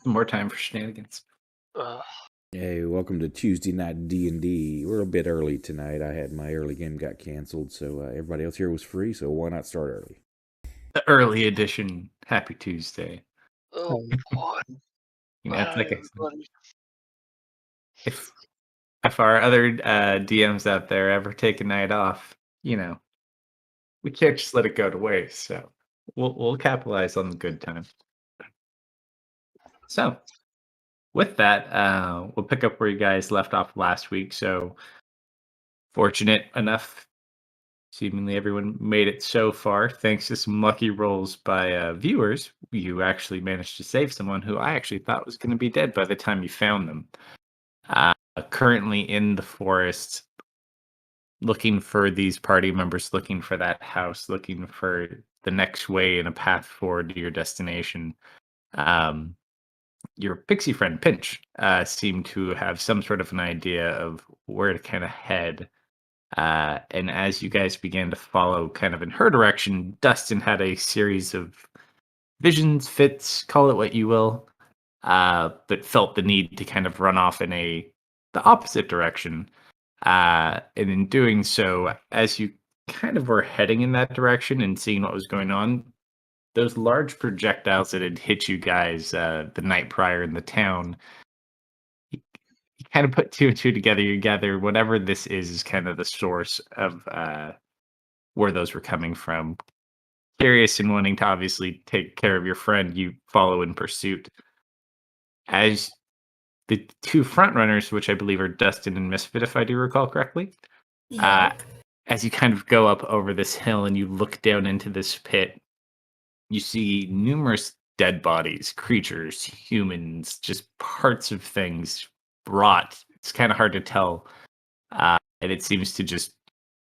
More time for shenanigans. Hey, welcome to Tuesday night D&D. We're a bit early tonight. I had my early game got canceled, so everybody else here was free. So why not start early? The early edition. Happy Tuesday. Oh boy. It's like Buddy. if our other DMs out there ever take a night off, we can't just let it go to waste. So we'll capitalize on the good time. So with that, we'll pick up where you guys left off last week. So fortunate enough, seemingly everyone made it so far. Thanks to some lucky rolls by viewers, you actually managed to save someone who I actually thought was going to be dead by the time you found them. Currently in the forest, looking for these party members, looking for that house, looking for the next way and a path forward to your destination. Um, your pixie friend Pinch seemed to have some sort of an idea of where to kind of head. And as you guys began to follow kind of in her direction, Dustin had a series of visions, fits, call it what you will, but felt the need to kind of run off in the opposite direction. And in doing so, as you kind of were heading in that direction and seeing what was going on, those large projectiles that had hit you guys the night prior in the town, you kind of put two and two together. You gather whatever this is kind of the source of where those were coming from. Curious and wanting to obviously take care of your friend, you follow in pursuit. As the two front runners, which I believe are Dustin and Misfit, if I do recall correctly, uh, as you kind of go up over this hill and you look down into this pit, you see numerous dead bodies, creatures, humans, just parts of things rot. It's kind of hard to tell. And it seems to just,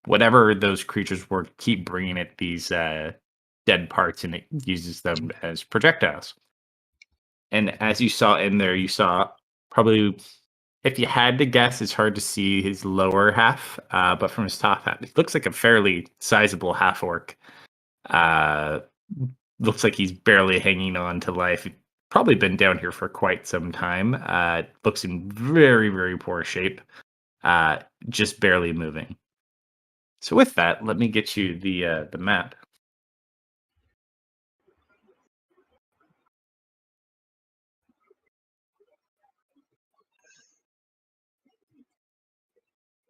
whatever those creatures were, keep bringing it these dead parts and it uses them as projectiles. And as you saw in there, you saw probably, if you had to guess, it's hard to see his lower half, but from his top half, it looks like a fairly sizable half orc. Uh, Looks like he's barely hanging on to life. Probably been down here for quite some time. Looks in very, very poor shape. Just barely moving. So with that, let me get you the map.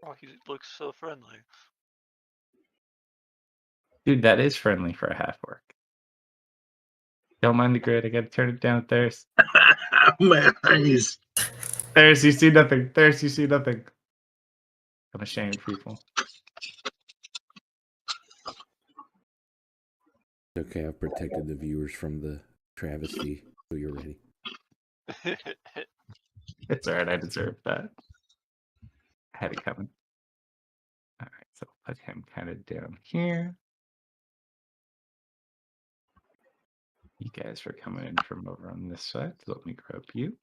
Rocky looks so friendly. Dude, that is friendly for a half orc. Don't mind the grid. I gotta turn it down. There's My eyes. you see nothing. There's you see nothing. I'm ashamed, people. Okay, I've protected the viewers from the travesty, so you're ready. It's alright, I deserve that. I had it coming. Alright, so put him kind of down here. You guys are coming in from over on this side, so let me grab you.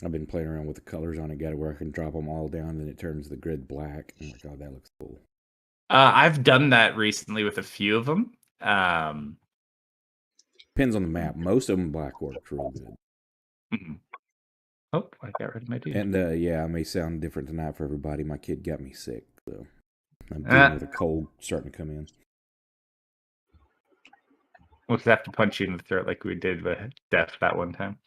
I've been playing around with the colors on it, got it where I can drop them all down, and it turns the grid black. I'm like, oh, that looks cool. I've done that recently with a few of them. Depends on the map. Most of them black works real good. Mm-hmm. Oh, I got rid of my dude. And yeah, I may sound different tonight for everybody. My kid got me sick, so I'm dealing with a cold starting to come in. We'll just have to punch you in the throat like we did with Death that one time.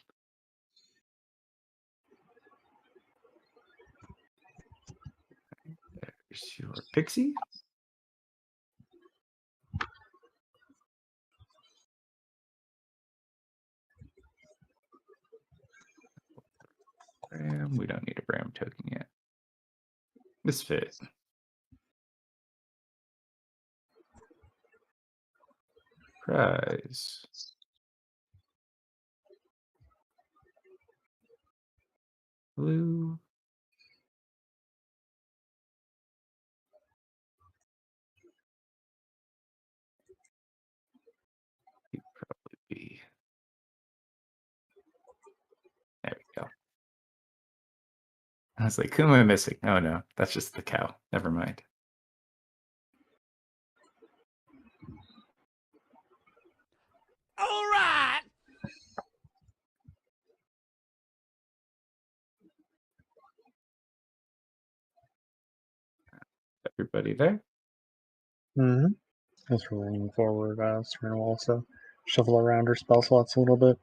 There's your pixie. Bram, we don't need a Bram token yet. Misfit. Prize. Blue. He'd probably be. There we go. I was like, who am I missing? Oh no, that's just the cow. Never mind. All right. everybody there? Mm-hmm. As we're leaning forward, Serena will also shuffle around her spell slots a little bit.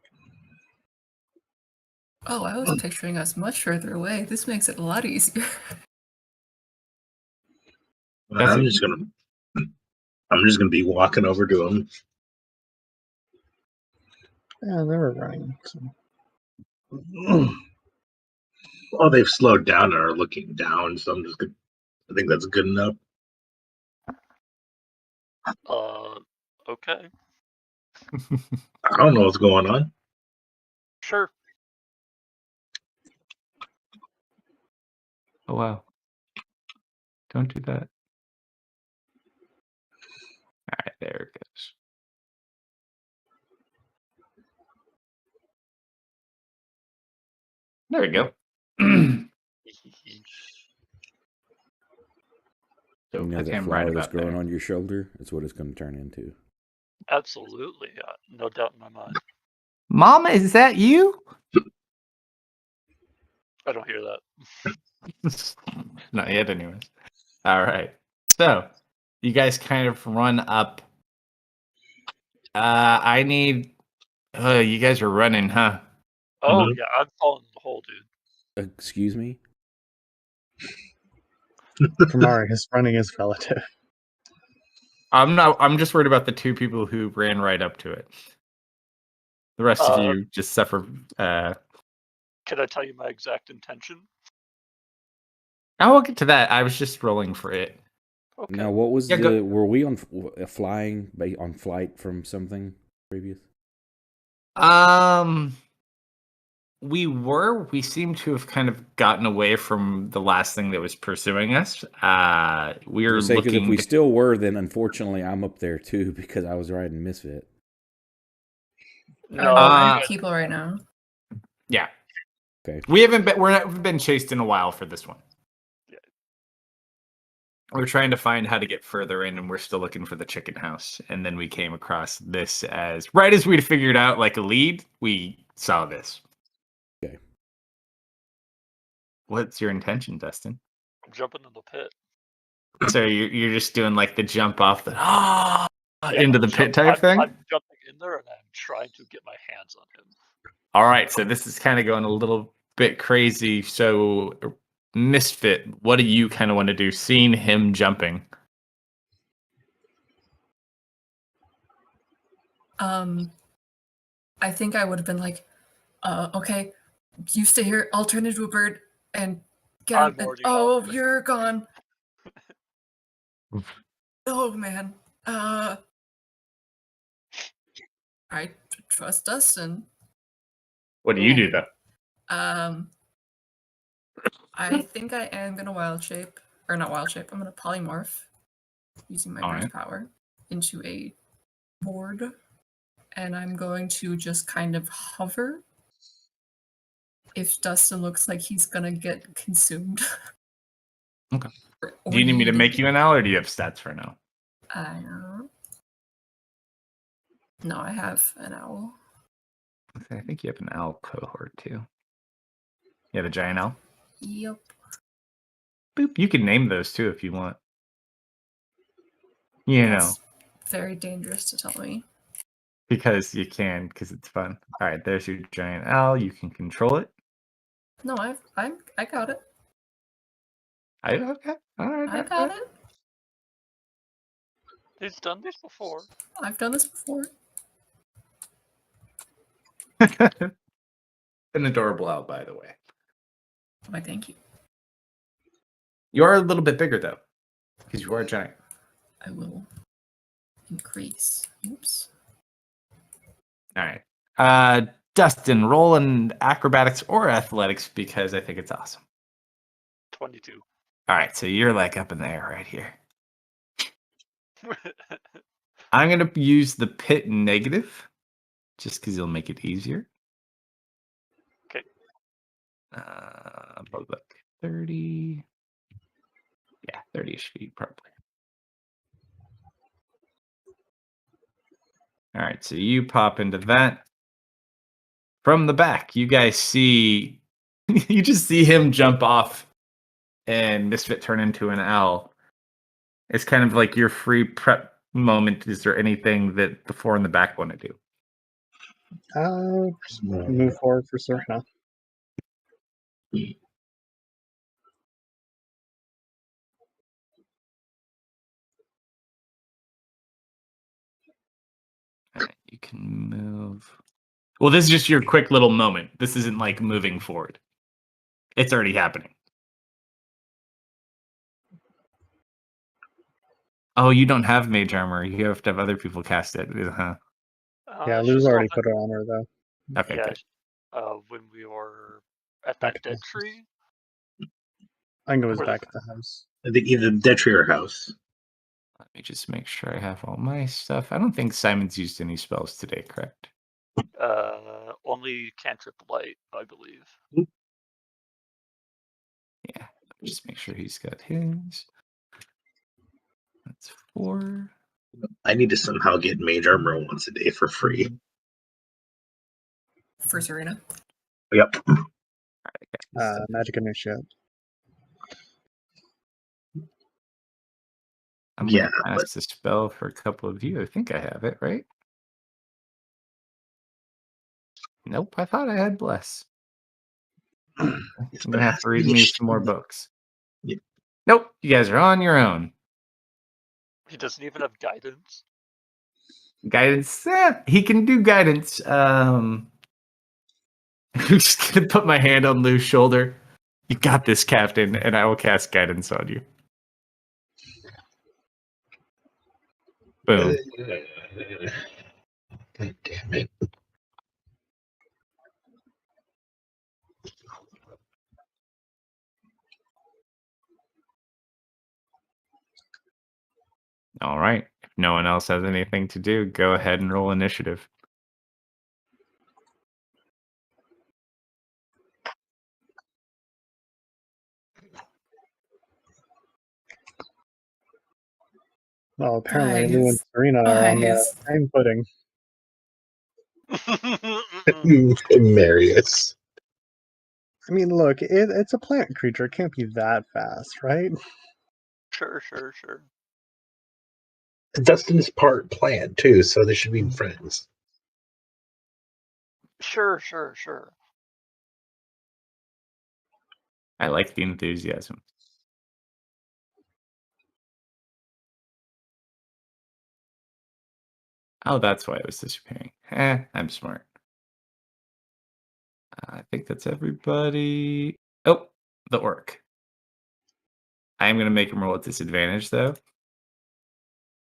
Oh, I was picturing us much further away. This makes it a lot easier. Does I'm it? just gonna be walking over to him. Yeah, they were running. So. Well, they've slowed down and are looking down, so I'm just gonna. I think that's good enough. Okay. I don't know what's going on. Sure. Oh wow. Don't do that. Alright, there it goes. There we go. So You know put that him flower right that's about growing there. on your shoulder? That's what it's going to turn into. Absolutely. No doubt in my mind. Mama, is that you? I don't hear that. Not yet, anyways. All right. So, you guys kind of run up. I need. You guys are running, huh? Oh, Mhm. yeah, I'm falling in the hole, dude. Excuse me? Kamari, his running is relative. I'm not. I'm just worried about the two people who ran right up to it. The rest of you just suffer. Can I tell you my exact intention? I will get to that. I was just rolling for it. Okay. Now, what was Yeah, go- were we on flying, on flight from something previous? We seem to have kind of gotten away from the last thing that was pursuing us. We're Because if looking. we still were, then unfortunately I'm up there too because I was riding Misfit. No, I'm you people right now. Yeah. Okay. We've been chased in a while for this one. Yeah. We're trying to find how to get further in, and we're still looking for the chicken house. And then we came across this right as we'd figured out like a lead, we saw this. Okay. What's your intention, Dustin? I'm jumping in the pit. So you're just doing like the jump off the Yeah, into the pit type thing? I'm jumping in there and I'm trying to get my hands on him. All right, so this is kind of going a little bit crazy. So, Misfit, what do you kind of want to do? Seeing him jumping. I think I would have been like, okay, you stay here, I'll turn into a bird and get I'm him. And, already oh, off. you're gone. Oh man. I trust Dustin. What do you do though? I think I am gonna wild shape, or not wild shape. I'm gonna polymorph using my Alright. burst power into a board, and I'm going to just kind of hover. If Dustin looks like he's gonna get consumed. Okay. or Do you need me to make yeeted. you an owl, or do you have stats for now? No, I have an owl. I think you have an owl cohort too. You have a giant owl? Yep. Boop. You can name those too if you want. You know, That's very dangerous to tell me. because you can, because it's fun. All right, there's your giant owl. You can control it. No, I got it. Okay. All right. I got it. He's done this before. I've done this before. it. An adorable owl, by the way. Why, thank you. You are a little bit bigger though, because you are a giant. I will increase. Oops. All right. Dustin, roll in acrobatics or athletics because I think it's awesome. 22. All right, so you're like up in the air right here. I'm going to use the pit negative just because it'll make it easier. Okay. Look, 30. Yeah, 30-ish feet probably. All right, so you pop into that. From the back, you guys see, you just see him jump off and Misfit turn into an owl. It's kind of like your free prep moment. Is there anything that the four in the back want to do? Just move forward for Serena. Alright, you can move. Well, this is just your quick little moment. This isn't like moving forward. It's already happening. Oh, you don't have mage armor. You have to have other people cast it, huh? Yeah, She Lou's still already had- put it on her though. Okay, yeah, good. when we were at Back that at the dead house. tree. I think it was Where the- back at the house. I think either the Dead Tree or House. Let me just make sure I have all my stuff. I don't think Simon's used any spells today, correct? Only cantrip light, I believe. Yeah. Let me just make sure he's got his. That's 4. I need to somehow get Mage Armor once a day for free. For Serena. Yep. Magic Initiate. I'm Yeah, gonna cast a spell for a couple of you. I think I have it, right? Nope, I thought I had Bless. I'm gonna have to read me some more books. Yeah. Nope, you guys are on your own. He doesn't even have guidance. Guidance, he can do guidance. I'm just gonna put my hand on Lou's shoulder. You got this, Captain, and I will cast guidance on you. Boom. God damn it. All right. If no one else has anything to do, go ahead and roll initiative. Well, apparently Lou and Nice. Serena are on the Nice. same footing. Marius. I mean, look, it's a plant creature. It can't be that fast, right? Sure. Dustin is part plant too, so they should be friends. Sure. I like the enthusiasm. Oh, that's why it was disappearing. I'm smart. I think that's everybody. Oh, the orc. I am going to make him roll at disadvantage, though,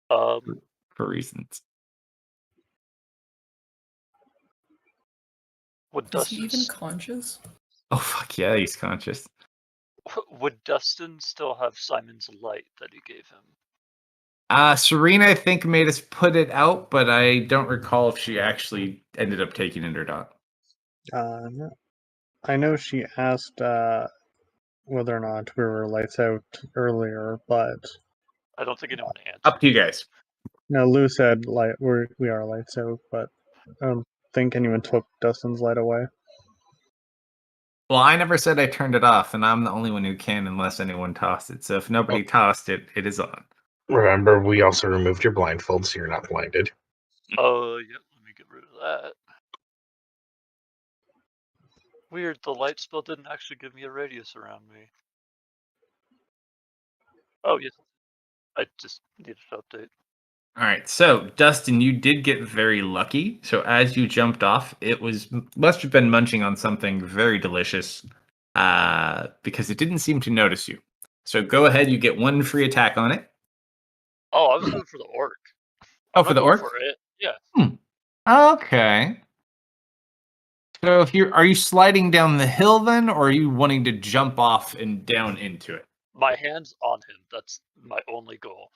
for reasons. Would Is he Dustin even conscious? Oh, fuck yeah, he's conscious. would Dustin still have Simon's light that he gave him? Serena, I think, made us put it out, but I don't recall if she actually ended up taking it or not. No. I know she asked whether or not we were lights out earlier, but I don't think anyone answered. Up to you guys. no, Lou said we are lights out, but I don't think anyone took Dustin's light away. Well, I never said I turned it off, and I'm the only one who can unless anyone tossed it. So if nobody tossed it, it is on. Remember, we also removed your blindfold, so you're not blinded. Oh, yeah, let me get rid of that. Weird, the light spell didn't actually give me a radius around me. Oh, yes. I just needed to update. All right, so Dustin, you did get very lucky. So as you jumped off, it must have been munching on something very delicious, because it didn't seem to notice you. So go ahead, you get 1 free attack on it. Oh, I was going for the orc. Oh, I'm for not the going orc? For it. Yeah. Okay. So are you sliding down the hill then, or are you wanting to jump off and down into it? My hand's on him. That's my only goal.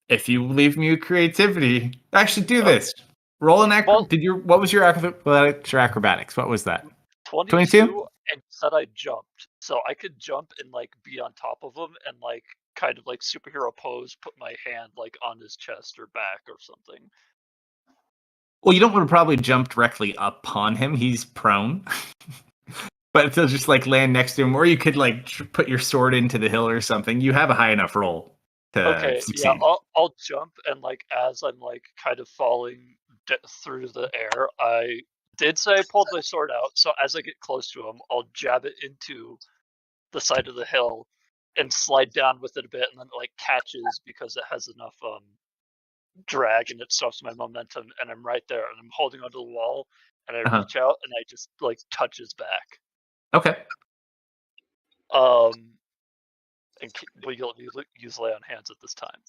If you leave me with creativity, actually do this. Roll an what was your acrobatics? What was that? 22 and said I jumped. So I could jump and like be on top of him and like kind of like superhero pose, put my hand like on his chest or back or something. Well, you don't want to probably jump directly upon him. He's prone. but they'll just like land next to him, or you could like put your sword into the hill or something. You have a high enough roll to Okay, succeed. yeah, I'll jump, and like as I'm like kind of falling through the air, I did say I pulled my sword out. So as I get close to him, I'll jab it into the side of the hill and slide down with it a bit, and then it like catches because it has enough drag and it stops my momentum, and I'm right there, and I'm holding onto the wall, and I reach out and I just like touch his back. Okay. And will you use lay on hands at this time?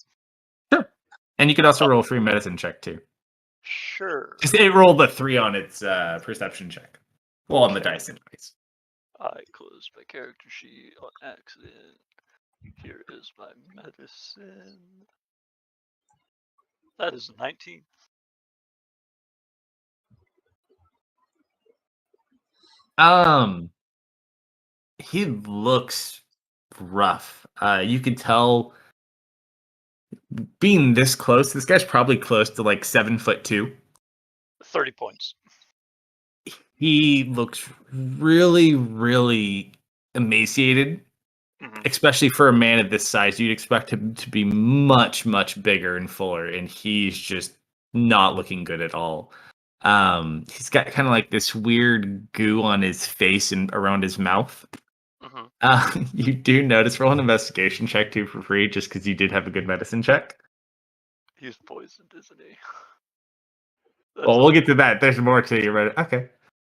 Sure. And you could also roll a free medicine check too. Sure. Just it rolled a 3 on its perception check. Well, on the dice anyways. I closed my character sheet on accident. Here is my medicine. That is a 19. He looks rough. You can tell being this close, this guy's probably close to like 7'2". 30 points. He looks really, really emaciated, especially for a man of this size. You'd expect him to be much, much bigger and fuller, and he's just not looking good at all. He's got kind of like this weird goo on his face and around his mouth. You do notice, roll an investigation check too for free, just because you did have a good medicine check. He's poisoned, isn't he? Well, we'll get to that. There's more to you, right? Okay.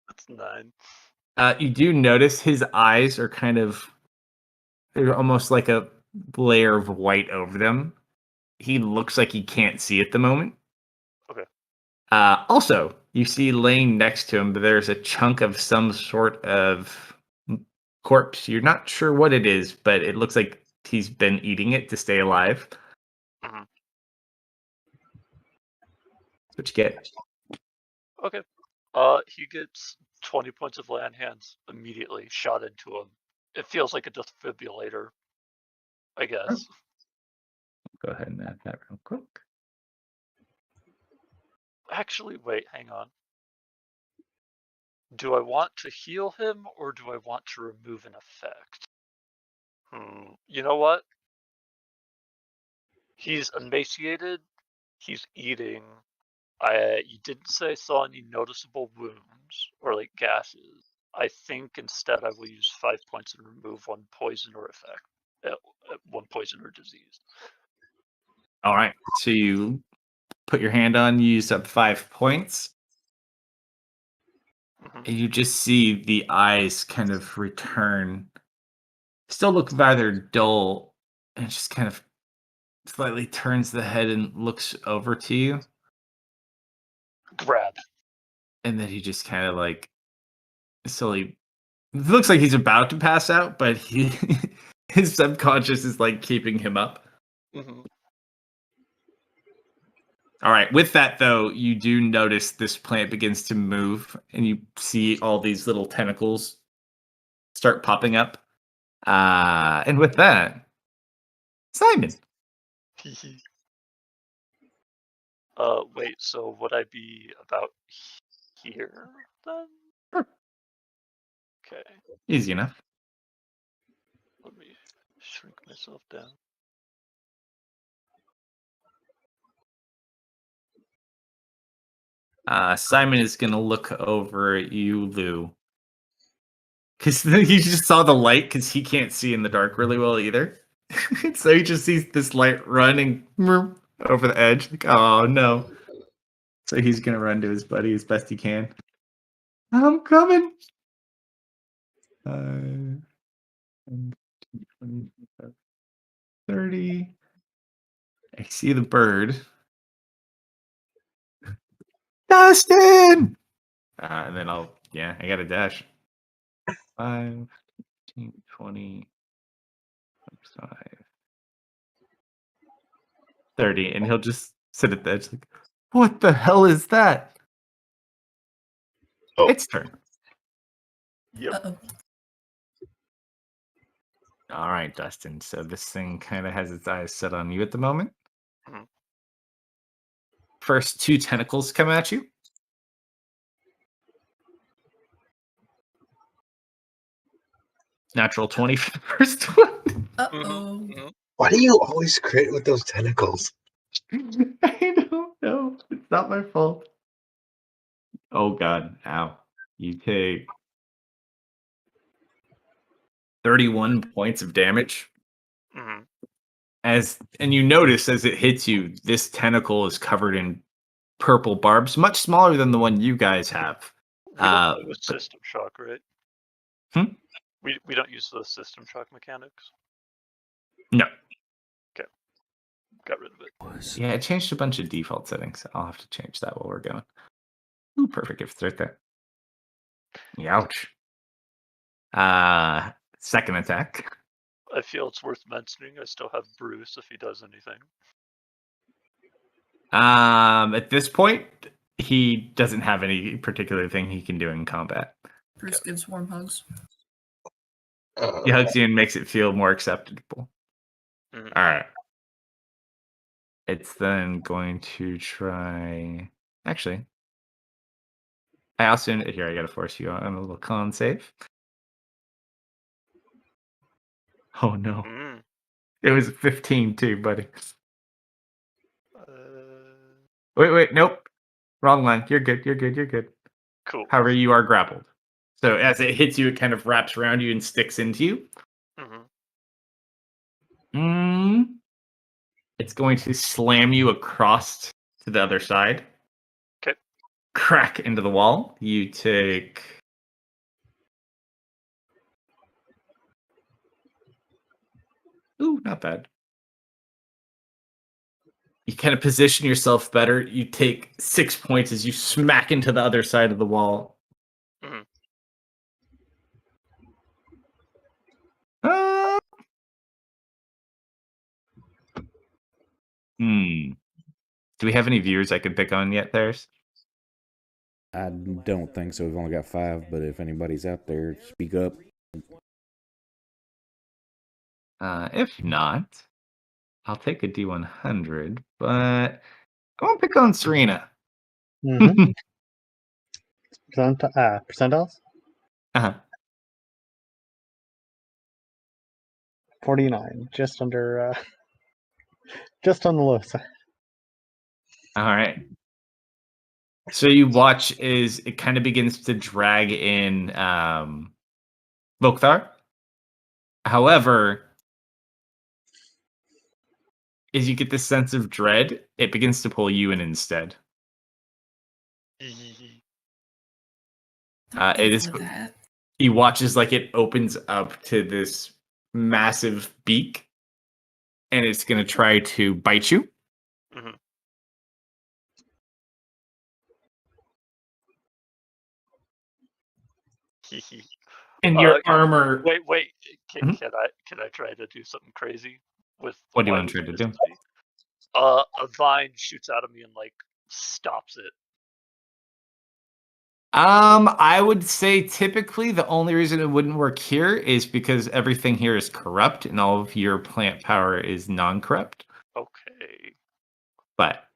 That's 9. You do notice his eyes are kind of, they're almost like a layer of white over them. He looks like he can't see at the moment. Okay. Also, you see laying next to him, there's a chunk of some sort of corpse. You're not sure what it is, but it looks like he's been eating it to stay alive. Mm-hmm. That's what you get. Okay. He gets 20 points of lay on hands immediately shot into him. It feels like a defibrillator, I guess. Go ahead and add that real quick. Actually, wait, hang on. Do I want to heal him or do I want to remove an effect? You know what? He's emaciated. He's eating. You didn't say I saw any noticeable wounds or like gashes. I think instead I will use 5 points and remove one poison or effect, one poison or disease. All right. So you put your hand on, you use up 5 points. And you just see the eyes kind of return. Still look rather dull. And it just kind of slightly turns the head and looks over to you. Grab. And then he just kind of like slowly, it looks like he's about to pass out, but his subconscious is like keeping him up. All right. With that, though, you do notice this plant begins to move, and you see all these little tentacles start popping up. And with that, Simon. Wait, so would I be about here then? Okay. Easy enough. Let me shrink myself down. Simon is going to look over at you, Lou. Because he just saw the light, because he can't see in the dark really well either. So he just sees this light running over the edge. Like, oh, no. So he's going to run to his buddy as best he can. I'm coming. 30. I see the bird. Dustin! And then I got a dash. 5, 15, 20, 25, 30. And he'll just sit at the edge like, what the hell is that? Oh. It's turn. Yep. Uh-oh. All right, Dustin. So this thing kind of has its eyes set on you at the moment. First 2 tentacles come at you. Natural 20 for the first one. Uh-oh. Why do you always crit with those tentacles? I don't know. It's not my fault. Oh god, ow. You take 31 points of damage. Mhm. And you notice as it hits you, this tentacle is covered in purple barbs, much smaller than the one you guys have. We don't play with but- system shock, right? Hmm? We don't use the system shock mechanics. No. Got rid of it. Yeah, it changed a bunch of default settings. I'll have to change that while we're going. Ooh, perfect if it's right there. Ouch. Second attack. I feel it's worth mentioning. I still have Bruce if he does anything. At this point, he doesn't have any particular thing he can do in combat. Bruce gives warm hugs. He hugs you and makes it feel more acceptable. Mhm. All right. It's then going to try. Actually, I also here. I got to force you on a little con save. Oh no! Mm. It was 15 too, buddy. Uh, Wait, nope. Wrong line. You're good. You're good. cool. However, you are grappled. So as it hits you, it kind of wraps around you and sticks into you. Mhm. It's going to slam you across to the other side. Okay. Crack into the wall. You take. Ooh, not bad. You kind of position yourself better. You take 6 points as you smack into the other side of the wall. Mhm. Uh, Do we have any viewers I could pick on yet, There's? I don't think so. We've only got 5, but if anybody's out there, speak up. If not, I'll take a D100, but I won't pick on Serena. Mm-hmm. Percentiles? Uh-huh. 49. Just under, just on the low side. All right. So you watch as it kind of begins to drag in Lokthar. However, as you get this sense of dread, it begins to pull you in instead. It is. That. He watches like it opens up to this massive beak, and it's going to try to bite you. Mhm. And your armor. Wait. Can, Mhm. can I try to do something crazy with What do you my want to try to do? weakness to be? A vine shoots out of me and like stops it. I would say typically the only reason it wouldn't work here is because everything here is corrupt and all of your plant power is non-corrupt. Okay, But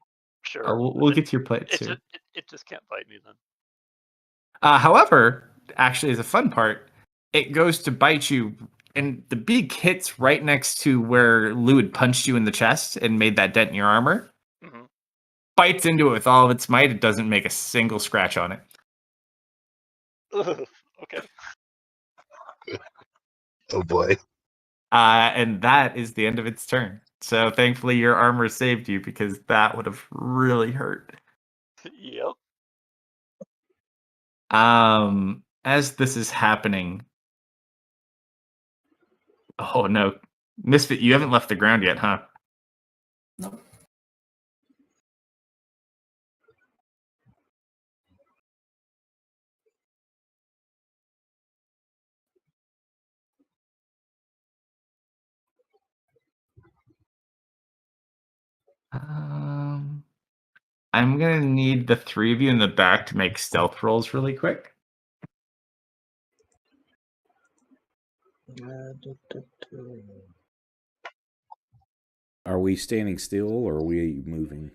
sure. we'll get to your plant It soon. it just can't bite me then. However, actually, as a fun part, it goes to bite you, and the beak hits right next to where Lou had punched you in the chest and made that dent in your armor. Mhm. Bites into it with all of its might. It doesn't make a single scratch on it. Ugh, okay. Oh boy. And that is the end of its turn. So thankfully, your armor saved you because that would have really hurt. Yep. As this is happening, oh no, Misfit, you haven't left the ground yet, huh? Nope. I'm gonna need the 3 of you in the back to make stealth rolls really quick. Are we standing still or are we moving?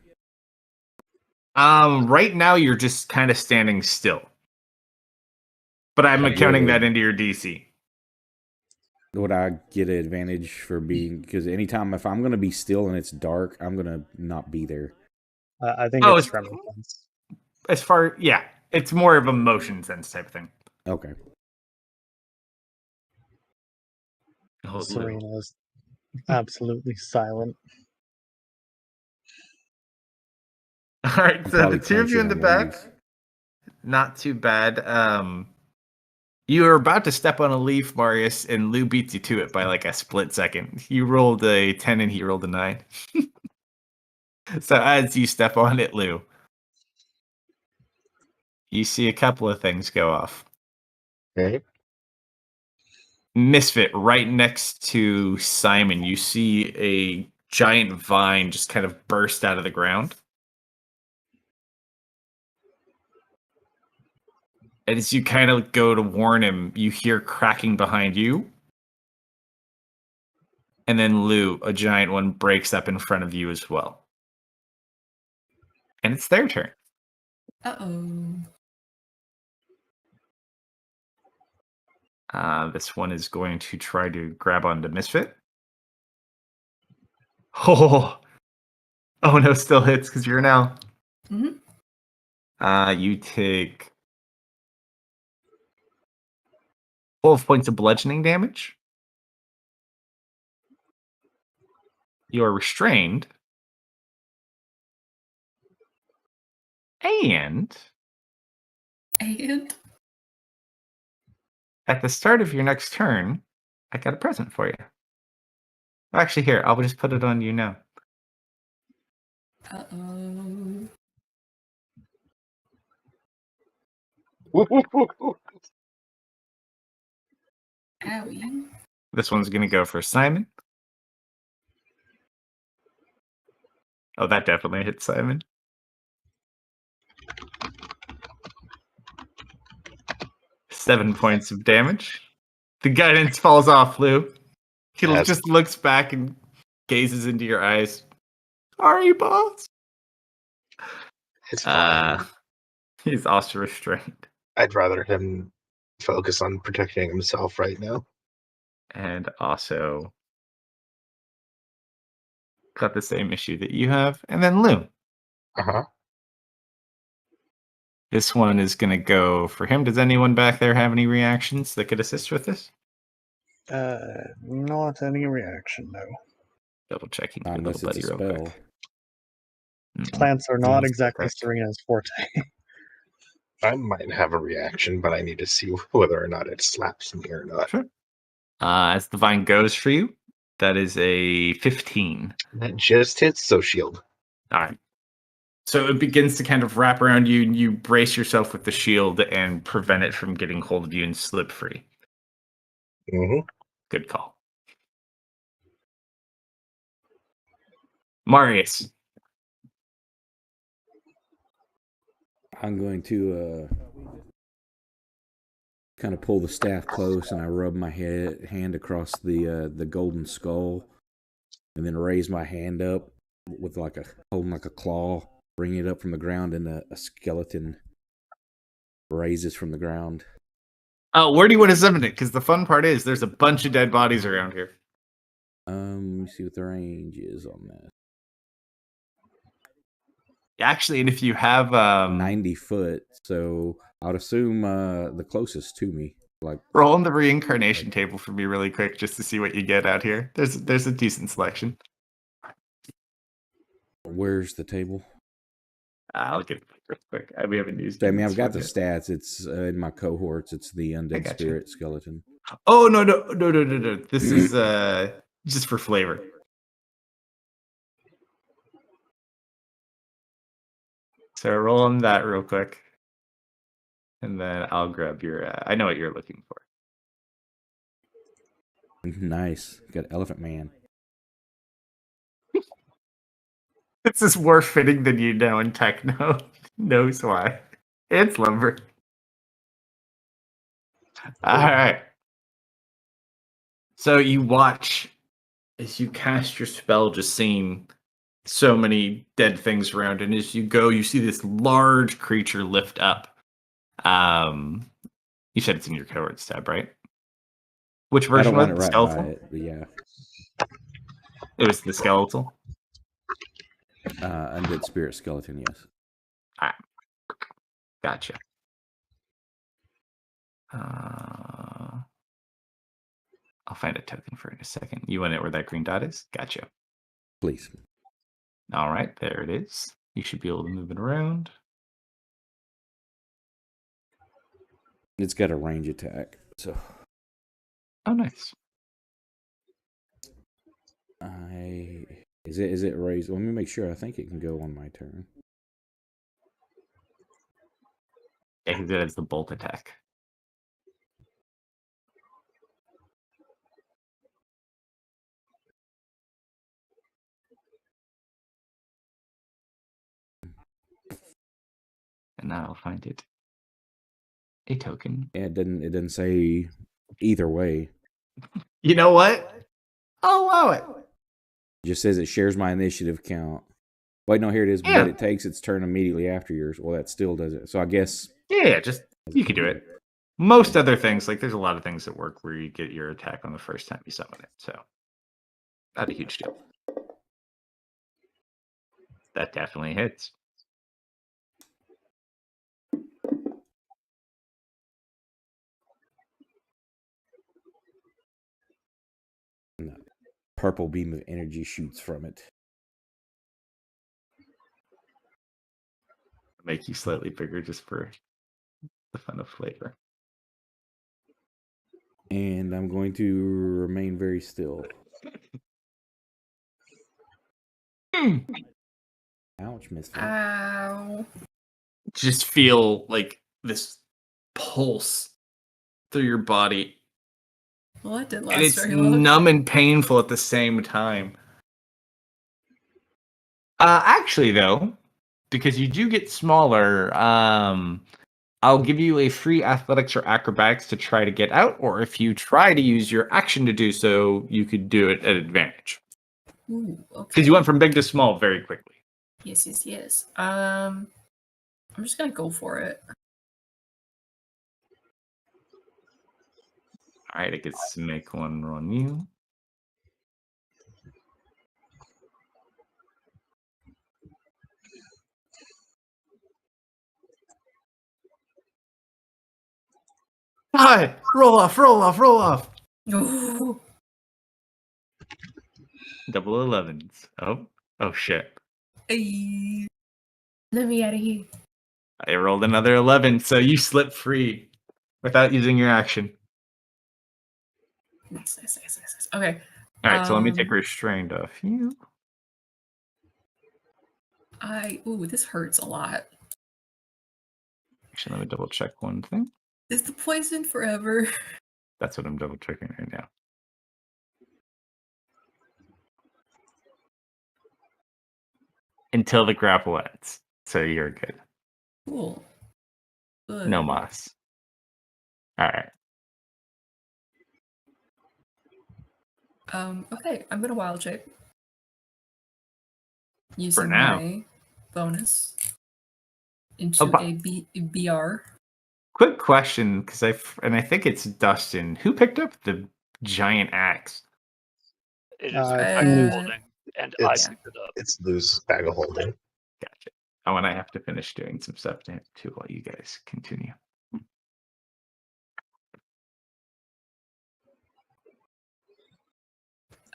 Right now you're just kind of standing still. But I'm Okay, accounting good. that into your DC. Would I get an advantage for being? Because anytime if I'm going to be still and it's dark, I'm going to not be there. I think Oh, it's it's- tremor sense. As far, yeah, it's more of a motion sense type of thing. Okay. Oh, Lou. Serena is absolutely silent. All right, I'm so probably the two of you in the clenching on back, leaves. not too bad. You were about to step on a leaf, Marius, and Lou beats you to it by like a split second. You rolled a 10 and he rolled a 9. So as you step on it, Lou, you see a couple of things go off. Okay. Misfit, right next to Simon, you see a giant vine just kind of burst out of the ground. And as you kind of go to warn him, you hear cracking behind you. And then Lou, a giant one, breaks up in front of you as well. And it's their turn. Uh-oh. This one is going to try to grab onto Misfit. Oh no, still hits because you're now. Mhm. You take 12 points of bludgeoning damage. You are restrained. And And at the start of your next turn, I got a present for you. Actually, here, I'll just put it on you now. uh-oh. Owie. This one's going to go for Simon. Oh, that definitely hits Simon. 7 points of damage. The guidance falls off, Lou. He Yes. just looks back and gazes into your eyes. Sorry, boss. It's fine. He's also restrained. I'd rather him focus on protecting himself right now. And also got the same issue that you have. And then Lou. Uh-huh. This one is going to go for him. Does anyone back there have any reactions that could assist with this? Not any reaction, no. Double checking your Unless little it's a buddy real spell. quick. Mm-mm. Plants are It's not a exactly correct. Serena's forte. I might have a reaction, but I need to see whether or not it slaps me or not. Sure. As the vine goes for you, that is a 15. That just hits, so shield. All right. So it begins to kind of wrap around you, and you brace yourself with the shield and prevent it from getting hold of you and slip free. Mm-hmm. Good call. Marius. I'm going to kind of pull the staff close, and I rub my hand across the golden skull, and then raise my hand up with holding like a claw, bring it up from the ground, and a skeleton raises from the ground. Where do you want to summon it? Because the fun part is there's a bunch of dead bodies around here. Let me see what the range is on that. Actually, and if you have 90 foot, so I would assume the closest to me. Like, roll on the reincarnation table for me really quick just to see what you get out here. There's a decent selection. where's the table? I'll get it real quick. We haven't used it. I mean, I've this got one the yet. stats. It's in my cohorts. It's the undead gotcha. spirit skeleton. Oh no. This is just for flavor. So roll on that real quick. And then I'll grab your I know what you're looking for. Nice. Got Elephant Man. This is more fitting than you know, and Techno knows why. It's lumber. Alright. So you watch as you cast your spell, just seeing so many dead things around, and as you go, you see this large creature lift up. You said it's in your cohorts tab, right? Which I version don't was want it? it The right skeletal? by it, but yeah. It was the skeletal. Undead spirit skeleton, yes. Alright. Gotcha. I'll find a token for it in a second. You want it where that green dot is? Gotcha. Please. All right, there it is. You should be able to move it around. It's got a range attack, so Oh, nice. is it raised? Let me make sure. I think it can go on my turn. Yeah, because it has the bolt attack. And now I'll find it. A token. Yeah, it doesn't say either way. You know what? I'll allow it. It just says it shares my initiative count. Wait, no, here it is. Yeah. But it takes its turn immediately after yours. Well, that still does it. So I guess Yeah, just you can do it. Most other things, like there's a lot of things that work where you get your attack on the first time you summon it. So not a huge deal. That definitely hits. No. Purple beam of energy shoots from it. Make you slightly bigger just for the fun of flavor. And I'm going to remain very still. Ouch, misfit. Ow. Just feel like this pulse through your body. Well, that didn't And last it's very long. numb and painful at the same time. Actually, though, because you do get smaller, I'll give you a free athletics or acrobatics to try to get out, or if you try to use your action to do so, you could do it at advantage. Ooh, okay. Because you went from big to small very quickly. Yes. I'm just gonna go for it. All right, it gets to make one on you. Hi! Roll off! Ooh. Double 11s. Oh shit. Ay. Let me out of here. I rolled another 11, so you slip free without using your action. Nice. Okay. All right, so let me take restrained off you. Ooh, this hurts a lot. Actually, let me double check one thing. Is the poison forever? That's what I'm double checking right now. Until the grapple ends. So you're good. Cool. Good. No moss. All right. Okay, I'm gonna wild shape. For Using now. my bonus into a BR. Quick question, because I think it's Dustin. Who picked up the giant axe? It is I bag holding, and I It's- picked it up. It's loose bag of holding. Gotcha. Oh, and I have to finish doing some stuff too while you guys continue.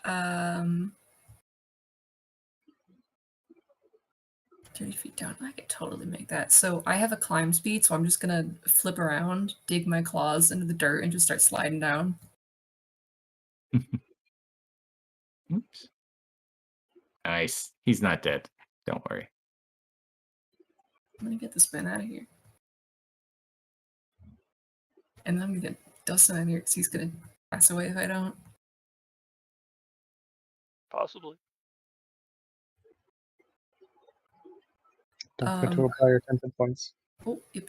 Um, 30 feet down. I could totally make that. So I have a climb speed, so I'm just gonna flip around, dig my claws into the dirt, and just start sliding down. Oops. Nice. He's not dead. Don't worry. I'm gonna get this man out of here. And then I'm gonna get Dustin out of here because he's gonna pass away if I don't. Possibly. don't forget to apply your 10 hit points. Oh, yep.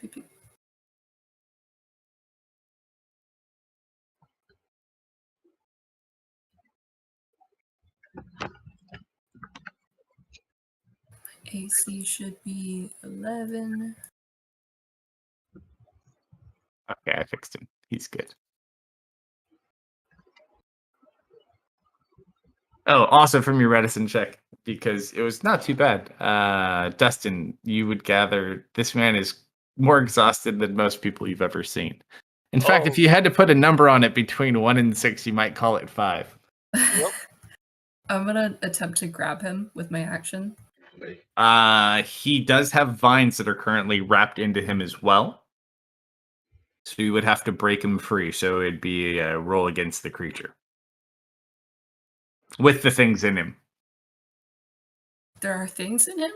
AC should be 11. Okay, I fixed him. He's good. Oh, also from your reticent check, because it was not too bad. Dustin, you would gather this man is more exhausted than most people you've ever seen. In fact, if Oh. you had to put a number on it between 1 and 6, you might call it 5. Yep. I'm gonna attempt to grab him with my action. He does have vines that are currently wrapped into him as well. So you would have to break him free. So it'd be a roll against the creature. With the things in him. There are things in him?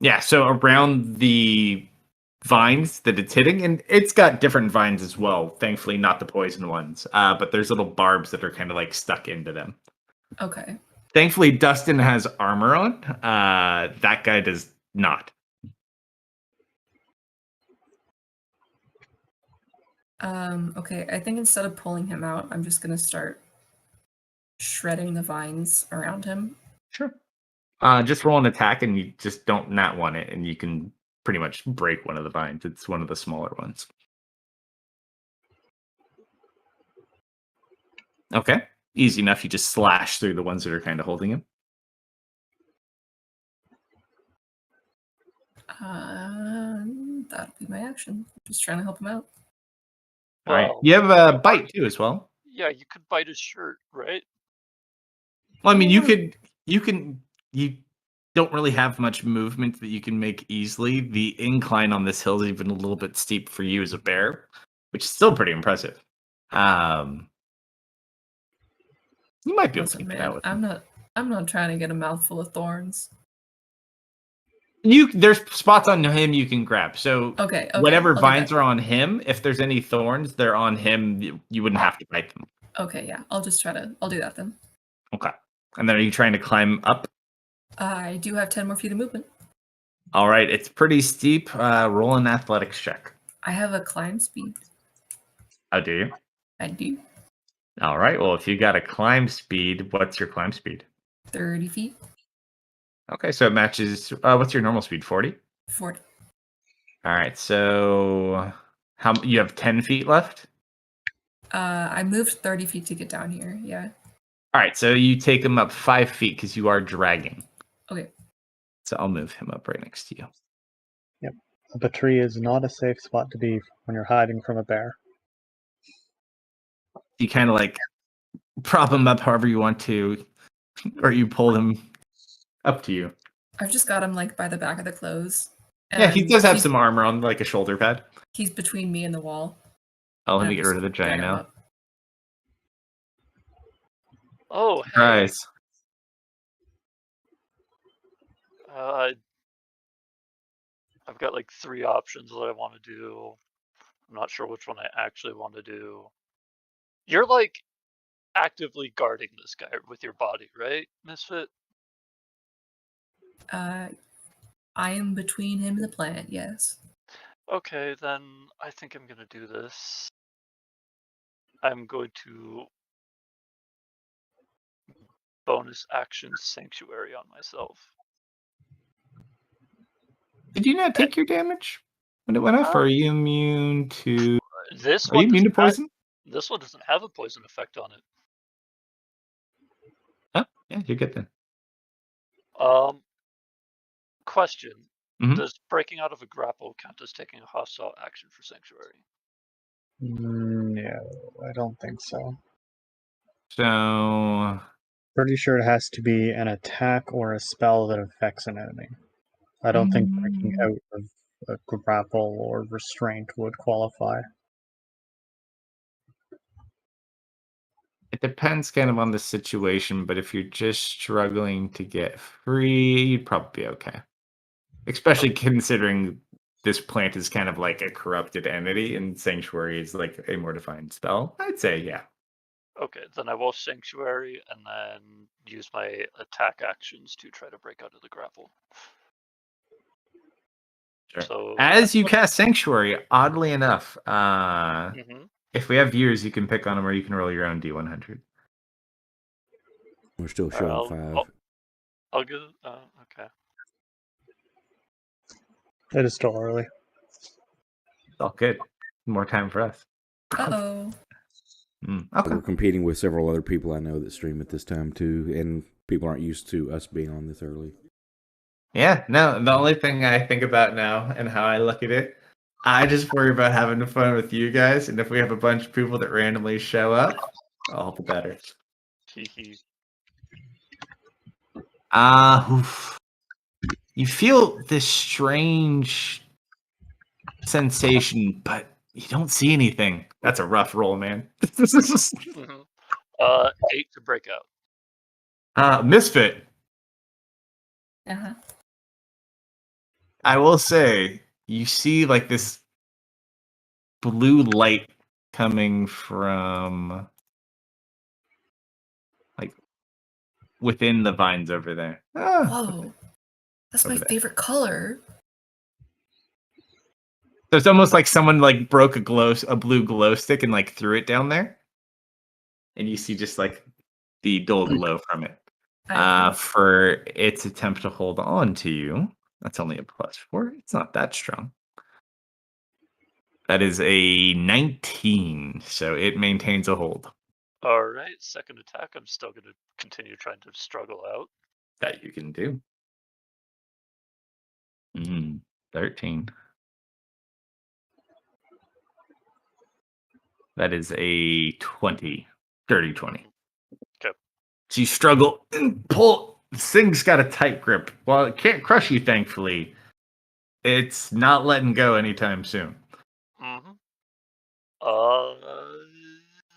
Yeah, so around the vines that it's hitting, and it's got different vines as well. Thankfully, not the poison ones. But there's little barbs that are kind of like stuck into them. Okay. Thankfully, Dustin has armor on. That guy does not. Okay, I think instead of pulling him out, I'm just gonna start shredding the vines around him. Sure. Just roll an attack, and you just don't nat one it, and you can pretty much break one of the vines. It's one of the smaller ones. Okay. Easy enough. You just slash through the ones that are kind of holding him. That'll be my action. Just trying to help him out. All right. Well, You have a yeah, bite too as well. Yeah, you could bite his shirt, right? Well, I mean, you don't really have much movement that you can make easily. The incline on this hill is even a little bit steep for you as a bear, which is still pretty impressive. You might be able to Listen, get out man, with I'm not trying to get a mouthful of thorns. There's spots on him you can grab. So Okay, whatever I'll do vines that. are on him, if there's any thorns, they're on him. You wouldn't have to bite them. Okay, yeah, I'll do that then. Okay. And then are you trying to climb up? I do have 10 more feet of movement. All right. It's pretty steep. Roll an athletics check. I have a climb speed. Oh, do you? I do. All right. Well, if you got a climb speed, what's your climb speed? 30 feet. Okay, so it matches. What's your normal speed? 40? 40. All right. So you have 10 feet left? I moved 30 feet to get down here, yeah. All right. So you take him up 5 feet because you are dragging. Okay. So I'll move him up right next to you. Yep. The tree is not a safe spot to be when you're hiding from a bear. You kind of like prop him up however you want to, or you pull him up to you. I've just got him like by the back of the clothes. Yeah, he and does have he's- some armor on, like a shoulder pad. He's between me and the wall. Oh, let and me I'm get rid of the just dragging giant him now. up. Oh, hey. Guys, I've got like 3 options that I want to do. I'm not sure which one I actually want to do. You're like actively guarding this guy with your body, right, Misfit? I am between him and the plant, yes. Okay, then I think I'm gonna do this. I'm going to bonus action Sanctuary on myself. did you not take your damage when it went off? Or are you immune to? This Are you one immune to doesn't have- poison? This one doesn't have a poison effect on it. Oh, yeah, you're good then. Question: Mhm. Does breaking out of a grapple count as taking a hostile action for Sanctuary? No, I don't think so. So Pretty sure it has to be an attack or a spell that affects an enemy. I don't think breaking out of a grapple or restraint would qualify. it depends kind of on the situation, but if you're just struggling to get free, you'd probably be okay. Especially considering this plant is kind of like a corrupted entity and Sanctuary is like a more defined spell. I'd say, yeah. Okay, then I will Sanctuary and then use my attack actions to try to break out of the grapple. Sure. So As you cast Sanctuary, oddly enough, Mhm. if we have viewers, you can pick on them or you can roll your own D100. We're still showing 5. I'll go. Okay. It is still early. It's all good. More time for us. Uh-oh. Okay. We're competing with several other people I know that stream at this time too, and People aren't used to us being on this early. Yeah, no, the only thing I think about now and how I look at it, I just worry about having fun with you guys, and if we have a bunch of people that randomly show up, all the better. Hee. You feel this strange sensation, but you don't see anything. That's a rough roll, man. Mhm. 8 to break out. Misfit. Uh-huh. I will say, you see like this blue light coming from like within the vines over there. Whoa. That's Over my there. favorite color. So it's almost like someone like broke a blue glow stick and like threw it down there. And you see just like the dull glow from it. For its attempt to hold on to you, that's only a +4. It's not that strong. That is a 19, so it maintains a hold. Alright, second attack. I'm still going to continue trying to struggle out. That you can do. 13. That is a 20. Dirty 20. Okay. So you struggle and pull. This thing's got a tight grip. While it can't crush you, thankfully, it's not letting go anytime soon. Mm-hmm.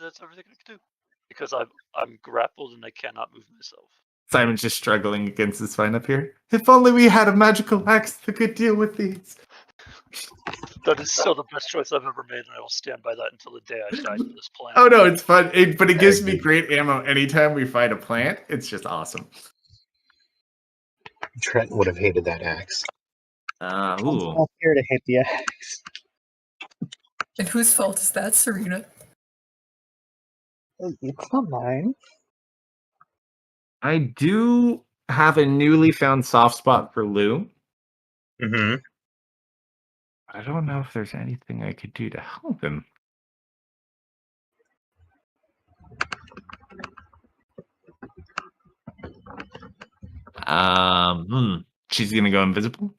That's everything I can do. Because I'm grappled and I cannot move myself. Simon's just struggling against this vine up here. If only we had a magical axe that could deal with these. That is still the best choice I've ever made, and I will stand by that until the day I die for this plant. Oh no, it's fun. But it gives me great ammo anytime we fight a plant. It's just awesome. Trent would have hated that axe. I'm Ooh. not here to hit the axe. And whose fault is that, Serena? It's not mine. I do have a newly found soft spot for Lou. Mm-hmm. I don't know if there's anything I could do to help him. She's gonna go invisible.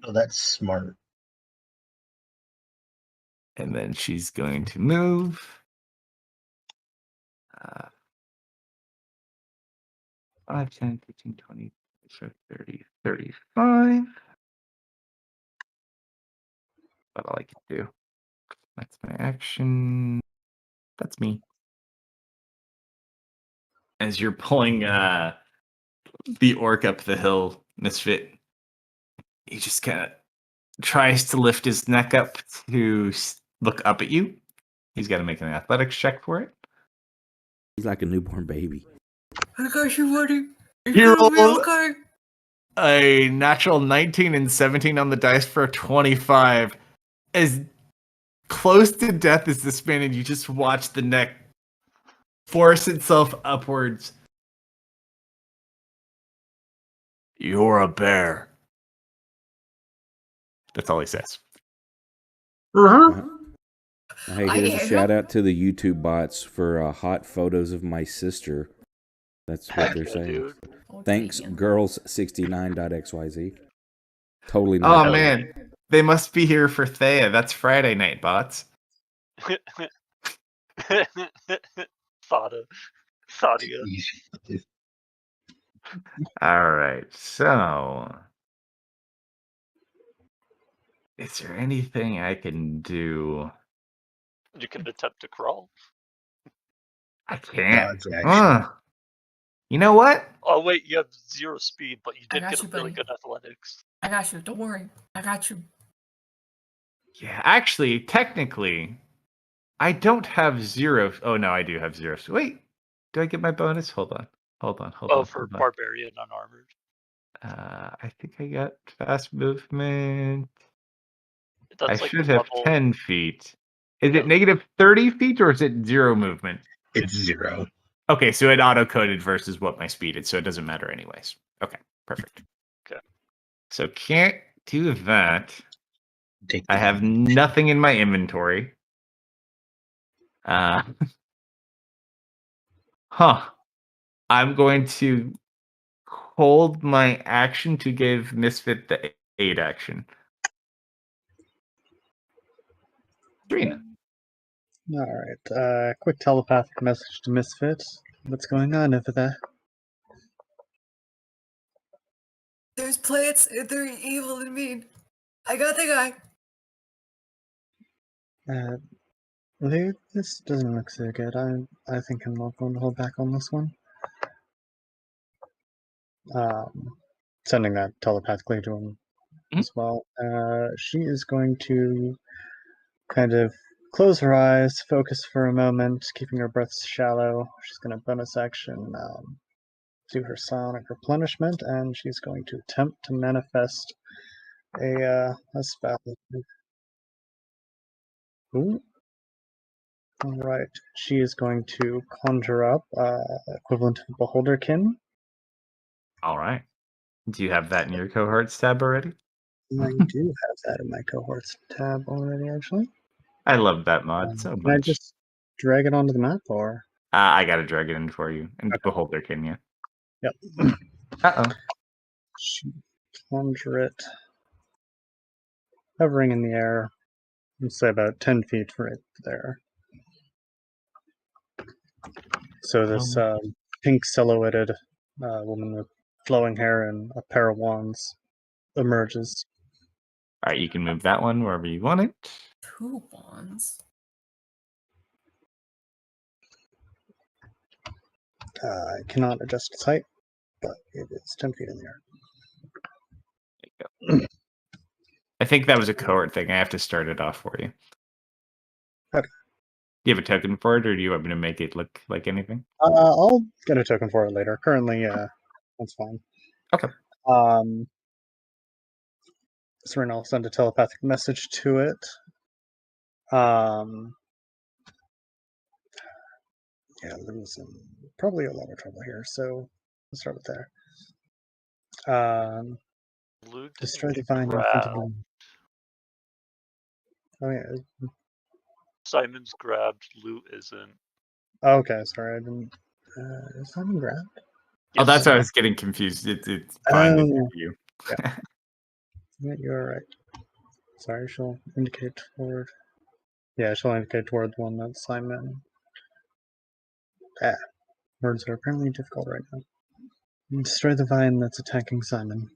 Oh, that's smart. And then she's going to move. 5, 10, 15, 20, 30, 35. That's all I can do. That's my action. That's me. As you're pulling the orc up the hill, Misfit, he just kind of tries to lift his neck up to look up at you. He's got to make an athletics check for it. He's like a newborn baby. I got you, buddy. He You're gonna be rolled okay. a natural 19 and 17 on the dice for a 25. As close to death as this man, and you just watch the neck force itself upwards. You're a bear. That's all he says. Hey, here's a shout out to the YouTube bots for hot photos of my sister. That's what they're Yeah, saying. dude. Thanks, girls69.xyz. Totally Oh not. man, they must be here for Thea. That's Friday night, bots. Thadia. All right, so is there anything I can do? You can attempt to crawl. I can't. Dodge action. You know what? Oh wait, you have 0 speed, but you I did got get you, a really buddy. good athletics. I got you. Don't worry. I got you. Yeah, actually, technically, I don't have 0. Oh no, I do have 0. Wait, do I get my bonus? Hold on. For barbarian unarmored. I think I got fast movement. That's I like should have level- 10 feet. Is Yeah. it negative 30 feet or is it 0 movement? It's 0. Okay, so it auto-coded versus what my speed is, so it doesn't matter anyways. Okay, perfect. Okay. So can't do that. Take I have nothing in my inventory. Huh. I'm going to hold my action to give Misfit the aid action. Serena. All right. Quick telepathic message to Misfit. What's going on over there? There's plants. They're evil and mean. I got the guy. Lou, this doesn't look so good. I think I'm not going to hold back on this one. Sending that telepathically to him as well. She is going to kind of close her eyes, focus for a moment, keeping her breaths shallow. She's going to bonus action, do her psionic replenishment, and she's going to attempt to manifest a spell. Ooh. All right. She is going to conjure up equivalent of Beholderkin. All right. Do you have that in your cohorts tab already? I do have that in my cohorts tab already, actually. I love that mod so Can I much. just drag it onto the map, or? I got to drag it in for you. And Okay. Beholder can you? Yep. Uh-oh. Conjure it. Hovering in the air. Let's say about 10 feet right there. So this pink silhouetted woman with flowing hair and a pair of wands emerges. All right, you can move that one wherever you want it. 2 wands. I cannot adjust its height, but it is 10 feet in the air. There you go. I think that was a cohort thing. I have to start it off for you. Okay. Do you have a token for it, or do you want me to make it look like anything? I'll get a token for it later. Currently, that's fine. Okay. Serena will send a telepathic message to it. Yeah, Lou's in probably a lot of trouble here, so let's start with there. Luke Destroy didn't divine grab. infinity. Oh yeah. Simon's grabbed. Luke isn't. Okay, sorry, I didn't. Is Simon grabbed? Oh, Yes. that's why I was getting confused. It's fine to Oh, you. yeah. Yeah, you are right. Sorry, she'll indicate toward. Yeah, she'll indicate toward the one that Simon. Words are apparently difficult right now. Destroy the vine that's attacking Simon.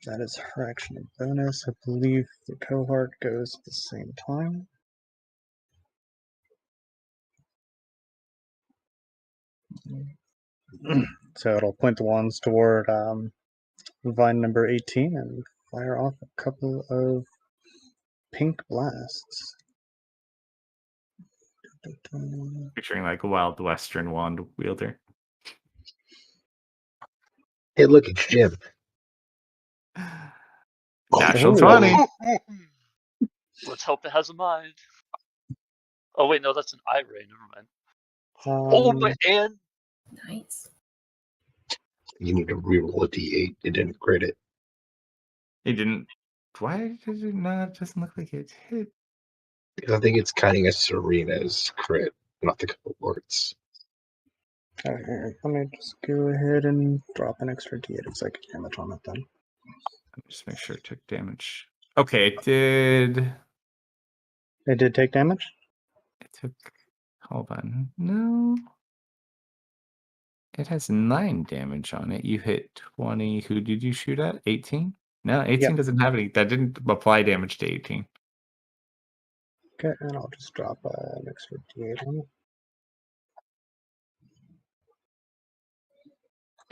That is her action and bonus. I believe the cohort goes at the same time. So it'll point the wands toward vine number 18 and fire off a couple of pink blasts. Picturing like a Wild Western wand wielder. Hey, look, it's Jim. Natural Oh. 20. Let's hope it has a mind. Oh wait, no, that's an eye ray. Never mind. Um, and Nice. You need to reroll a d8. It didn't crit it. It didn't. Why does it not? It doesn't look like it's hit. Because I think it's counting as Serena's crit, not the cohorts. let me just go ahead and drop an extra d8 of psychic damage on it then. Let me just make sure it took damage. Okay, it did. It did take damage? It took. Hold on. No. It has 9 damage on it. You hit 20. Who did you shoot at? 18? No, 18 doesn't have any. That didn't apply damage to 18. Okay, and I'll just drop an extra d8 on it.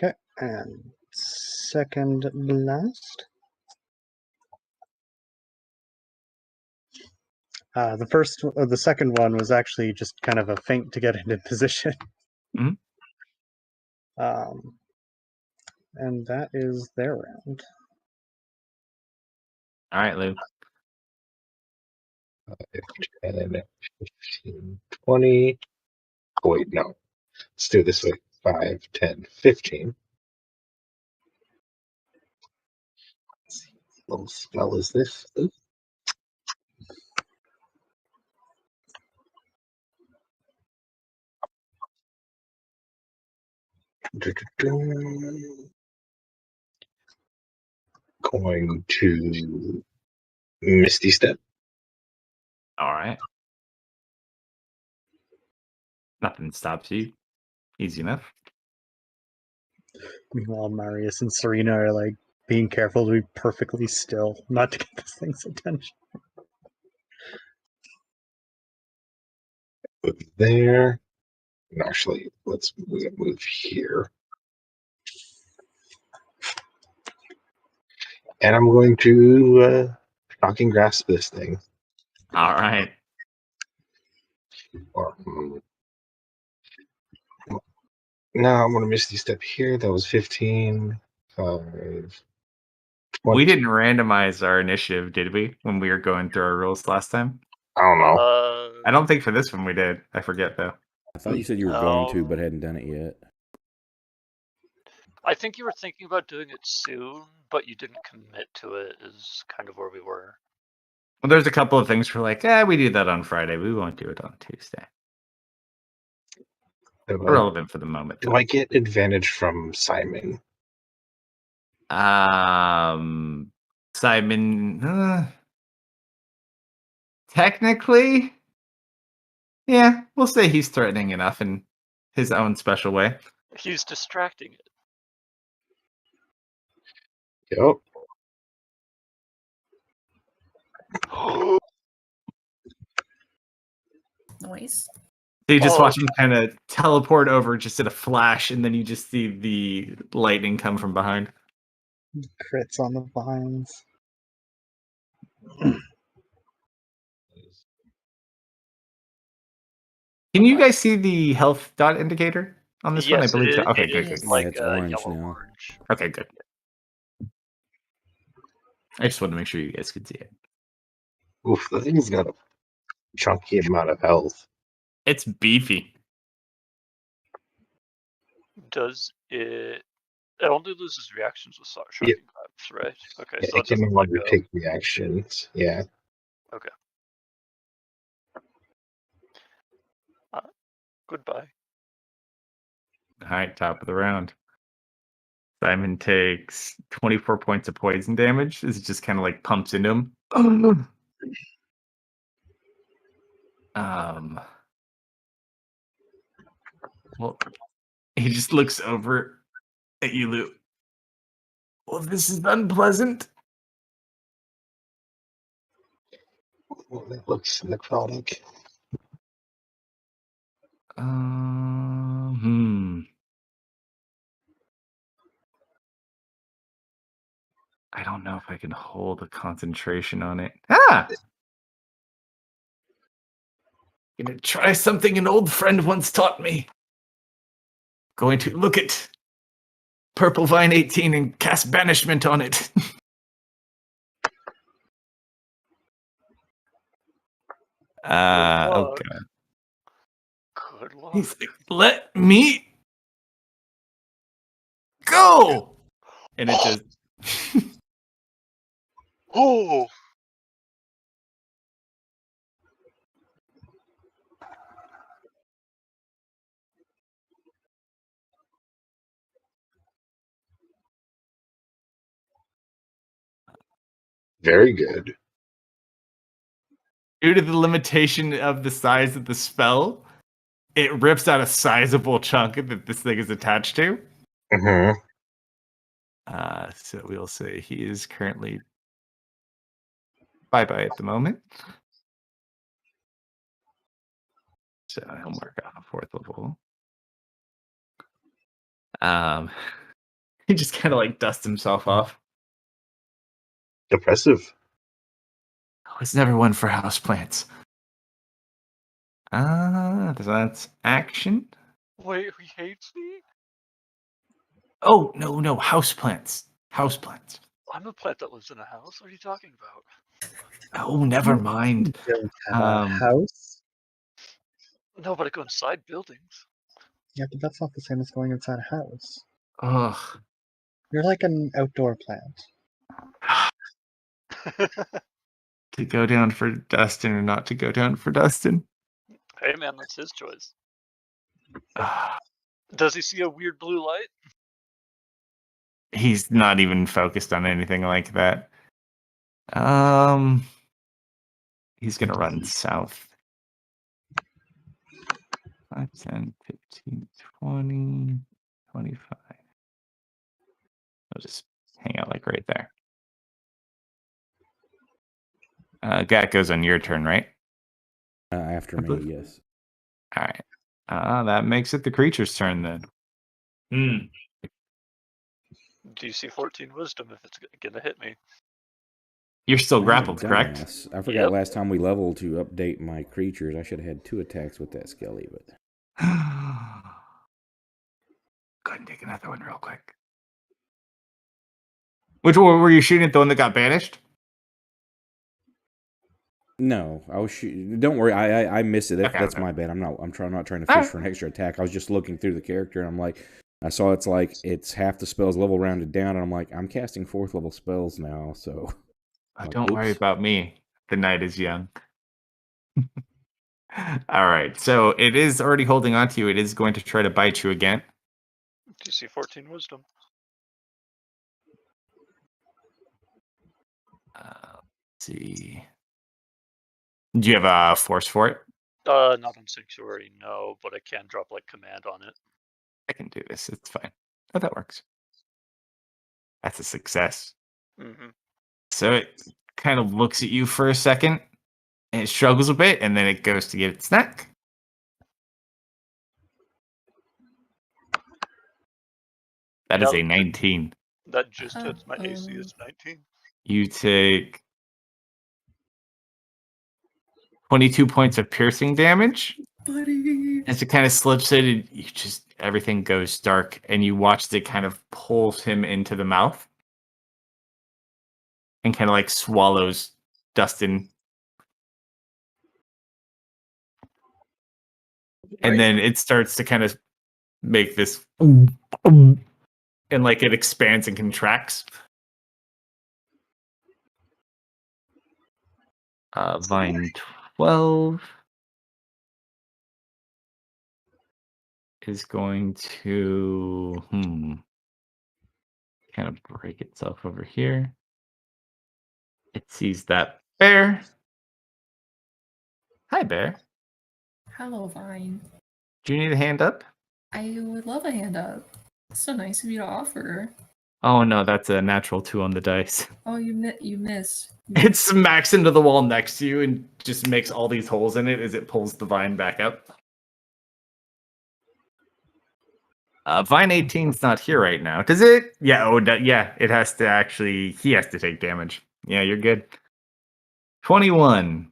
Okay, and second blast. The second one was actually just kind of a feint to get into position. Mhm. And that is their round. All right, Lou. 10, 15, 20. Oh, wait, no. Let's do it this way. 5, 10, 15. Let's see. What little spell is this? Ooh. Going to Misty Step. All right. Nothing stops you. Easy enough. Meanwhile, Marius and Serena are like being careful to be perfectly still, not to get this thing's attention. Move there. And actually, let's move here. And I'm going to shocking grasp this thing. All right. Or, no, I'm going to Misty Step here. That was 15. 5. We didn't randomize our initiative, did we, when we were going through our rules last time? I don't know. I don't think for this one we did. I forget, though. I thought you said you were going to, but hadn't done it yet. I think you were thinking about doing it soon, but you didn't commit to it, is kind of where we were. Well, there's a couple of things we're like, we do that on Friday. We won't do it on Tuesday. Irrelevant for the moment. Do I get advantage from Simon? Simon, technically, yeah, we'll say he's threatening enough in his own special way. He's distracting it. Yep. Noise. So you just watch him kind of teleport over just at a flash, and then you just see the lightning come from behind. Crits on the vines. Can you guys see the health dot indicator on this one? I believe so. Okay, good. It's like it's orange yellow now. orange. Okay, good. I just wanted to make sure you guys could see it. Oof, the thing's got a chunky amount of health. It's beefy. Does it? It only loses reactions with shocking grabs, right? Okay, Yeah, so it can no doesn't longer take reactions. Yeah. Okay. Goodbye. All right, top of the round. Simon takes 24 points of poison damage. This just kind of like pumps into him. Well, he just looks over at you, Lou. Well, this is unpleasant. Well, that looks necrotic. I don't know if I can hold a concentration on it. Gonna try something an old friend once taught me. Going to look at Purple Vine 18 and cast banishment on it. Oh god. Good luck. He's like, let me go! And it just Oh! Very good. due to the limitation of the size of the spell, it rips out a sizable chunk that this thing is attached to. Mm-hmm. So we'll say he is currently bye-bye at the moment. So he'll mark off a 4th level. He just kind of like dusts himself off. Impressive. I was never one for houseplants. That's action. Wait, he hates me? Oh, no, houseplants. Houseplants. I'm a plant that lives in a house. What are you talking about? Oh, never mind. You don't have a house? No, but I go inside buildings. Yeah, but that's not the same as going inside a house. Ugh. You're like an outdoor plant. To go down for Dustin or not to go down for Dustin? Hey man, that's his choice. Does he see a weird blue light? He's not even focused on anything like that. He's gonna run south. 5, 10, 15, 20, 25. I'll just hang out like right there. Gat goes on your turn, right? After I me, believe- yes. All right. That makes it the creature's turn then. DC 14 wisdom if it's gonna hit me. You're still I'm a grappled, correct? dumbass. I forgot Yep. last time we leveled to update my creatures. I should have had 2 attacks with that skelly, but Go ahead and take another one real quick. Which one were you shooting at? The one that got banished? no, I was don't worry, I missed it. Okay, That's okay. my bad. I'm not trying to All fish right. for an extra attack. I was just looking through the character and I'm like, I saw it's half the spells level rounded down, and I'm like, I'm casting 4th level spells now, so Don't worry oops. about me. The night is young. All right. So it is already holding on to you. It is going to try to bite you again. DC 14 wisdom. Let's see. Do you have a force for it? Not on Sanctuary, no, but I can drop like command on it. I can do this. It's fine. Oh, that works. That's a success. Mm-hmm. So it kind of looks at you for a second, and it struggles a bit, and then it goes to get its snack. That is a 19. That just hits my AC. It's 19. You take 22 points of piercing damage. Buddy. As it kind of slips in, and you just everything goes dark, and you watch it kind of pulls him into the mouth, and kind of like swallows Dustin. And then it starts to kind of make this, and like it expands and contracts. Vine 12 is going to kind of break itself over here. It sees that bear. Hi, bear. Hello, Vine. Do you need a hand up? I would love a hand up. So nice of you to offer. Oh no, that's a natural 2 on the dice. Oh, you missed. It smacks into the wall next to you and just makes all these holes in it as it pulls the vine back up. Vine 18's not here right now. Does it? Yeah, yeah, it has to actually, he has to take damage. Yeah, you're good. 21.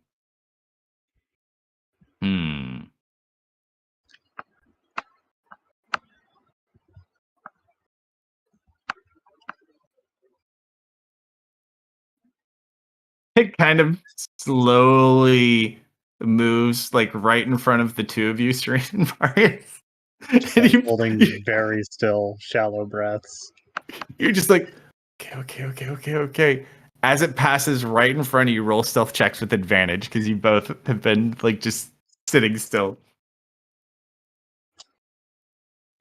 It kind of slowly moves like right in front of the 2 of you, Serene and Marius. And Holding very still, shallow breaths. You're just like, okay. As it passes right in front of you, roll stealth checks with advantage because you both have been like just sitting still.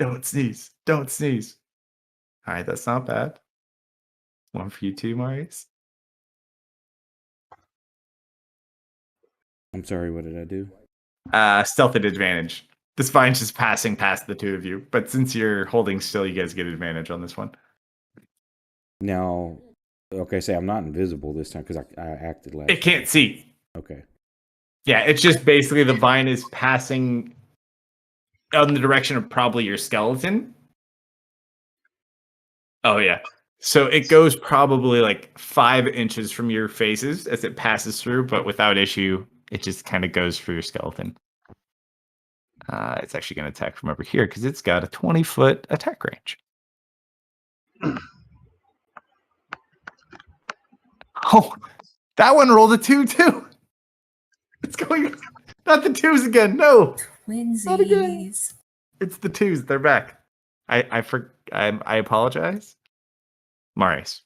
Don't sneeze. All right, that's not bad. One for you too, Marius. I'm sorry, what did I do? Stealth at advantage. This vine's just passing past the 2 of you, but since you're holding still, you guys get advantage on this one. Now, okay, say I'm not invisible this time because I acted last. It can't see. Okay. Yeah, it's just basically the vine is passing in the direction of probably your skeleton. Oh, yeah. So it goes probably like 5 inches from your faces as it passes through, but without issue, it just kind of goes for your skeleton. It's actually going to attack from over here because it's got a 20-foot attack range. Oh, that one rolled a 2 too. It's going, not the 2s again. No, not again. Twinsies. It's the 2s. They're back. I apologize. Marius.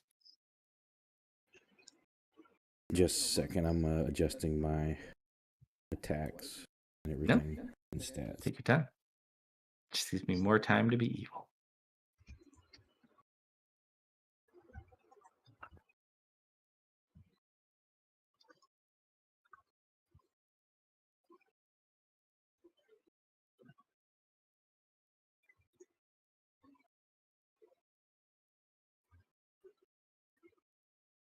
Just a second, I'm adjusting my attacks and everything and stats. Take your time. Just gives me more time to be evil.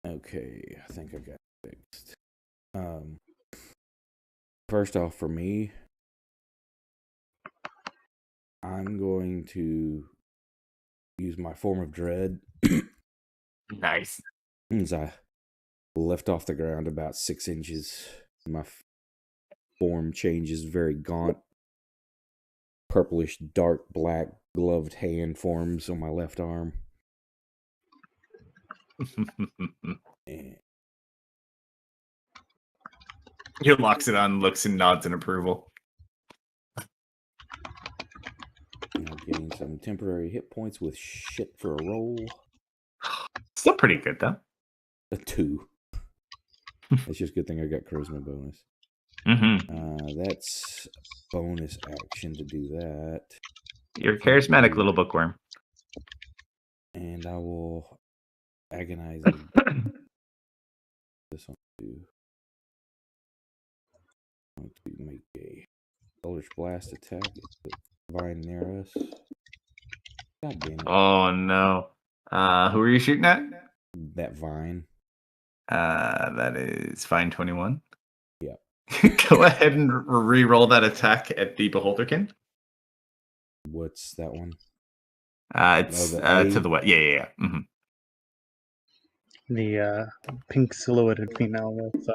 Okay, I think I got it fixed. First off, for me, I'm going to use my form of dread. Nice. As I lift off the ground about 6 inches, my form changes very gaunt, purplish, dark black gloved hand forms on my left arm. And He locks it on, looks and nods in approval. I'll gain some temporary hit points with shit for a roll. Still pretty good, though. A 2. It's just a good thing I got charisma bonus. That's bonus action to do that. You're a charismatic little bookworm. And I will agonize this one too. I want to make a Eldritch Blast attack. It's Divine near us. God damn it. Oh, no. Who are you shooting at? That vine. That is fine 21. Yeah. Go ahead and re-roll that attack at the Beholderkin. What's that one? It's to the west. Yeah. Mm-hmm. The pink silhouetted female with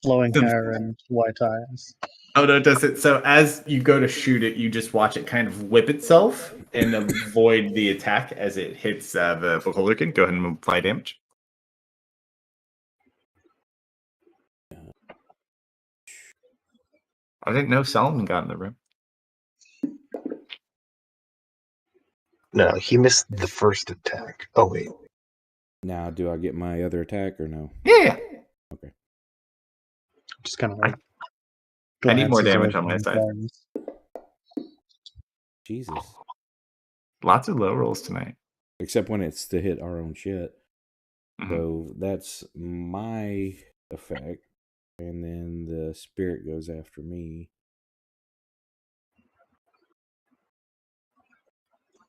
flowing hair and white eyes. Oh, no, it doesn't. So as you go to shoot it, you just watch it kind of whip itself and avoid the attack as it hits the Beholderkin. Go ahead and apply damage. I didn't know Solomon got in the room. No, he missed the first attack. Oh, wait. Now, do I get my other attack or no? Yeah. Okay. Just kind of like I need more glances damage away on my from side. Thorns. Jesus. Lots of low rolls tonight. Except when it's to hit our own shit. Mhm. So that's my effect. And then the spirit goes after me.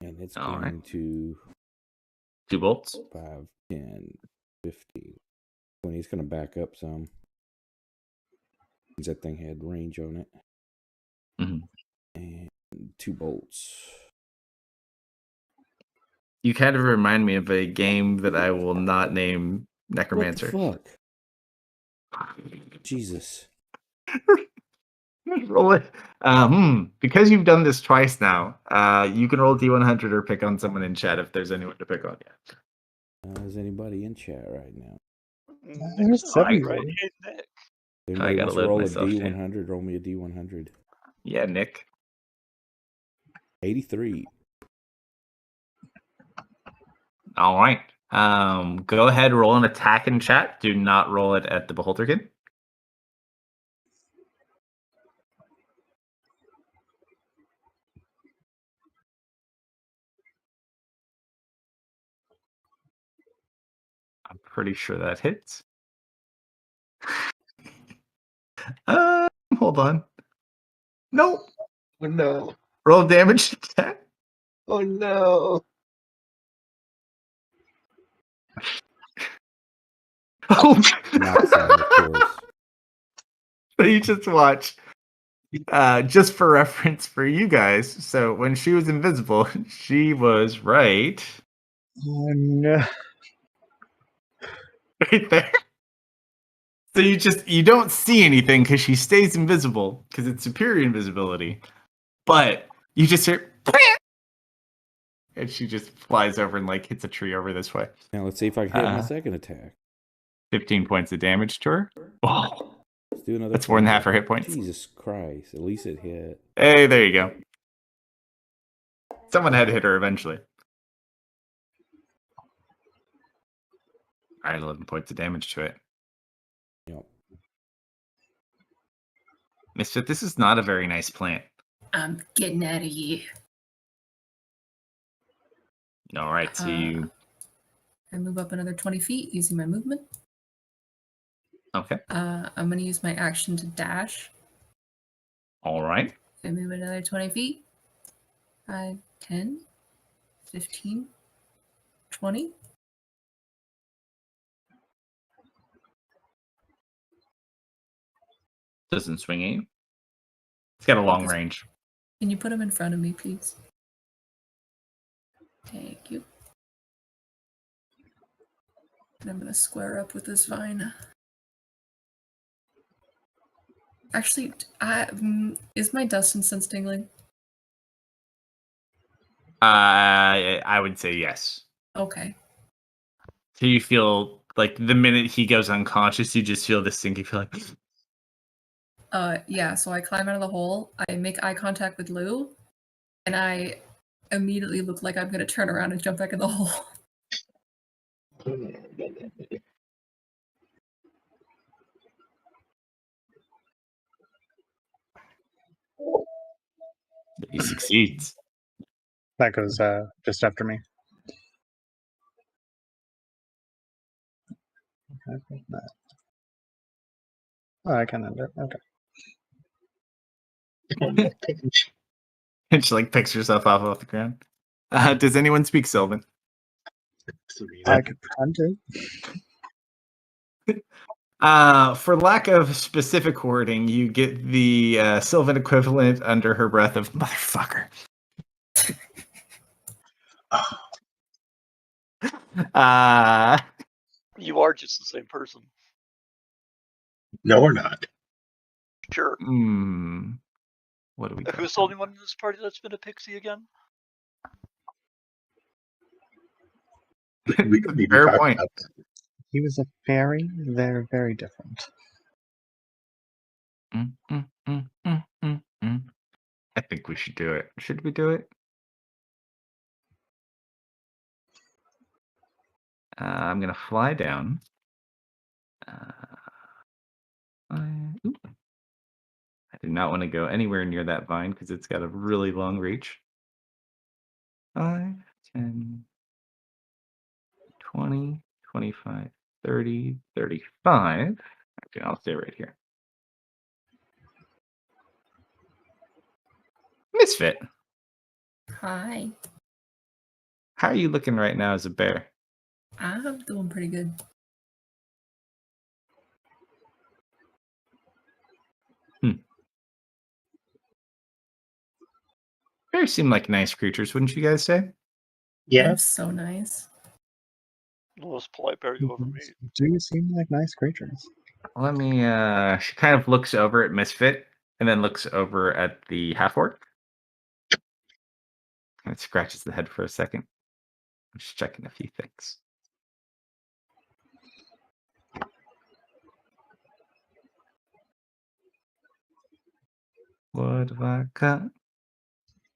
And it's All going to 2 bolts. 5, 10, 15, 20. It's going to back up some. That thing had range on it. Mhm. And 2 bolts. You kind of remind me of a game that I will not name Necromancer. What the fuck? Jesus. Roll it. Because you've done this twice now, you can roll D100 or pick on someone in chat if there's anyone to pick on yet. Is anybody in chat right now? There's seven. Right, hey, Nick. Anybody gotta wants to load roll a myself, D100? Roll me a D100. Yeah, Nick. 83. All right. Go ahead, roll an attack in chat. Do not roll it at the Beholderkin. I'm pretty sure that hits. Hold on. Nope. Oh, no. Roll damage attack. Oh, no. Oh, Not fine, of course. so you just watch. Just for reference for you guys. So when she was invisible, she was right Oh no. right there. So you don't see anything because she stays invisible because it's superior invisibility. But you just hear and she just flies over and like hits a tree over this way. Now let's see if I can hit my second attack. 15 points of damage to her. Oh, Let's do another. that's more than half her hit points. Jesus Christ. At least it hit. Hey, there you go. Someone had to hit her eventually. All right, 11 points of damage to it. Yep. Misfit, this is not a very nice plant. I'm getting out of here. All right, so you... I move up another 20 feet using my movement. Okay. I'm going to use my action to dash. All right. I move another 20 feet. 5, 10, 15, 20. Doesn't swing at you. It's got a long range. Can you put him in front of me, please? Thank you. And I'm going to square up with this vine. Actually, is my dust and sense tingling? I would say yes. Okay. So you feel like the minute he goes unconscious, you just feel this thing. You feel like... Yeah, so I climb out of the hole, I make eye contact with Lou, and I immediately look like I'm going to turn around and jump back in the hole. He succeeds. That goes just after me. Oh, I can end it. Okay. And she like picks herself off the ground. Does anyone speak Sylvan? I could pretend to. For lack of specific wording, you get the Sylvan equivalent under her breath of motherfucker. You are just the same person. No, we're not. Sure. What do we got? Who's the only one in this party that's been a pixie again? We could be Fair talking point. about that. He was a fairy. They're very different. I think we should do it. Should we do it? I'm gonna fly down. I do not want to go anywhere near that vine because it's got a really long reach. 5, 10, 20, 25, 30, 35. Okay, I'll stay right here. Misfit, Hi. how are you looking right now as a bear? I'm doing pretty good. Bears seem like nice creatures, wouldn't you guys say? Yeah. They're so nice. The most polite bear you ever meet. Do seem like nice creatures. Let me, she kind of looks over at Misfit and then looks over at the half-orc. And scratches the head for a second. I'm just checking a few things. What have I got?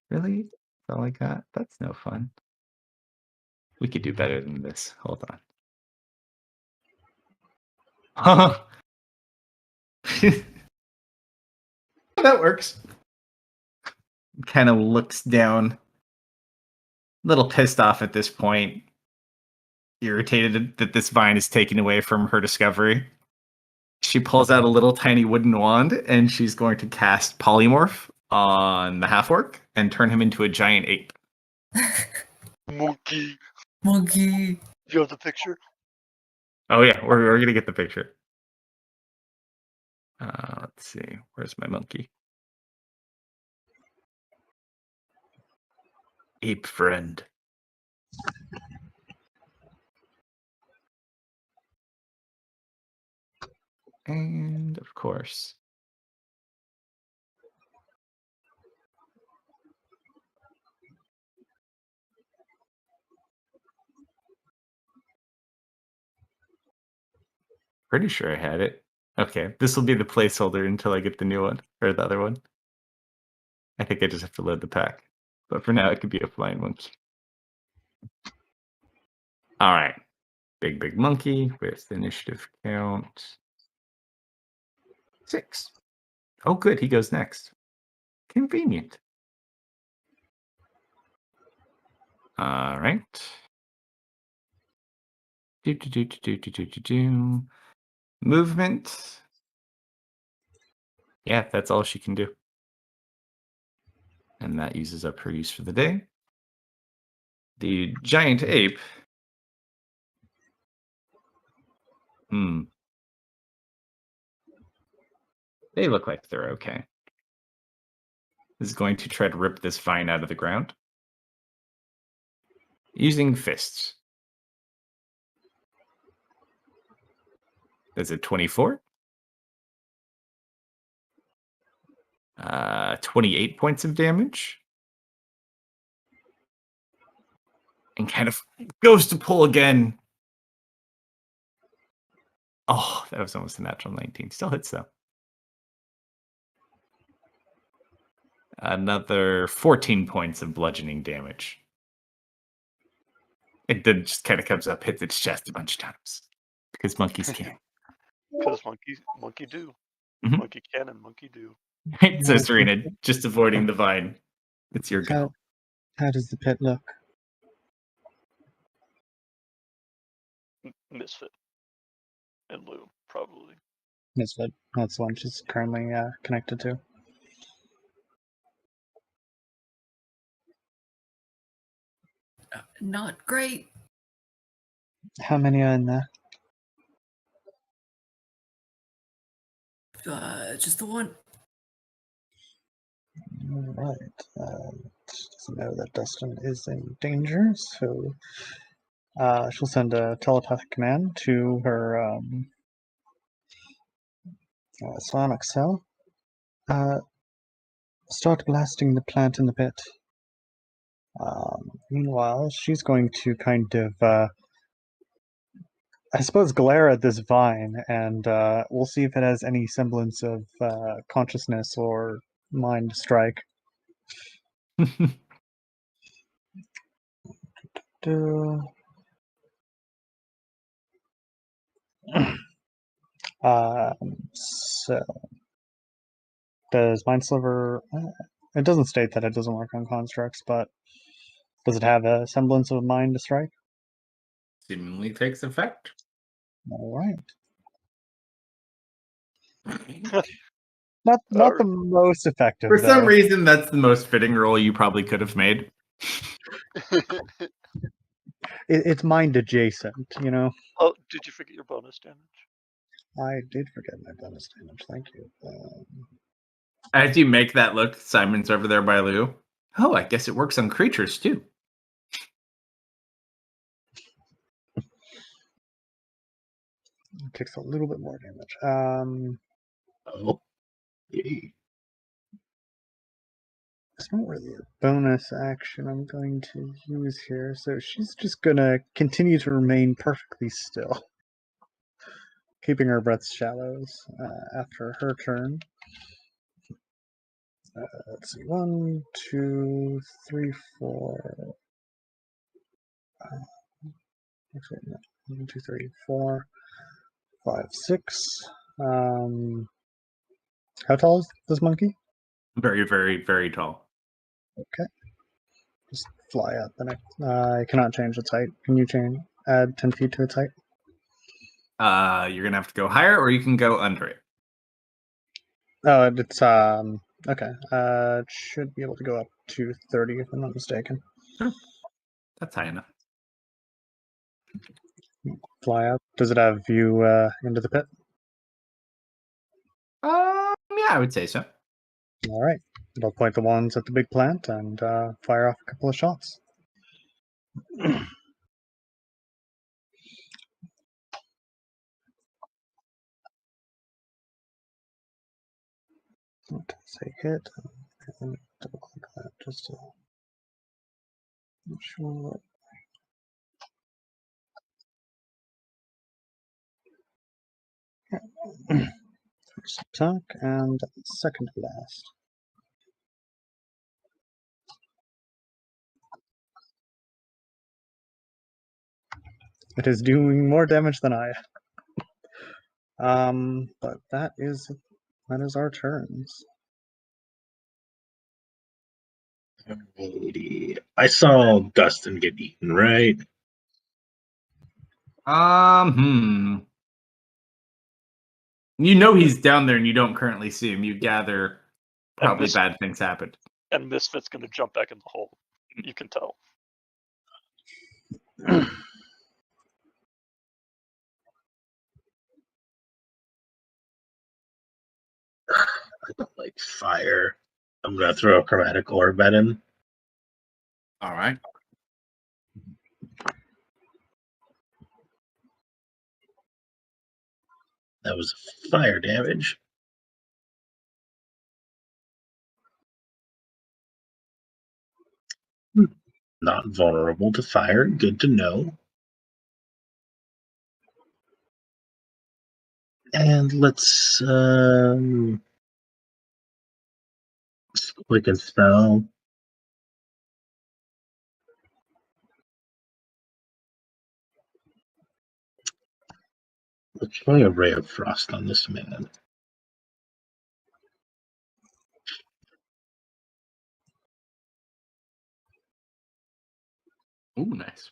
Really? That's all I got? That's no fun. We could do better than this. Hold on. That works. Kind of looks down. A little pissed off at this point. Irritated that this vine is taken away from her discovery. She pulls out a little tiny wooden wand and she's going to cast Polymorph on the half-orc and turn him into a giant ape. Monkey. Monkey. Do you have the picture? Oh yeah, we're going to get the picture. Let's see. Where's my monkey? Ape friend. And of course. Pretty sure I had it. Okay, this will be the placeholder until I get the new one, or the other one. I think I just have to load the pack. But for now, it could be a flying monkey. All right. Big monkey with initiative count 6. Oh, good. He goes next. Convenient. All right. Do. Movement. Yeah, that's all she can do. And that uses up her use for the day. The giant ape. They look like they're okay. Is going to try to rip this vine out of the ground. Using fists. That's a 24. 28 points of damage. And kind of goes to pull again. Oh, that was almost a natural 19. Still hits though. Another 14 points of bludgeoning damage. It then just kind of comes up, hits its chest a bunch of times. Because monkeys can. Because monkey do. Mhm. Monkey can and monkey do. So Serena, just avoiding the vine. It's your go. How does the pit look? Misfit. And Lou, probably. Misfit. That's the one she's currently connected to. Not great. How many are in there? Just the one. All right. She doesn't know that Dustin is in danger, so she'll send a telepathic command to her psionic cell. Start blasting the plant in the pit. Meanwhile, she's going to kind of, I suppose, glare at this vine, and we'll see if it has any semblance of consciousness or mind strike. So, does Mind Sliver... it doesn't state that it doesn't work on constructs, but does it have a semblance of mind to strike? Seemingly takes effect. All right. Not the most effective, For some though. reason, that's the most fitting roll you probably could have made. It's mind adjacent, you know? Oh, did you forget your bonus damage? I did forget my bonus damage, thank you. As you make that look, Simon's over there by Lou. Oh, I guess it works on creatures too. It takes a little bit more damage. Oh. Yay. It's not really a bonus action I'm going to use here, so she's just gonna continue to remain perfectly still, keeping her breath shallows after her turn. Let's see, 1, 2, 3, 4. Actually, no, 1, 2, 3, 4, 5, 6. How tall is this monkey? Very, very, very tall. Okay. Just fly up. And I cannot change its height. Can you add 10 feet to its height? You're gonna have to go higher, or you can go under it. Oh, it's okay. It should be able to go up to 30 if I'm not mistaken. Sure. That's high enough. Fly up. Does it have view into the pit? Yeah, I would say so. All right. It'll point the ones at the big plant and fire off a couple of shots. Say hit. And double click that just to make sure. First attack and second blast. It is doing more damage than I am. But that is our turns. Alrighty. I saw Dustin get eaten, right? You know he's down there and you don't currently see him. You gather probably Miss- bad things happened. And Misfit's gonna jump back in the hole. You can tell. I don't like fire. I'm gonna throw a chromatic orb at him. All right. That was fire damage. Not vulnerable to fire. Good to know. And let's quick and spell. Let's try a ray of frost on this man. Ooh, nice.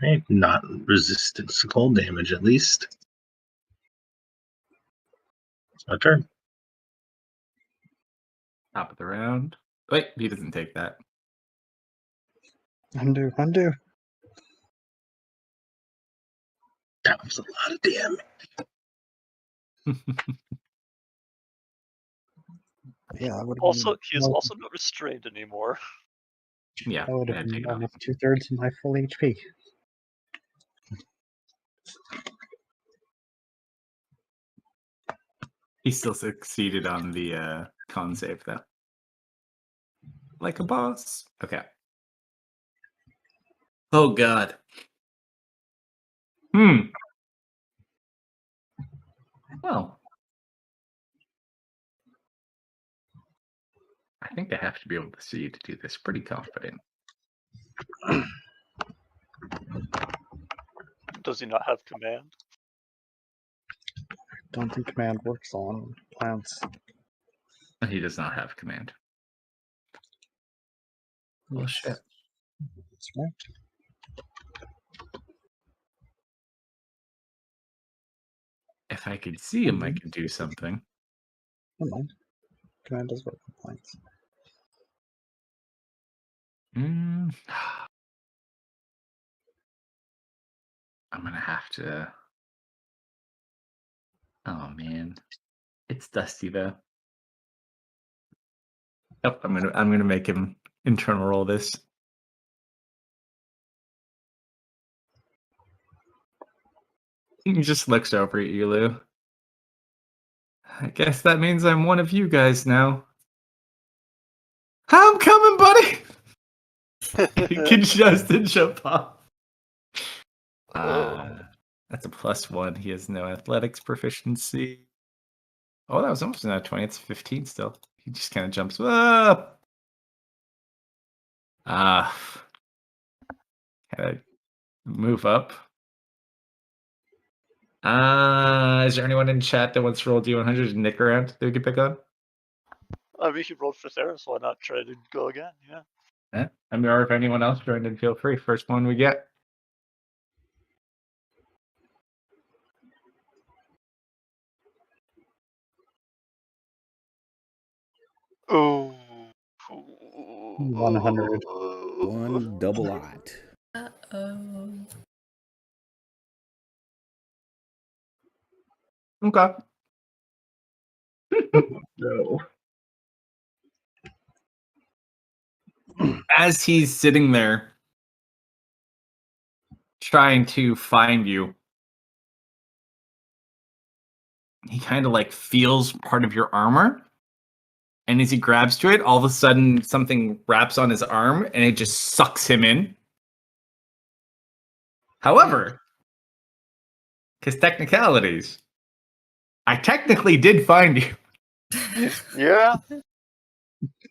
Right, not resistance to cold damage at least. It's my turn. Top of the round. Wait, he doesn't take that. Undo. That was a lot of damage. Yeah, I would Also, he is also not restrained anymore. Yeah. That would have yeah, been take it off. almost 2/3 of my full HP. He still succeeded on the con save, though. Like a boss. Okay. Oh, God. Well. I think I have to be able to see you to do this. Pretty confident. Does he not have command? Don't think command works on plants. He does not have command. Oh, shit. That's right. If I could see him, I could do something. Never mind. Command does work on plants. I'm gonna have to. Oh man, it's Dusty though. Yep, I'm gonna make him internal roll this. He just looks over at you, Lou. I guess that means I'm one of you guys now. I'm coming, buddy. Can Justin jump off? That's a +1. He has no athletics proficiency. Oh, that was almost not 20. It's 15 still. He just kind of jumps up. Can I move up? Is there anyone in chat that wants to roll D100 and nick around that we can pick on? I mean, he rolled for Sarah, so why not try to go again? Yeah. Yeah. I mean, or if anyone else joined in, feel free. First one we get. Ooh. 100. One double ought. Uh-oh. Okay. No. As he's sitting there trying to find you, he kind of like feels part of your armor. And as he grabs to it, all of a sudden something wraps on his arm and it just sucks him in. However, because technicalities, I technically did find you. Yeah.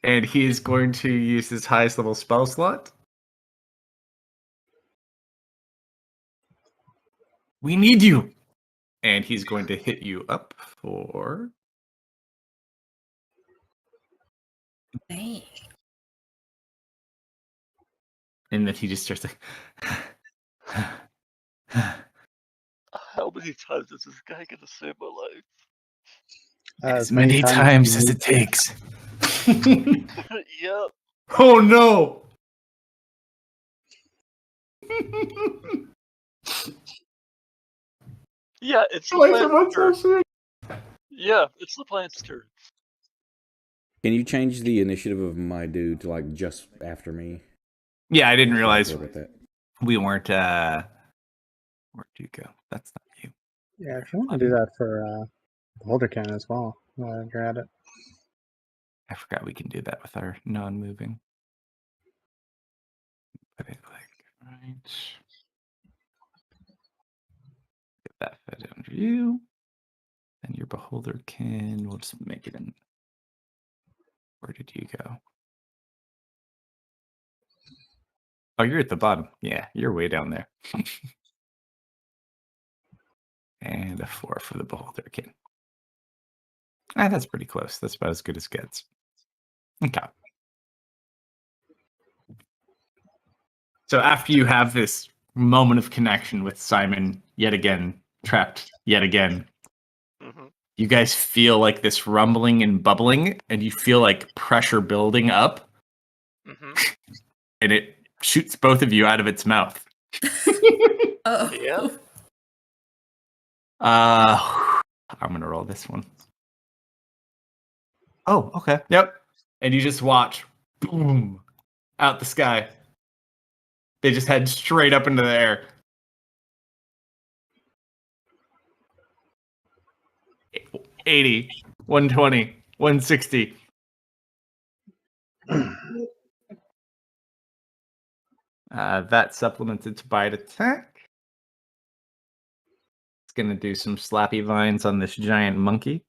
And he is going to use his highest level spell slot. We need you. and he's going to hit you up for. Dang. And then he just starts like. How many times is this guy gonna save my life? As many times as it takes. Yep. Oh no! Yeah, it's the Like plant's turn. soon. Yeah, it's the plant's turn. Can you change the initiative of my dude to like just after me? Yeah, I didn't realize Sorry about that. we weren't. Where'd you go? That's not you. Yeah, if you want to do that for Boulderkin as well, you're at it. I forgot we can do that with our non-moving. Put it like right. Get that fit under you. And your Beholderkin. We'll just make it in. Where did you go? Oh, you're at the bottom. Yeah, you're way down there. And a 4 for the Beholderkin. That's pretty close. That's about as good as gets. Okay. So after you have this moment of connection with Simon, yet again, trapped yet again, you guys feel like this rumbling and bubbling, and you feel like pressure building up, and it shoots both of you out of its mouth. Oh. Yeah. I'm gonna roll this one. Oh, okay. Yep. And you just watch, boom, out the sky. They just head straight up into the air. $80, $120, $160. That supplements its bite attack. It's gonna do some slappy vines on this giant monkey.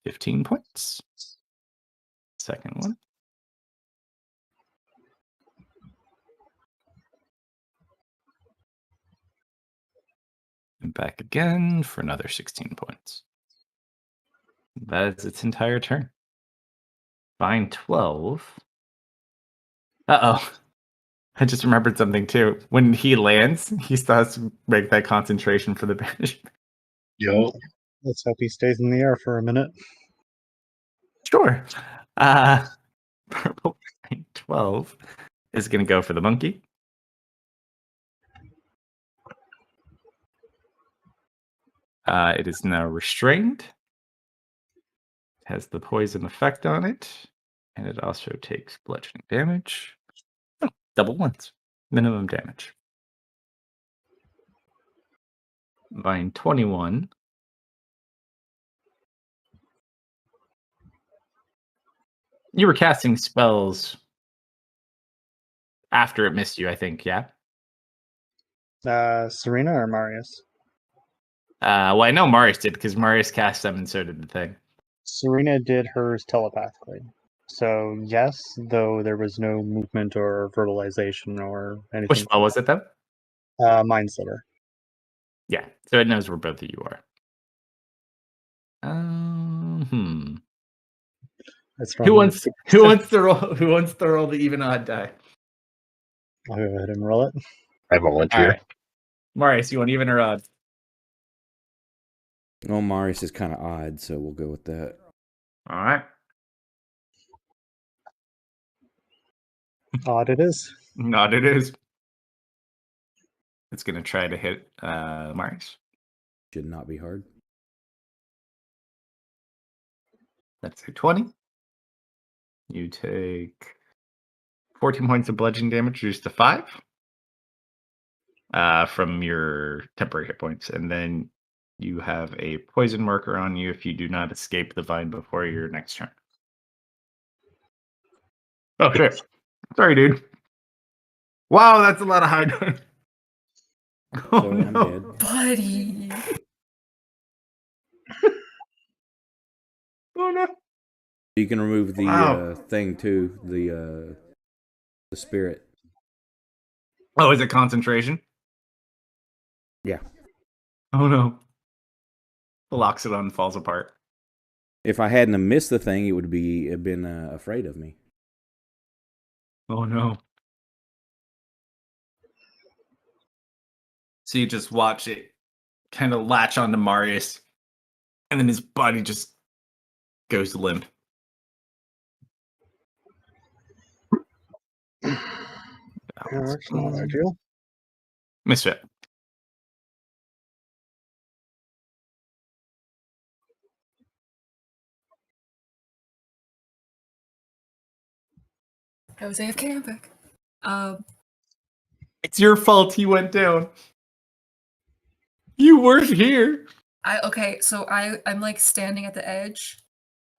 $15 points. Second one. And back again for another 16 points. That is its entire turn. Vine 12. Uh-oh. I just remembered something too. When he lands, he still has to make that concentration for the banishment. Yo. Let's hope he stays in the air for a minute. Sure. Purple Vine 12 is going to go for the monkey. It is now restrained. It has the poison effect on it. And it also takes bludgeoning damage. Oh, double ones. Minimum damage. Vine 21. You were casting spells after it missed you, I think, yeah? Serena or Marius? Well, I know Marius did because Marius cast them and so did the thing. Serena did hers telepathically. So yes, though there was no movement or verbalization or anything. Which spell was it, though? Mind Sliver. Yeah, so it knows where both of you are. Who wants to roll the even odd die? I'll go ahead and roll it. I volunteer. All right. Marius, you want even or odd? Well, Marius is kind of odd, so we'll go with that. All right. Odd it is. Odd it is. It's going to try to hit Marius. Should not be hard. That's a 20. You take 14 points of bludgeoning damage, reduced to 5 from your temporary hit points. And then you have a poison marker on you if you do not escape the vine before your next turn. Oh, shit. Sorry, dude. Wow, that's a lot of high. Oh, So I'm no. dead. Buddy. Oh no. You can remove the Wow. thing too, the spirit. Oh, is it concentration? Yeah. Oh no. The Loxodon falls apart. If I hadn't have missed the thing, it would have been afraid of me. Oh no. So you just watch it kind of latch onto Marius, and then his body just goes limp. Yeah, that's not ideal. Misfit. I was AFK, I'm back. It's your fault he went down. You weren't here. I'm like standing at the edge.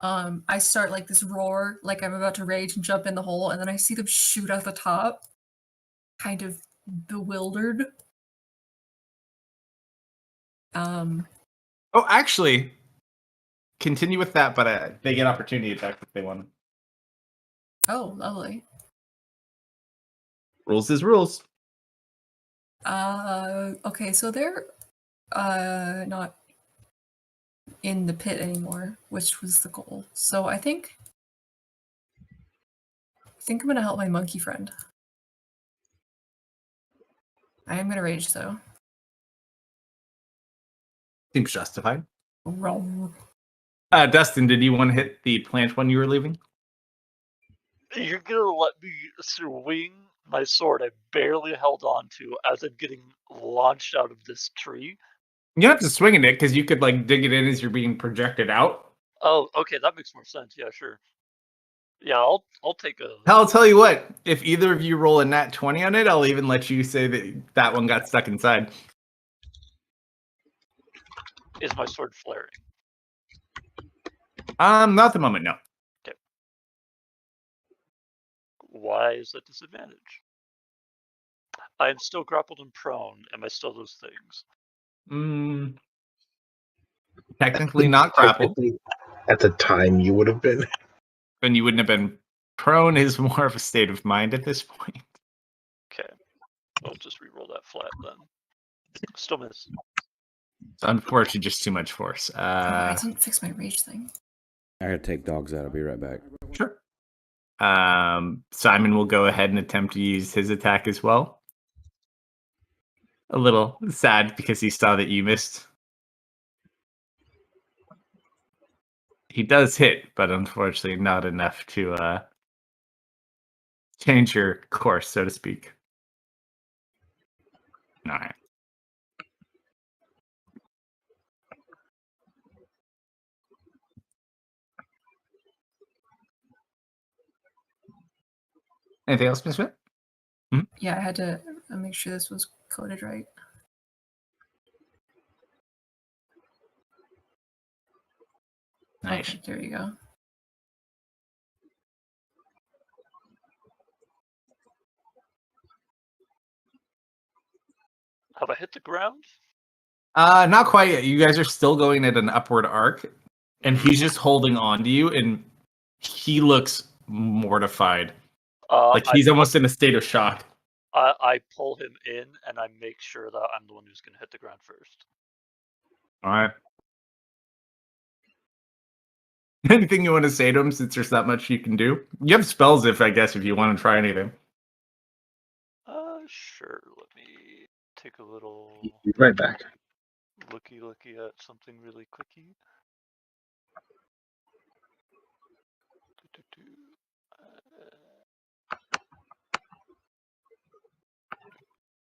I start like this roar, like I'm about to rage and jump in the hole, and then I see them shoot out the top, kind of bewildered. Oh, actually, continue with that, but they get opportunity attack if they want. Oh, lovely. Rules is rules. Okay, so they're not in the pit anymore, which was the goal. So I think I'm gonna help my monkey friend. I am gonna rage though. Seems justified. Roll. Dustin, did you want to hit the plant when you were leaving? You're gonna let me swing my sword I barely held on to as I'm getting launched out of this tree? You don't have to swing at it because you could like dig it in as you're being projected out. Oh, okay, that makes more sense. Yeah, sure. Yeah, I'll take a. I'll tell you what. If either of you roll a nat 20 on it, I'll even let you say that one got stuck inside. Is my sword flaring? Not at the moment, no. Okay. Why is that disadvantage? I am still grappled and prone. Am I still those things? Technically not grappled. Technically, at the time, you would have been. And you wouldn't have been prone is more of a state of mind at this point. Okay. I'll just re-roll that flat then. Still miss. It's unfortunately just too much force. I didn't fix my rage thing. I gotta take dogs out. I'll be right back. Sure. Simon will go ahead and attempt to use his attack as well. A little sad because he saw that you missed. He does hit, but unfortunately not enough to change your course, so to speak. All right. Anything else, Misfit? Yeah, I had to make sure this was coded right. Nice. Okay, there you go. Have I hit the ground? Not quite yet. You guys are still going at an upward arc, and he's just holding on to you, and he looks mortified. Like he's almost in a state of shock. I pull him in and I make sure that I'm the one who's going to hit the ground first. All right. Anything you want to say to him, since there's that much you can do? You have spells, if you want to try anything. Sure. Let me take a little Be right back. looky at something really quickie.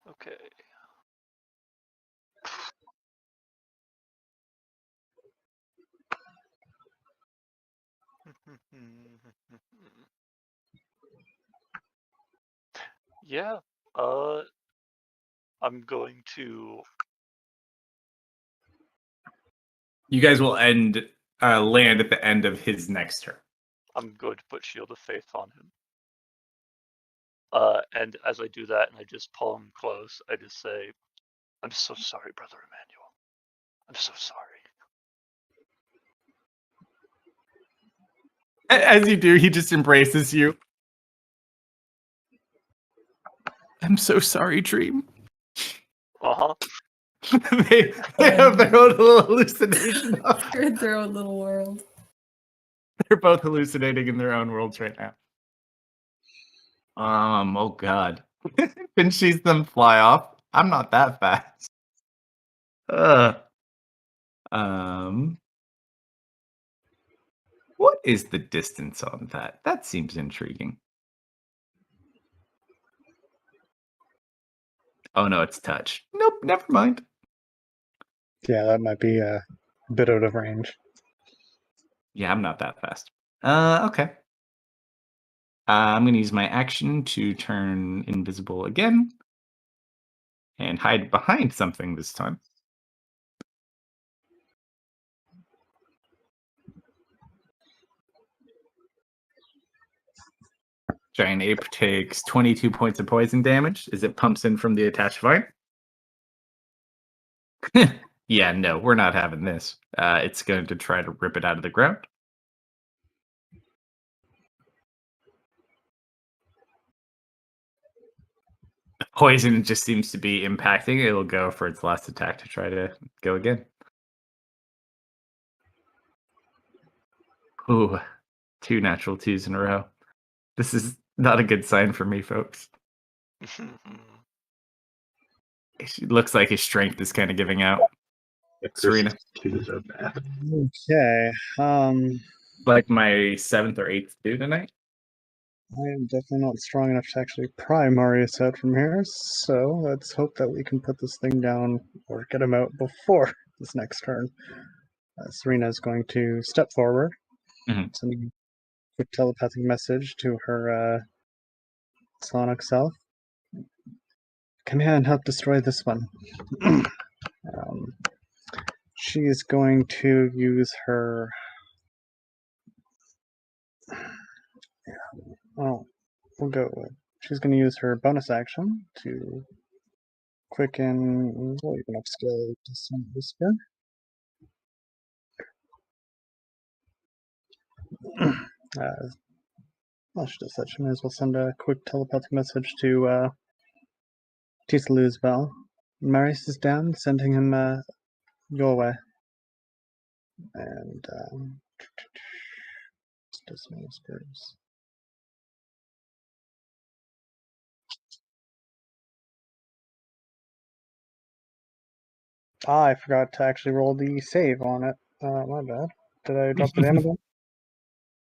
Okay. Yeah. I'm going to. You guys will land at the end of his next turn. I'm going to put Shield of Faith on him. And as I do that, and I just pull him close, I just say, "I'm so sorry, Brother Emmanuel. I'm so sorry." As you do, he just embraces you. I'm so sorry, Dream. Uh-huh. they have their own little hallucination. They're in their own little world. They're both hallucinating in their own worlds right now. Oh god. Then sees them fly off. I'm not that fast. What is the distance on that? That seems intriguing. Oh no, it's touch. Nope, never mind. Yeah, that might be a bit out of range. Yeah, I'm not that fast. Okay. I'm going to use my action to turn invisible again and hide behind something this time. Giant ape takes 22 points of poison damage as it pumps in from the attached vine. Yeah, no, we're not having this. It's going to try to rip it out of the ground. The poison just seems to be impacting. It'll go for its last attack to try to go again. Ooh, 2 natural 2s in a row. This is not a good sign for me, folks. It looks like his strength is kind of giving out. Serena. Twos are bad. Okay. Like my 7th or 8th do tonight. I am definitely not strong enough to actually pry Marius out from here, so let's hope that we can put this thing down or get him out before this next turn. Serena is going to step forward, sending a quick telepathic message to her sonic self. Come here and help destroy this one. She is going to use her... Oh, we'll go with... She's going to use her bonus action to quicken... We'll even upscale to some whisper. Well, she does that. She may as well send a quick telepathic message to Tisa Luzbel. Marius is down, sending him your way. And just some whispers. I forgot to actually roll the save on it. My bad. Did I drop it in again?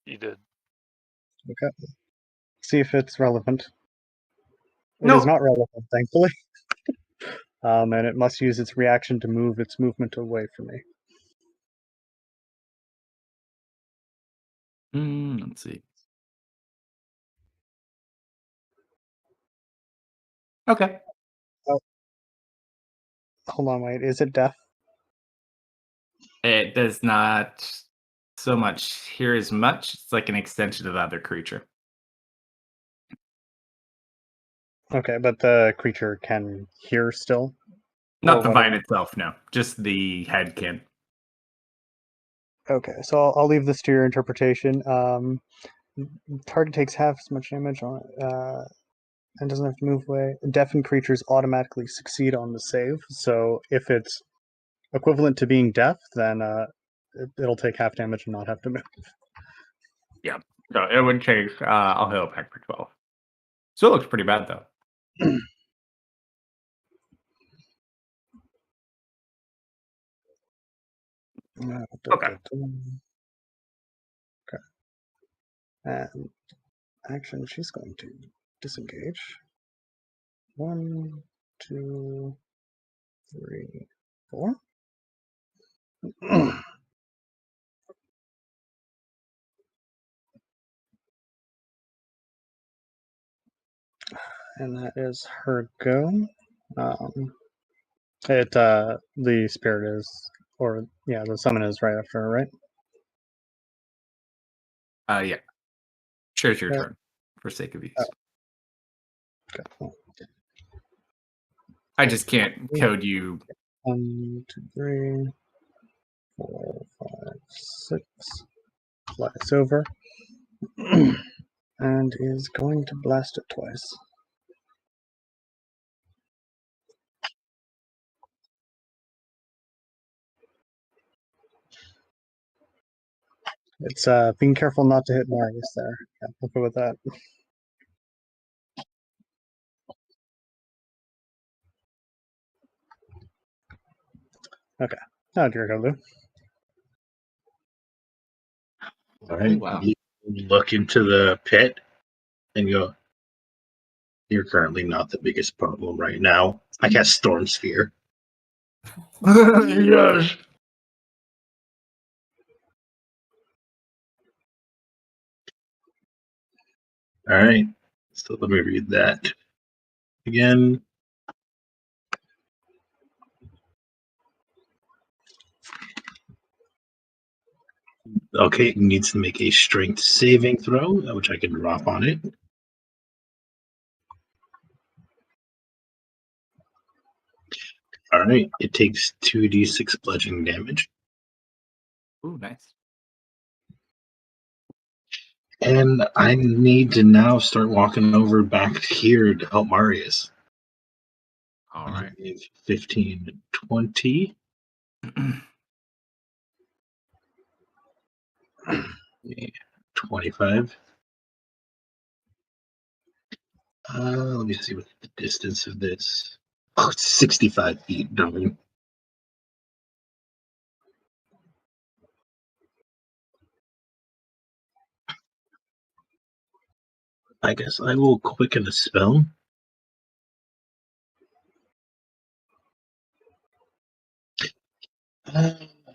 You did. Okay. See if it's relevant. It No. is not relevant, thankfully. And it must use its reaction to move its movement away from me. Let's see. Okay. Oh. Hold on, wait. Is it deaf? It does not so much hear as much. It's like an extension of the other creature. Okay, but the creature can hear still? Not the vine itself, no. Just the head can. Okay, so I'll leave this to your interpretation. Target takes half as much damage on and doesn't have to move away. Deafened creatures automatically succeed on the save, so if it's equivalent to being deaf, then it'll take half damage and not have to move. Yeah, so it would take, I'll heal it back for 12. So it looks pretty bad, though. Okay. Okay. And action, she's going to disengage. 1, 2, 3, 4. And that is her go. The spirit is, or yeah, the summon is right after her, right? Yeah. Sure, it's your Okay. turn, for sake of ease. Okay. I just can't code you. 1, 2, 3, 4, 5, 6. flies over and is going to blast it twice. It's being careful not to hit Marius there. Yeah, we'll go with that. Okay. Now, dear Hulu. All right. wow. You look into the pit and go, you're currently not the biggest problem right now. I cast Storm Sphere. Yes. All right. So let me read that again. Okay, it needs to make a strength saving throw, which I can drop on it. All right, it takes 2d6 bludgeoning damage. Ooh, nice. And I need to now start walking over back here to help Marius. All right. 15, 20. 25. Let me see what the distance of this. Oh, it's 65 feet, darling. I guess I will quicken the spell.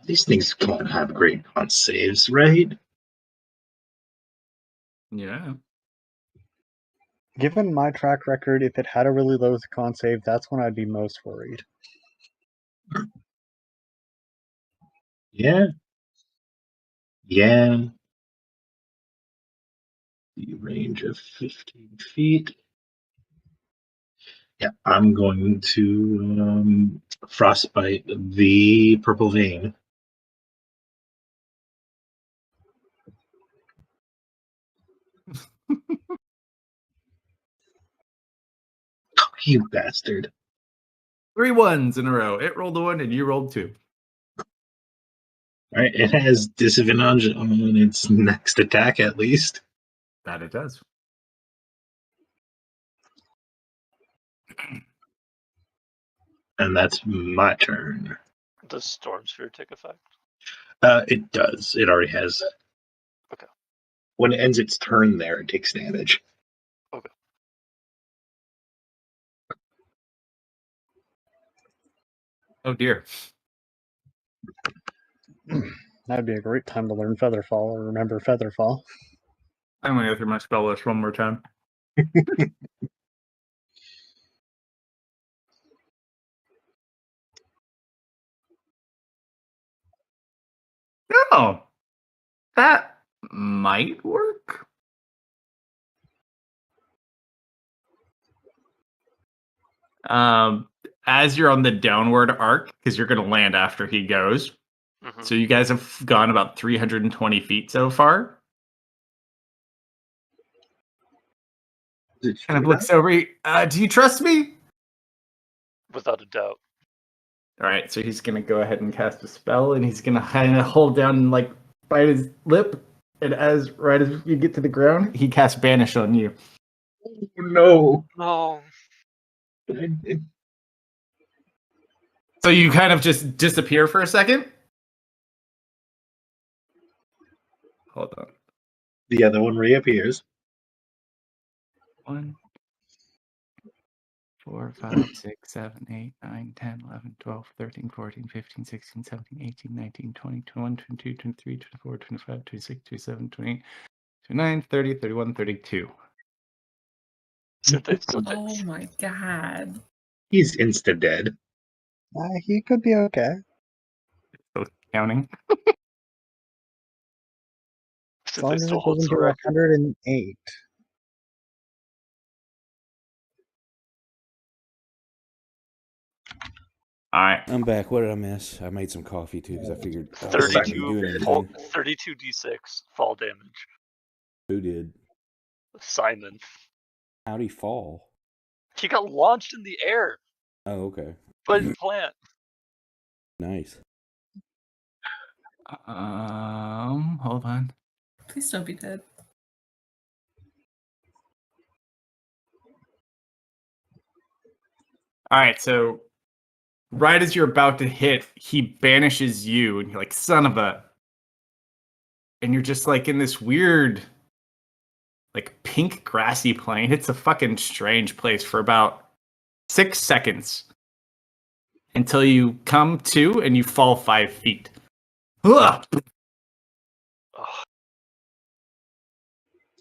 These things can't have great con saves, right? Yeah. Given my track record, if it had a really low con save, that's when I'd be most worried. Yeah. Yeah. The range of 15 feet. Yeah, I'm going to frostbite the purple vein. Oh, you bastard. 3 ones in a row. It rolled a 1 and you rolled 2. All right, it has disadvantage on its next attack at least. That it does. And that's my turn. Does Storm Sphere take effect? It does. It already has. Okay. When it ends its turn there, it takes damage. Okay. Oh dear. That'd be a great time to learn Featherfall or remember Featherfall. I'm going to go through my spell list one more time. Oh, that might work. As you're on the downward arc, because you're going to land after he goes. Mm-hmm. So you guys have gone about 320 feet so far. Kind of looks over. Do you trust me? Without a doubt. All right, so he's going to go ahead and cast a spell, and he's going to kind of hold down and like bite his lip. And right as you get to the ground, he casts Banish on you. Oh, no. No. So you kind of just disappear for a second. Hold on. The other one reappears. 1, 4, 5, 6, 7, 8, 9, 10, 11, 12, 13, 14, 15, 16, 17, 18, 19, 20, 21, 22, 23, 24, 25, 26, 27, 28, 29, 30, 31, 32. Oh my god. He's insta dead. He could be okay. Still counting. As long as it doesn't do 108. All right. I'm back. What did I miss? I made some coffee too because I figured I 32 wasn't doing fall, anything. 32 d6 fall damage. Who did? Simon. How'd he fall? He got launched in the air Oh, okay. by the plant. Nice. Hold on. Please don't be dead. All right, so right as you're about to hit, he banishes you, and you're like, son of a. And you're just like in this weird, like pink grassy plain. It's a fucking strange place for about 6 seconds until you come to and you fall 5 feet. Ugh! Ugh.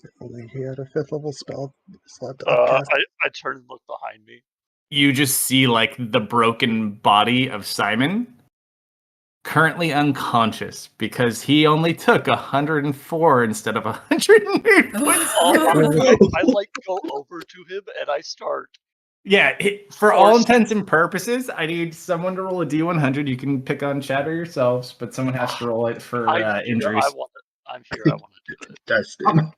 If only he had a 5th level spell slot to I, upcast. I turn and look behind me. You just see like the broken body of Simon, currently unconscious because he only took 104 instead of 108 points. I like go over to him and I start. Yeah, for all intents and purposes, I need someone to roll a d100. You can pick on Chad or yourselves, but someone has to roll it for injuries. I'm here. I want to do it. Dustin.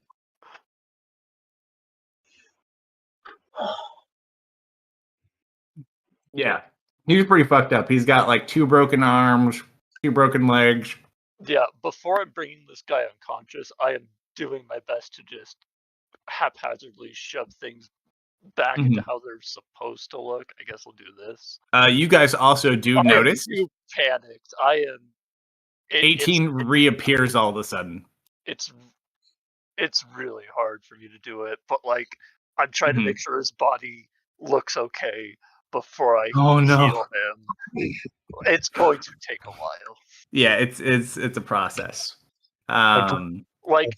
Yeah, he's pretty fucked up. He's got like 2 broken arms, 2 broken legs. Yeah, before I'm bringing this guy unconscious, I am doing my best to just haphazardly shove things back into how they're supposed to look. I guess I'll do this. You guys also do notice You panicked. I am. 18 reappears all of a sudden. It's really hard for me to do it, but like I'm trying to make sure his body looks okay before I heal him. It's going to take a while. Yeah, it's a process. Like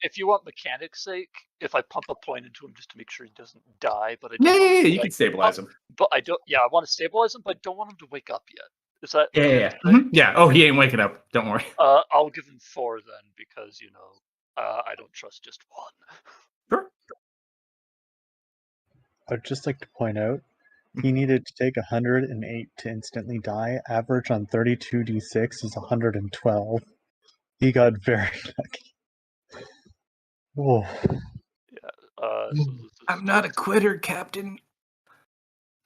if you want mechanics' sake, if I pump a point into him just to make sure he doesn't die, but I don't you can stabilize him. But I don't. Yeah, I want to stabilize him, but I don't want him to wake up yet. Is that? Yeah. Oh, he ain't waking up. Don't worry. I'll give him 4 then because I don't trust just 1. Sure. I'd just like to point out, he needed to take 108 to instantly die. Average on 32d6 is 112. He got very lucky. Whoa. Yeah. I'm not a quitter, Captain.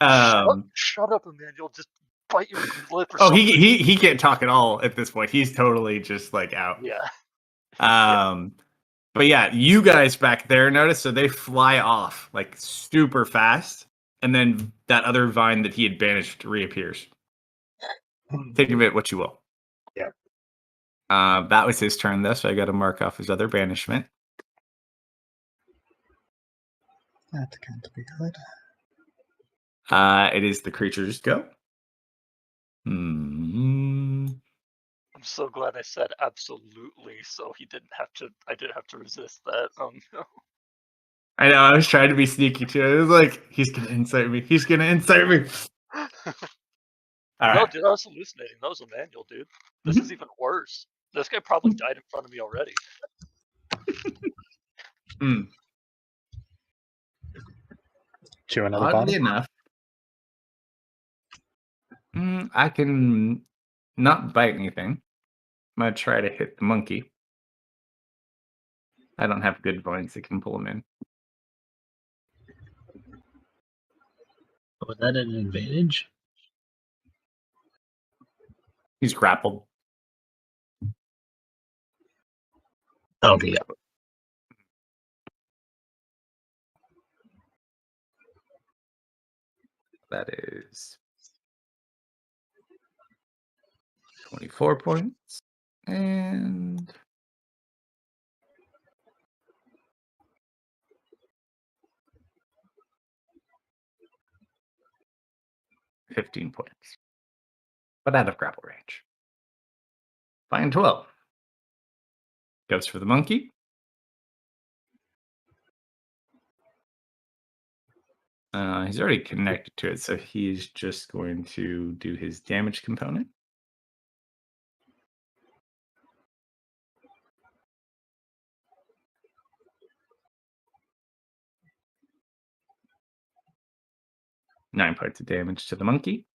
Shut up, Emmanuel. Just bite your lip or something. He can't talk at all at this point. He's totally just like out. Yeah. But yeah, you guys back there notice, so they fly off like super fast, and then that other vine that he had banished reappears. Think of it what you will. Yeah. That was his turn though, so I got to mark off his other banishment. That can't be good. It is the creature's go. I'm so glad I said absolutely, so I didn't have to resist that. Oh no. I know, I was trying to be sneaky too. I was like, he's gonna incite me. He's gonna incite me. No, dude, I was hallucinating. That was Emmanuel, dude. This is even worse. This guy probably died in front of me already. Chew another Oddly bottle? enough, I can not bite anything. I'm gonna try to hit the monkey. I don't have good vines that can pull him in. Was that an advantage? He's grappled. Okay. That is 24 points. And 15 points. But out of grapple range. Fine 12. Goes for the monkey. He's already connected to it, so he's just going to do his damage component. Nine points of damage to the monkey.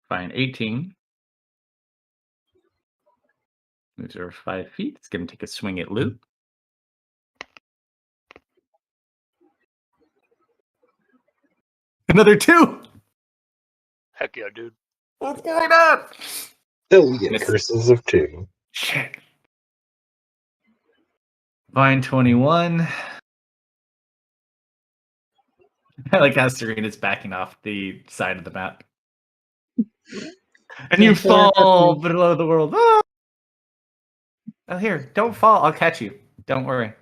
Fine, 18. Moves over 5 feet. It's going to take a swing at Luke. Another 2. Heck yeah, dude. What's going on? Still, we get Miss- curses of 2. Shit. Fine, 21. I like how Serena's backing off the side of the map. And you fall below the world. Ah! Oh, here, don't fall. I'll catch you. Don't worry.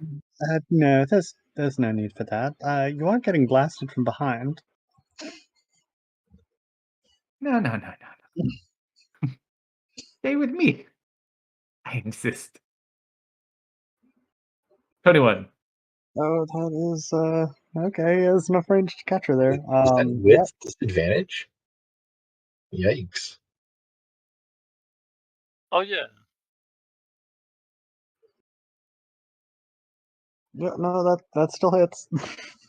No, there's no need for that. You aren't getting blasted from behind. No. Stay with me. I insist. 21. Oh, that is okay. There's enough range to catch her there. Is that Yeah. with disadvantage? Yikes. Oh yeah. Yeah, no, that still hits.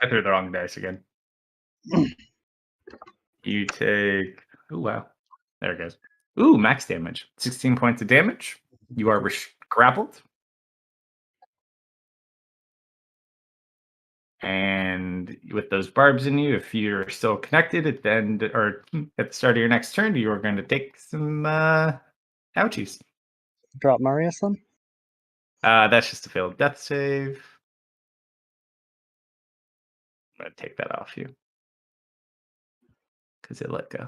I threw the wrong dice again. You take. Oh, wow. There it goes. Ooh, max damage. 16 points of damage. You are grappled. And with those barbs in you, if you're still connected at the end or at the start of your next turn, you are going to take some ouchies. Drop Marius then. That's just a failed death save. I'm going to take that off you because it let go.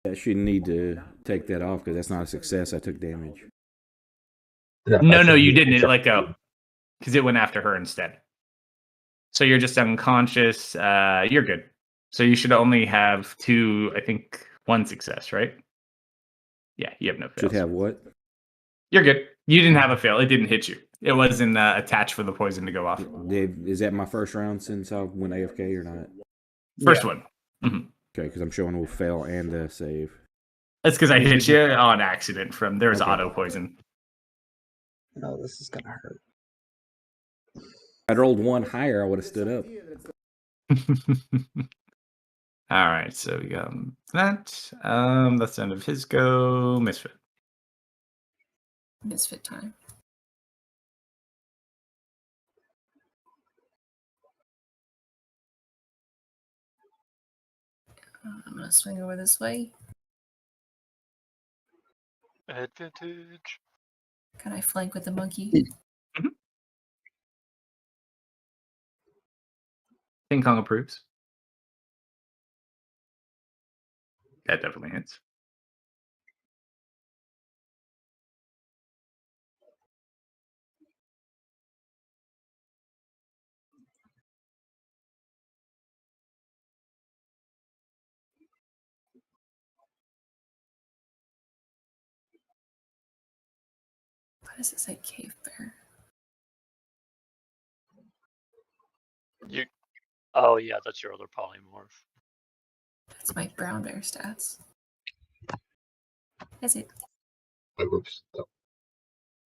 I shouldn't need to take that off because that's not a success. I took damage. No, you didn't. It let go because it went after her instead. So you're just unconscious. You're good. So you should only have 2, I think, 1 success, right? Yeah, you have no fails. Should have what? You're good. You didn't have a fail. It didn't hit you. It wasn't attached for the poison to go off. Dave, is that my first round since I went AFK or not? First one. Mm-hmm. Okay, because I'm showing a fail and a save. That's because I hit you on accident from there's auto poison. Oh, this is gonna hurt. If I'd rolled 1 higher, I would have stood up. All right, so we got that. That's the end of his go. Misfit. Misfit time. I'm gonna swing over this way. Advantage. Can I flank with the monkey? Mm-hmm. King Kong approves. That definitely hits. Why does it say cave bear? Oh yeah, that's your other polymorph. That's my brown bear stats. Is it? I'm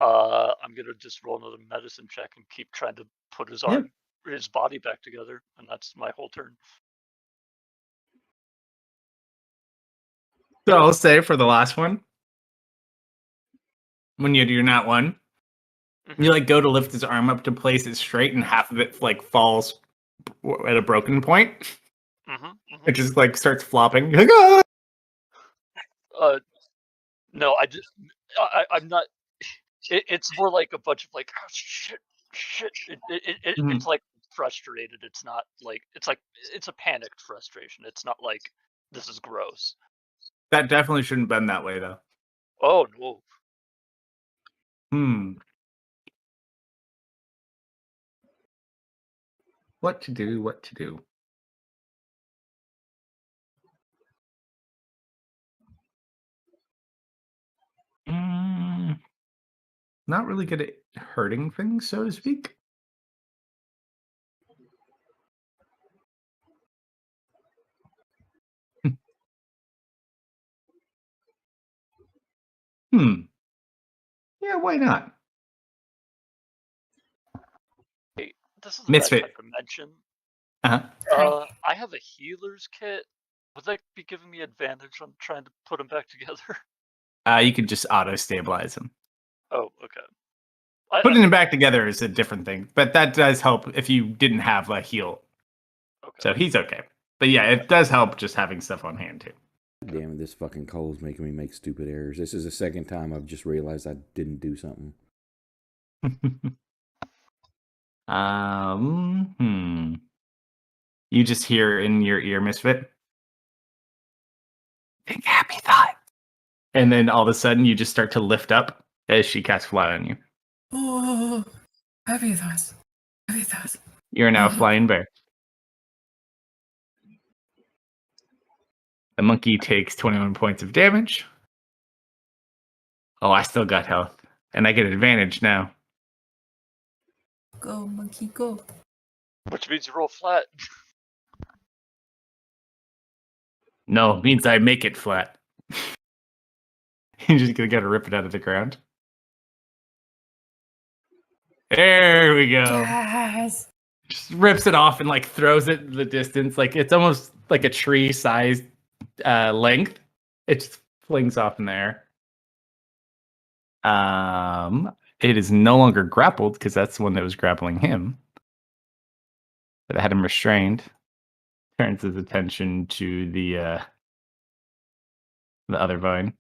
gonna just roll another medicine check and keep trying to put his body back together, and that's my whole turn. So I'll say for the last one, when you do your nat 1, you like go to lift his arm up to place it straight, and half of it like falls at a broken point. It just like starts flopping. You're like, ah! No, I'm not. It's more like a bunch of like, oh, shit. It's like frustrated. It's not like it's a panicked frustration. It's not like this is gross. That definitely shouldn't been that way though. Oh no. What to do? What to do? Not really good at hurting things, so to speak. Yeah, why not? Hey, this is a Misfit. bad time to mention. Uh-huh. I have a healer's kit Would that be giving me advantage on trying to put them back together? You could just auto stabilize him. Oh, okay. Putting him back together is a different thing, but that does help if you didn't have a heal. Okay. So he's okay. But yeah, it does help just having stuff on hand too. Damn it, this fucking coal's making me make stupid errors. This is the second time I've just realized I didn't do something. You just hear in your ear, Misfit. Think happy thought. And then all of a sudden you just start to lift up as she casts fly on you. Oh, happy thoughts. Happy thoughts. You're now a flying bear. The monkey takes 21 points of damage. Oh, I still got health. And I get advantage now. Go, monkey, go. Which means you roll flat. No, it means I make it flat. You're just gonna gotta rip it out of the ground. There we go. Yes. Just rips it off and throws it the distance. It's almost like a tree-sized length. It just flings off in there. It is no longer grappled because that's the one that was grappling him. But I had him restrained. Turns his attention to the other vine.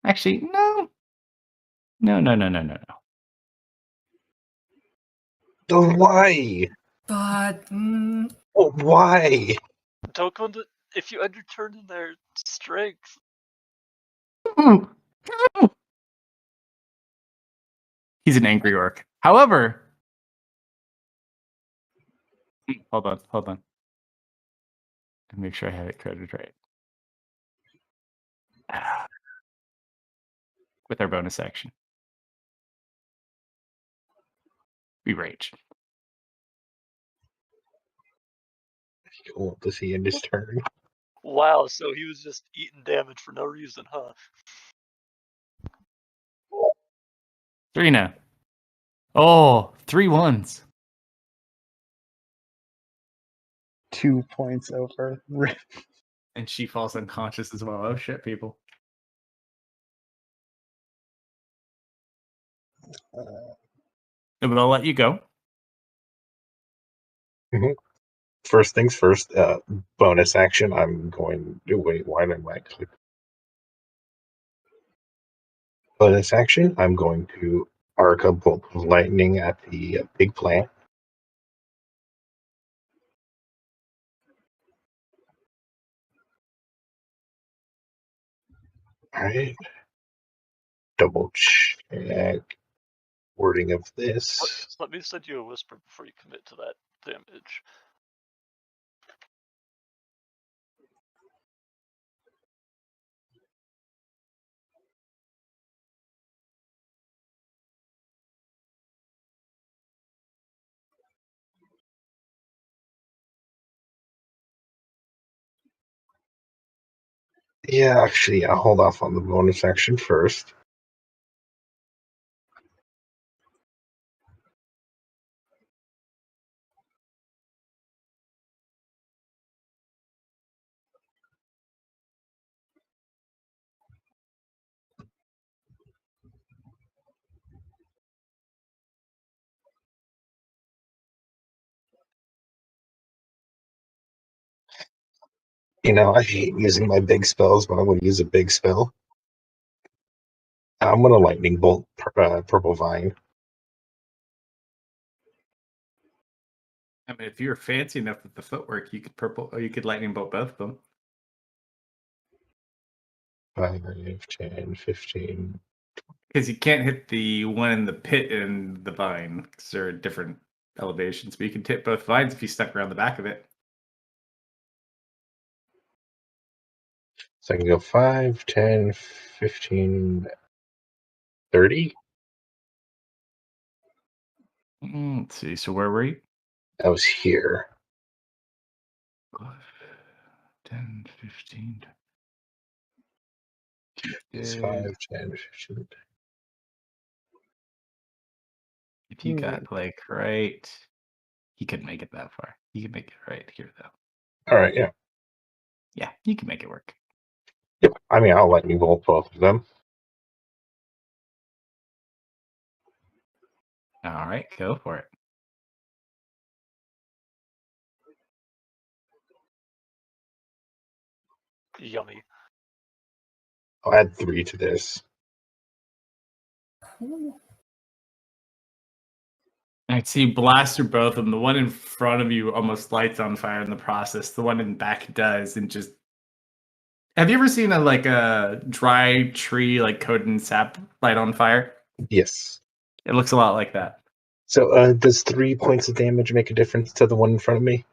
Actually, no. No. Why? But Oh, why? Don't go into. If you end your turn in their strength. He's an angry orc. However, hold on. Make sure I have it coded right. With our bonus action, we rage. You want to see in his turn. Wow, so he was just eating damage for no reason, huh? 3 now. Oh, 3 ones. 2 points over. And she falls unconscious as well. Oh shit, people. But I'll let you go. First things first, bonus action. I'm going to wait. Why did I click? Bonus action. I'm going to arc a bolt of lightning at the big plant. All right. Double check wording of this. Let me send you a whisper before you commit to that damage. Yeah, actually, I'll hold off on the bonus action first. I hate using my big spells, but I'm going to use a big spell. I'm going to lightning bolt purple vine. I mean, if you were fancy enough with the footwork, you could lightning bolt both of them. 5, 10, 15. Because you can't hit the one in the pit and the vine because they're at different elevations. But you can hit both vines if you stuck around the back of it. So I can go 5, 10, 15, 30. Let's see. So where were you? I was here. 5, 10, 15. It's 5, 10, 15. If you got right, he couldn't make it that far. He could make it right here though. All right, yeah. Yeah, you can make it work. Yep. I mean, I'll lightning bolt both of them. All right, go for it. Yummy. I'll add 3 to this. Cool. I see you blast through both of them. The one in front of you almost lights on fire in the process. The one in the back does, and just. Have you ever seen a dry tree like coated in sap light on fire? Yes. It looks a lot like that. So, does 3 points of damage make a difference to the one in front of me?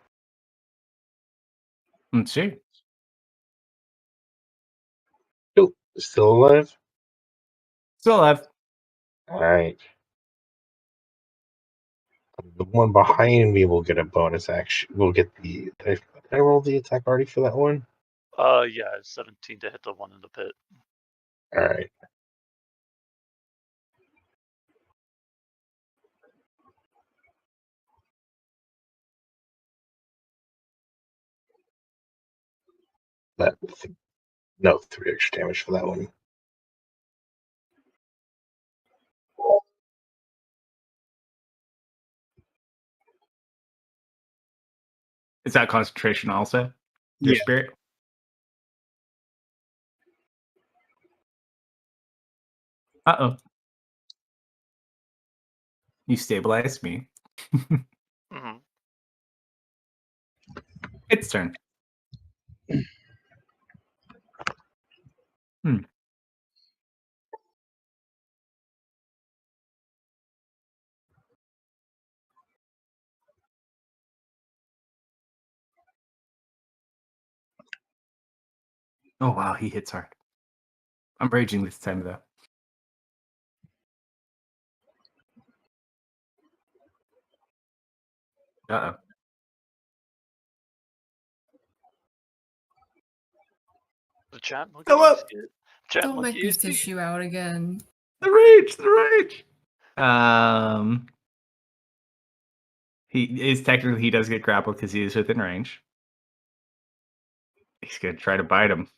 Let's see. Nope. Still alive? Still alive. All right. The one behind me will get a bonus action. We'll get the. Did I roll the attack already for that one? Yeah, 17 to hit the one in the pit. All right. That no 3 extra damage for that one. Is that concentration also? Your Yeah. spirit? Uh-oh. You stabilized me. Mm-hmm. Its turn. Oh, wow, he hits hard. I'm raging this time, though. Uh-oh. The chat monkey. Go up! Chat Don't make monkey. me fish you out again. The rage! The rage! He does get grappled because he is within range. He's gonna try to bite him.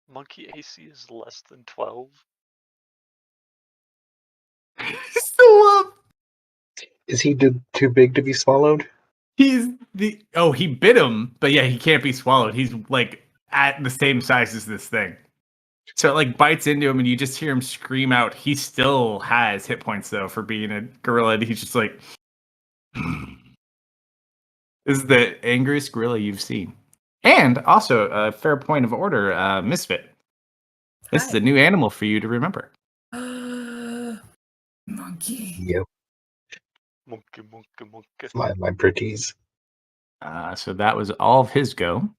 Monkey AC is less than 12. He's still up! Is he too big to be swallowed? He bit him, but yeah, he can't be swallowed. He's like at the same size as this thing. So it like bites into him and you just hear him scream out. He still has hit points though for being a gorilla. And he's just like this is the angriest gorilla you've seen. And also a fair point of order, Misfit. This is Hi. a new animal for you to remember. Monkey. Yep. Monkey. My pretties. So that was all of his go.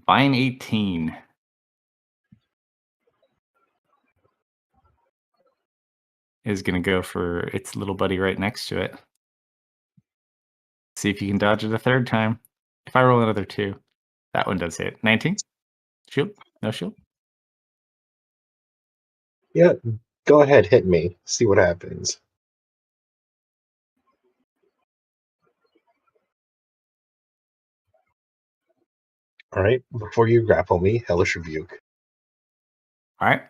Vine 18. Is going to go for its little buddy right next to it. See if you can dodge it a third time. If I roll another 2, that one does hit. 19? Shield? No shield? Yeah. Go ahead, hit me. See what happens. All right. Before you grapple me, Hellish Rebuke. All right.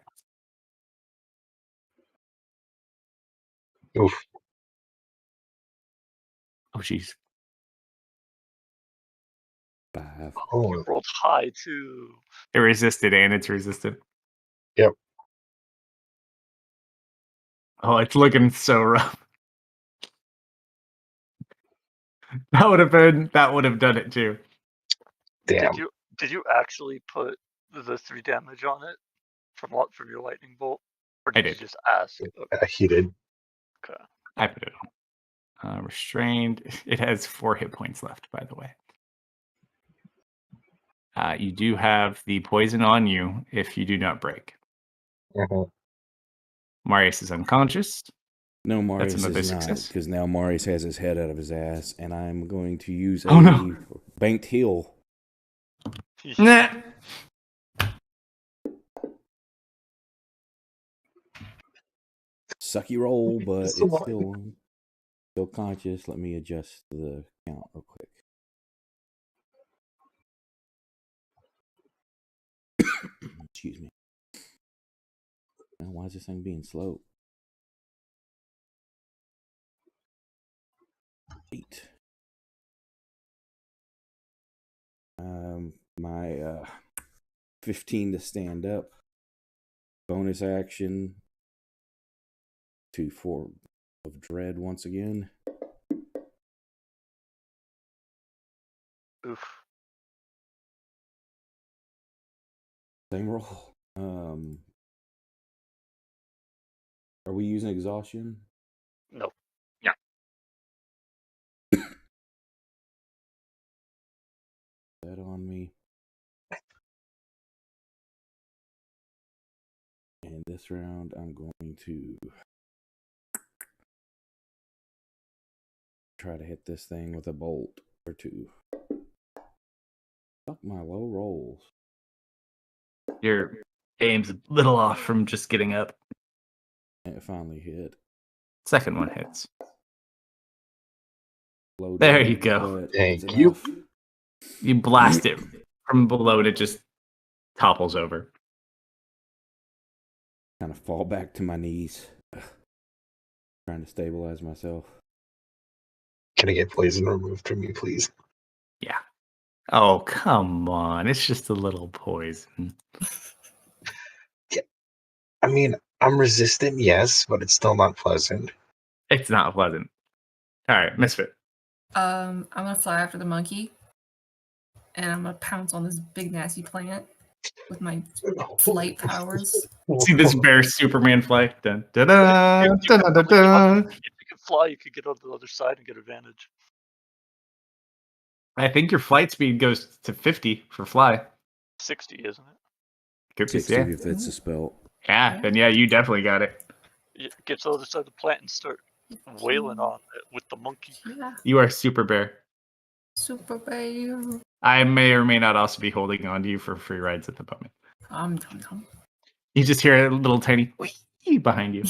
Oof. Oh, jeez. 5. Oh. Rolled high too. It resisted and it's resisted. Yep. Oh, it's looking so rough. That would have done it too. Damn. Did you actually put the 3 damage on it from your lightning bolt, or I did you did. just ask? Okay. He did. Okay. I put it on. Restrained. It has 4 hit points left, by the way. You do have the poison on you if you do not break. Mhm. Marius is unconscious. No, Marius another is not, success. because now Marius has his head out of his ass, and I'm going to use Oh, no. banked heal. Nah. Sucky roll, but it's So what? still Still conscious. Let me adjust the count real quick. Excuse me. Now, why is this thing being slow? 8. My 15 to stand up. Bonus action. 2-4 of dread once again. Oof. Same roll. Are we using exhaustion? No. That on me. And this round, I'm going to try to hit this thing with a bolt or 2. Fuck my low rolls. Your aim's a little off from just getting up. And it finally hit. Second one hits. Low There damage, you go. but Thank it's you. enough. You blast it from below and it just topples over. Kind of fall back to my knees. Trying to stabilize myself. Can I get poison removed from me, please? Yeah. Oh, come on. It's just a little poison. I mean, I'm resistant, yes, but it's still not pleasant. It's not pleasant. All right, Misfit. I'm gonna fly after the monkey, and I'm gonna pounce on this big nasty plant with my flight powers. See this bear Superman fly? Dun, dun, dun, dun, dun, dun, dun. If you can fly, you could get on the other side and get advantage. I think your flight speed goes to 50 for fly. 60, isn't it? Could be, 60 yeah. if it's a spell. Yeah, then yeah, you definitely got it. Get to the other side of the plant and start wailing on it with the monkey. Yeah, You are super bear. super bear. I may or may not also be holding on to you for free rides at the moment. Tom. You just hear a little tiny wee behind you.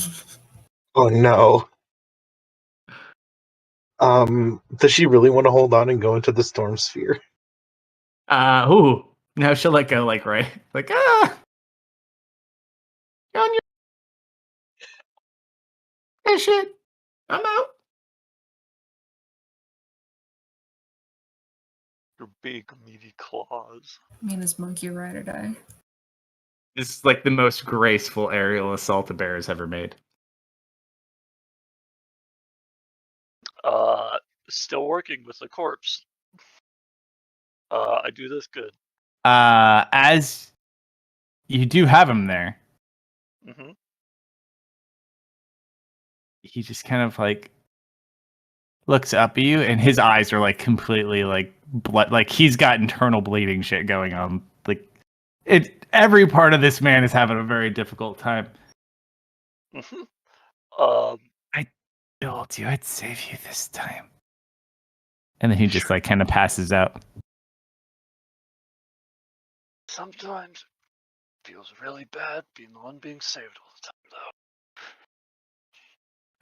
Oh no. Does she really want to hold on and go into the storm sphere? Ooh. Now she'll let go, like, right? Like, You're on your hey, shit. I'm out. Your big meaty claws. Me and this monkey ride or die. This is like the most graceful aerial assault a bear has ever made. Still working with the corpse. I do this good. As you do have him there, Mm-hmm. he just kind of like looks up at you, and his eyes are like completely like blood. Like he's got internal bleeding shit going on. Like every part of this man is having a very difficult time. Mm-hmm. I told you I'd save you this time. And then he just like kind of passes out. Sometimes it feels really bad being the one being saved all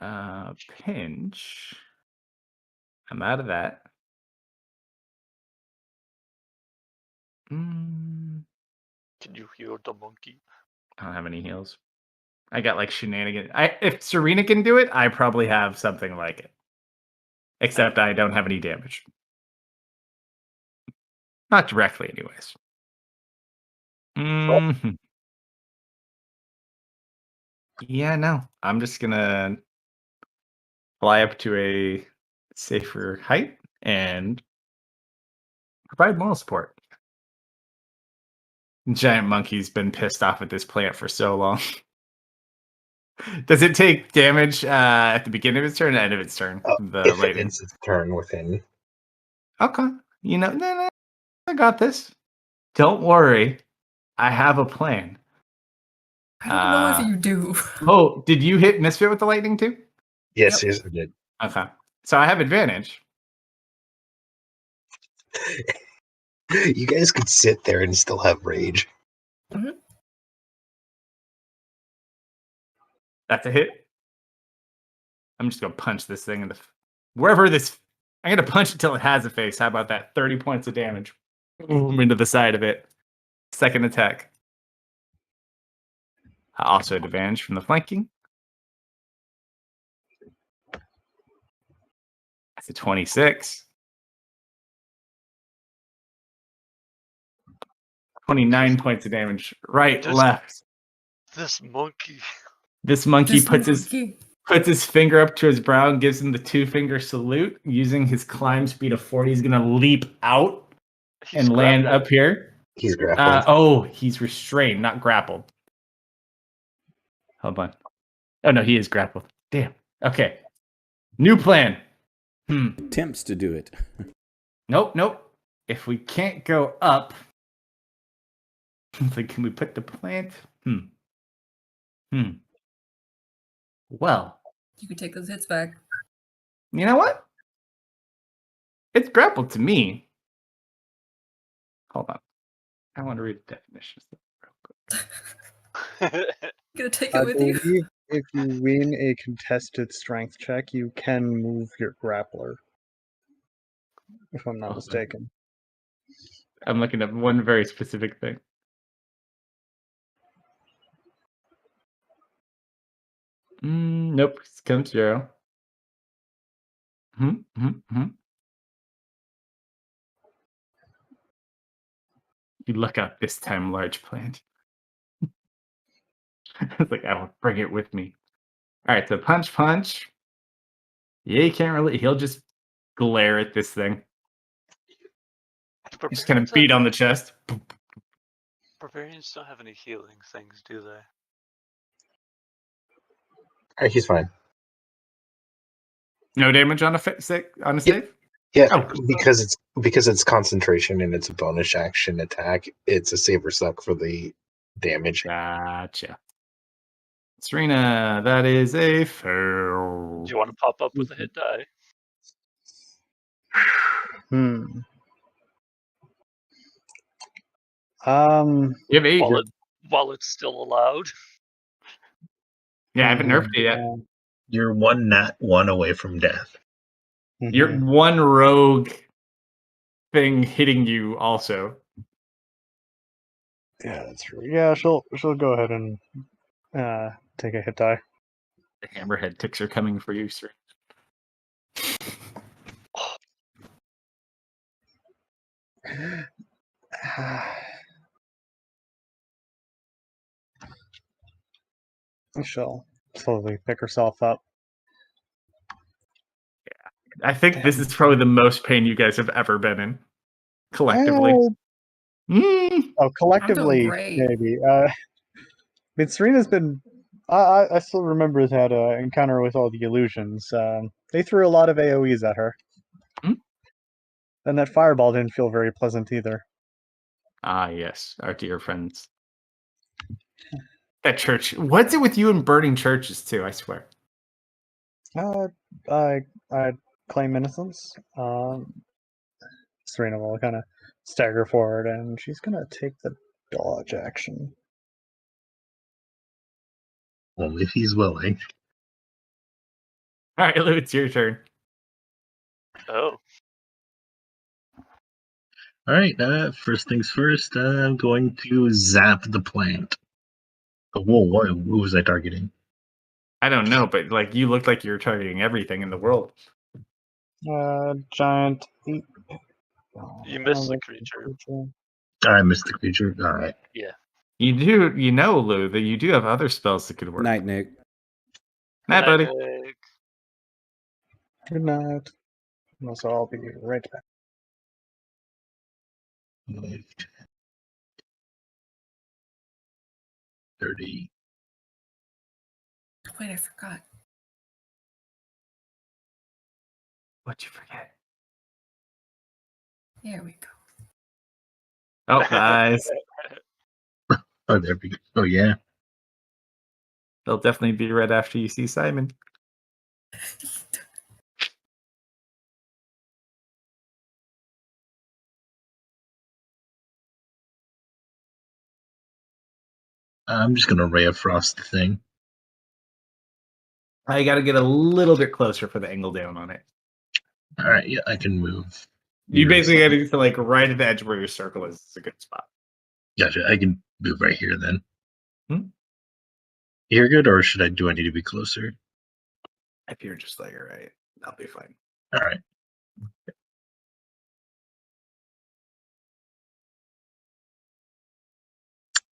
the time, though. Pinch. I'm out of that. Can you heal the monkey? I don't have any heals. I got like shenanigans. If Serena can do it, I probably have something like it. Except I don't have any damage. Not directly, anyways. Mm-hmm. Yeah, no. I'm just gonna fly up to a safer height and provide moral support. Giant monkey's been pissed off at this plant for so long. Does it take damage at the beginning of its turn or the end of its turn? The If it lightning. ends its turn within. Okay. You know, no, I got this. Don't worry. I have a plan. I don't know if you do. Oh, did you hit Misfit with the lightning too? Yes, Yep. yes, I did. Okay. So I have advantage. You guys could sit there and still have rage. That's a hit. I'm just gonna punch this thing in the wherever this. I'm gonna punch it till it has a face. How about that? 30 points of damage. Boom, into the side of it. Second attack. Also advantage from the flanking. That's a 26. 29 points of damage. Right, left. This monkey. This monkey puts his finger up to his brow and gives him the 2-finger salute. Using his climb speed of 40, he's gonna leap out and land up here. He's grappled. He's restrained, not grappled. Hold on. Oh no, he is grappled. Damn. Okay. New plan. Attempts to do it. Nope. If we can't go up, like, can we put the plant? Well, You can take those hits back. you know what? It's grappled to me. Hold on. I want to read the definitions. Gonna take it with you. believe if you win a contested strength check, you can move your grappler. If I'm not mistaken. I'm looking at one very specific thing. Nope, it's come 0. You look up this time, large plant. It's like, I will bring it with me. All right, so punch. Yeah, he can't really. He'll just glare at this thing. Just kind of beat on the chest. Barbarians don't have any healing things, do they? He's fine. No damage on a save? Yeah, Oh. because it's concentration and it's a bonus action attack. It's a save or suck for the damage. Gotcha. Serena, that is a fail. Do you want to pop up with a hit die? You have 8. While it's still allowed. Yeah, I haven't nerfed it yet. You're 1 away from death. You're one rogue thing hitting you also. Yeah, that's true. Yeah, she'll go ahead and take a hit die. The hammerhead ticks are coming for you, sir. She'll slowly pick herself up. I think this is probably the most pain you guys have ever been in, collectively. Oh, collectively, I'm doing great. maybe. I mean, Serena's been. I still remember that encounter with all the illusions. They threw a lot of AoEs at her. And that fireball didn't feel very pleasant either. Ah, yes, our dear friends. That church. What's it with you and burning churches too? I swear. I claim innocence. Serena will kind of stagger forward, and she's gonna take the dodge action. Only if he's willing. All right, Lou, it's your turn. Oh. All right. First things first. I'm going to zap the plant. Oh, whoa! Who was I targeting? I don't know, but like you looked like you were targeting everything in the world. Giant. You missed the creature. I missed the creature. All right. Yeah. You do, Lou, that you do have other spells that could work. Night, Nick. Night, buddy. Good night. So I'll be right back. 30. Wait, I forgot. What'd you forget? There we go. Oh, nice. Oh, there we go. Oh, yeah. They'll definitely be right after you see Simon. I'm just going to Ray of Frost the thing. I got to get a little bit closer for the angle down on it. All right, yeah, I can move. You here basically slightly. get to like right at the edge where your circle is. It's a good spot. Gotcha. I can move right here then. Hmm? You're good, or do I need to be closer? If you're just like, all right, I'll be fine. All right.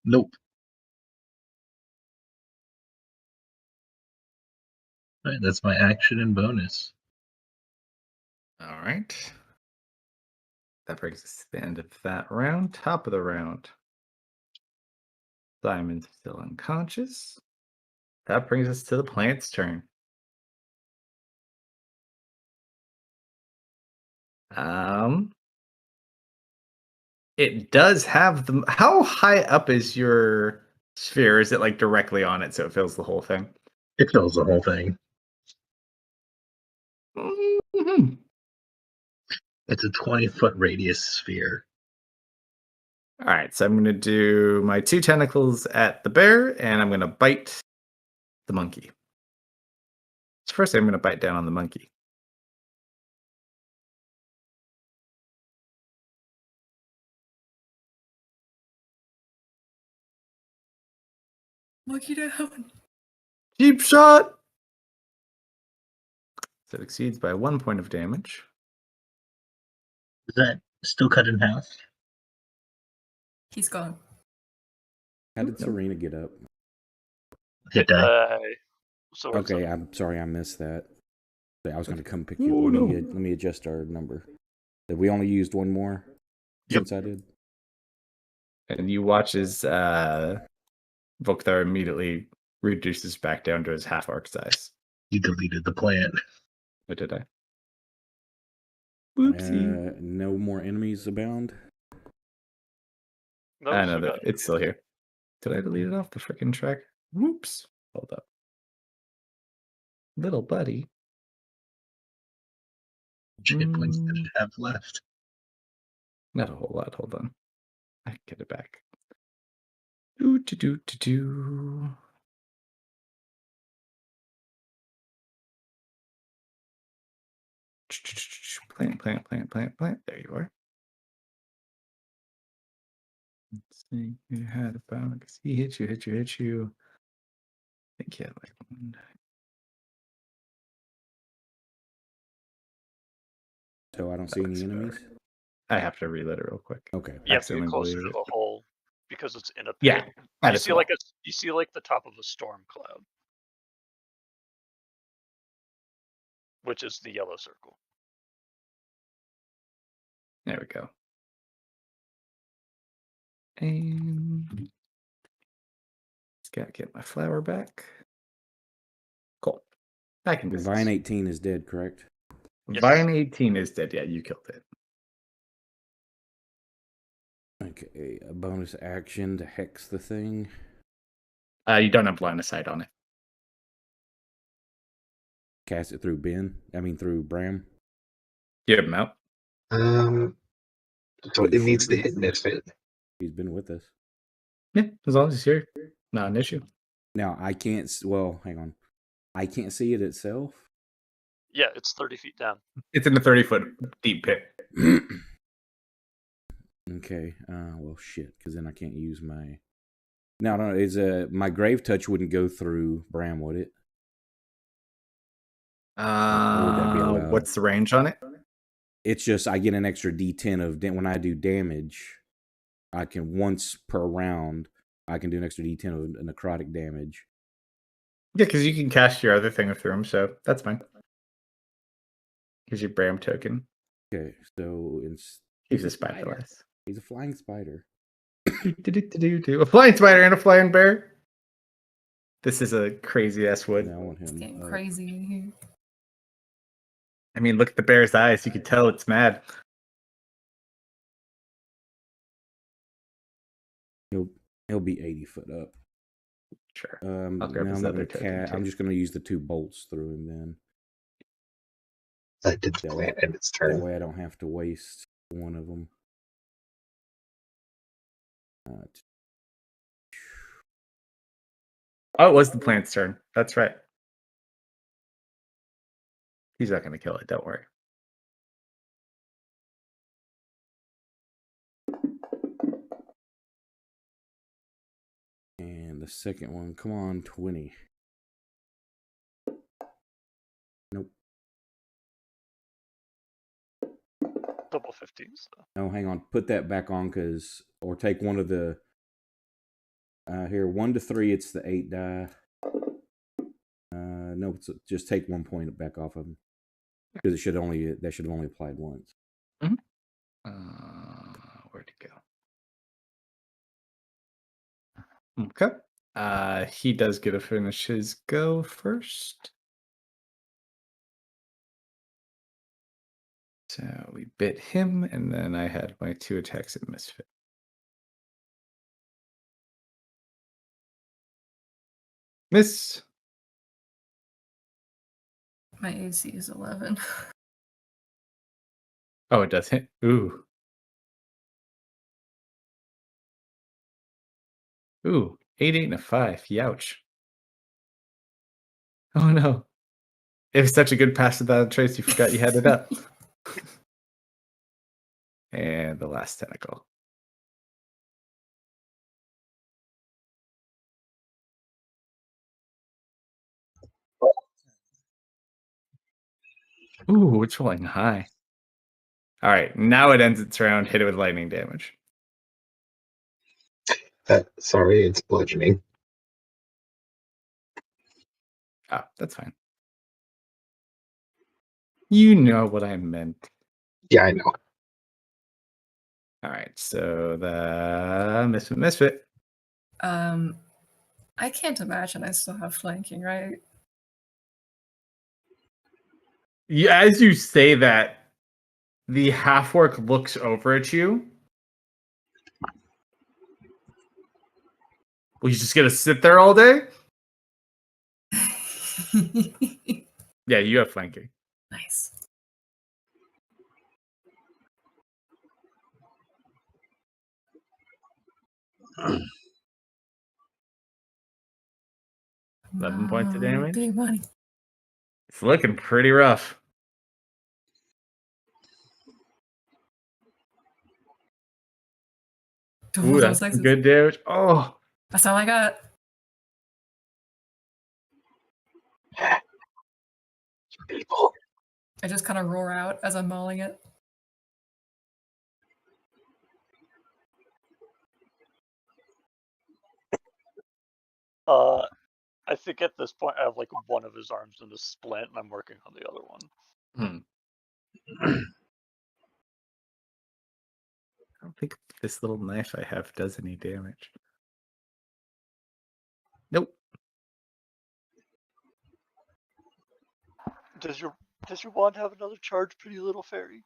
Nope. All right, that's my action and bonus. All right. That brings us to the end of that round. Top of the round. Simon's still unconscious. That brings us to the plant's turn. It does have the. How high up is your sphere? Is it like directly on it so it fills the whole thing? It fills the whole thing. Mm-hmm. It's a 20-foot radius sphere. All right, so I'm going to do my 2 tentacles at the bear, and I'm going to bite the monkey. So first, I'm going to bite down on the monkey. Monkey down. Cheap shot! So it exceeds by 1 point of damage. Is that still cut in half? He's gone. How did Serena get up? Hit die. Sword Okay, zone. I'm sorry I missed that. I was going to come pick you Oh, up. no. Let me adjust our number. Did we only used one more Yep. since I did? And you watch as Volkthar immediately reduces back down to his half arc size. You deleted the plant. What did I? Whoopsie. No more enemies abound. No, I we know still that got it's still here. Did I delete it off the freaking track? Whoops. Hold up. Little buddy. Which hit points did it have left? Not a whole lot. Hold on. I can get it back. Do. Plant. There you are. Let's see. You had about, because he hit you. I think he had like one. So I don't see any enemies. I have to reload it real quick. Okay. You have to Accidentally get closer deleted to it. the hole because it's in a pit. Yeah, might You as see well. you see like the top of a storm cloud, which is the yellow circle. There we go. And just gotta get my flower back. Cool. Back in business. Vine 18 is dead, correct? Yes. Vine 18 is dead. Yeah, you killed it. Okay, a bonus action to hex the thing. You don't have line of sight on it. Cast it through through Bram. You have him out. So it needs to hit Misfit. He's been with us. Yeah, as long as he's here. Not an issue. Now, I can't... Well, hang on. I can't see it itself. Yeah, it's 30 feet down. It's in a 30-foot deep pit. Okay. Well, shit, because then I can't use my... No, my Grave Touch wouldn't go through Bram, would it? Or would that be allowed? What's the range on it? It's just I get an extra D10 of when I do damage. I can once per round. I can do an extra D10 of necrotic damage. Yeah, because you can cast your other thing through him, so that's fine. Here's your Bram token. Okay, so He's a spider. He's a flying spider. A flying spider and a flying bear. This is a crazy ass wood. Yeah, I want It's him. getting crazy in here. I mean, look at the bear's eyes. You can tell it's mad. He'll be 80 foot up. Sure. Now I'm not gonna I'm just gonna use the 2 bolts through him then. I did the plant and its That turn. way I don't have to waste one of them. Oh, it was the plant's turn. That's right. He's not going to kill it. Don't worry. the second one. Come on, 20. Nope. Double 15s. So. No, hang on. Put that back on, or take one of the. Here, 1 to 3. It's the 8 die. No, just take 1 point back off of them because that should have only applied once. Mm-hmm. Where'd it go? Okay. He does get to finish his go first. So we bit him, and then I had my 2 attacks at Misfit. Miss. My AC is 11. Oh, it does hit. Ooh. Ooh. 8, 8, and a 5. Youch. Oh no. It was such a good pass without a trace, you forgot you had it up. And the last tentacle. Ooh, it's rolling high. All right, now it ends its round. Hit it with lightning damage. Sorry, it's bludgeoning. Oh, that's fine. You know what I meant. Yeah, I know. All right, so the misfit. I can't imagine I still have flanking, right? Yeah, as you say that, the half-orc looks over at you. Well, you just gonna sit there all day? Yeah, you have flanking. Nice. $11 points of damage. Big money. It's looking pretty rough. Ooh, that's some good damage. Oh, that's all I got. People. I just kind of roar out as I'm mauling it. I think at this point I have like one of his arms in a splint, and I'm working on the other one. I don't think this little knife I have does any damage. Nope. Does your wand have another charge, pretty little fairy?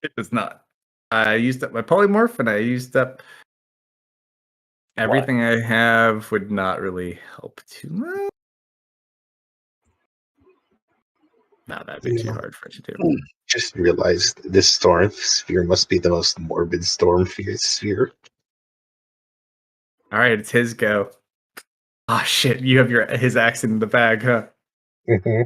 It does not. I used up my polymorph, and I used up everything I have. Would not really help too much. No, that'd be too hard for it to do. Just realized this storm sphere must be the most morbid storm sphere. All right, it's his go. Oh shit! You have his axe in the bag, huh? Mm-hmm.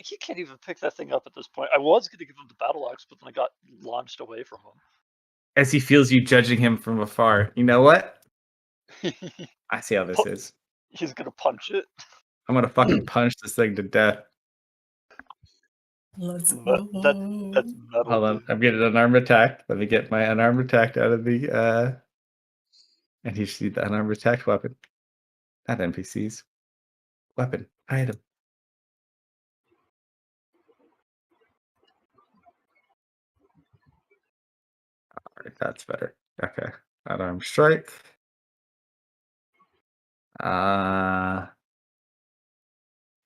He can't even pick that thing up at this point. I was going to give him the battle axe, but then I got launched away from As he feels you judging him from afar, you know what? him. I see how this is. He's going to punch it. I'm gonna fucking punch this thing to death. Let's That's metal. Hold on, I'm getting an unarmed attack. Let me get my unarmed attack out of the and you see the unarmed attack weapon. Not NPCs. Weapon. Item. Alright, that's better. Okay. Unarmed strike.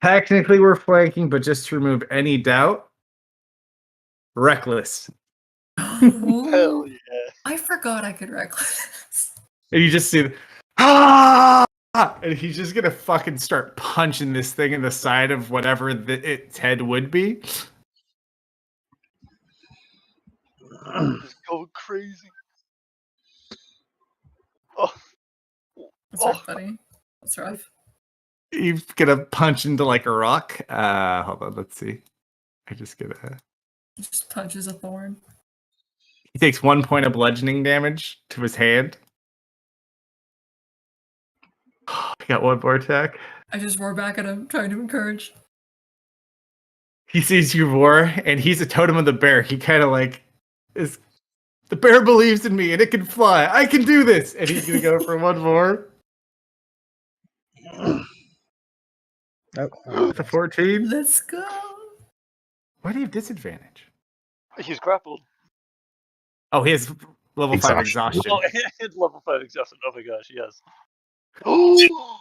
Technically we're flanking, but just to remove any doubt. Reckless. Hell yeah. I forgot I could reckless. And you just see and he's just gonna fucking start punching this thing in the side of whatever its head would be. Just go crazy. Oh. That's rough, buddy. That's rough. He's gonna punch into like a rock. Hold on, let's see. I just get a. He just punches a thorn. He takes 1 point of bludgeoning damage to his hand. I got one more attack. I just roar back at him, trying to encourage. He sees you roar, and he's a totem of the bear. He kind of like is. The bear believes in me, and it can fly. I can do this, and he's gonna go for one more. With a 14. Let's go. Why do you have disadvantage? He's grappled. Oh, he has level 5 Exhaustion. exhaustion. Oh, and level 5 exhaustion. Oh my gosh, yes. Oh,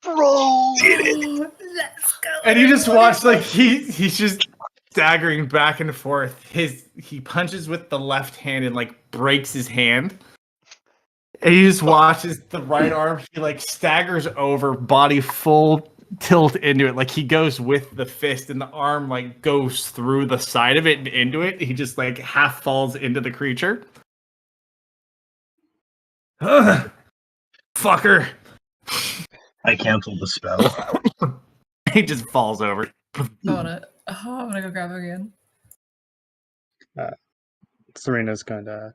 bro! Let's go. And you just watch like he's just staggering back and forth. He punches with the left hand and like breaks his hand. And you just watches the right arm. He like staggers over, body full tilt into it. Like he goes with the fist, and the arm like goes through the side of it and into it. He just like half falls into the creature. Ugh, fucker. I canceled the spell. He just falls over. I'm gonna go grab him again. Serena's going to,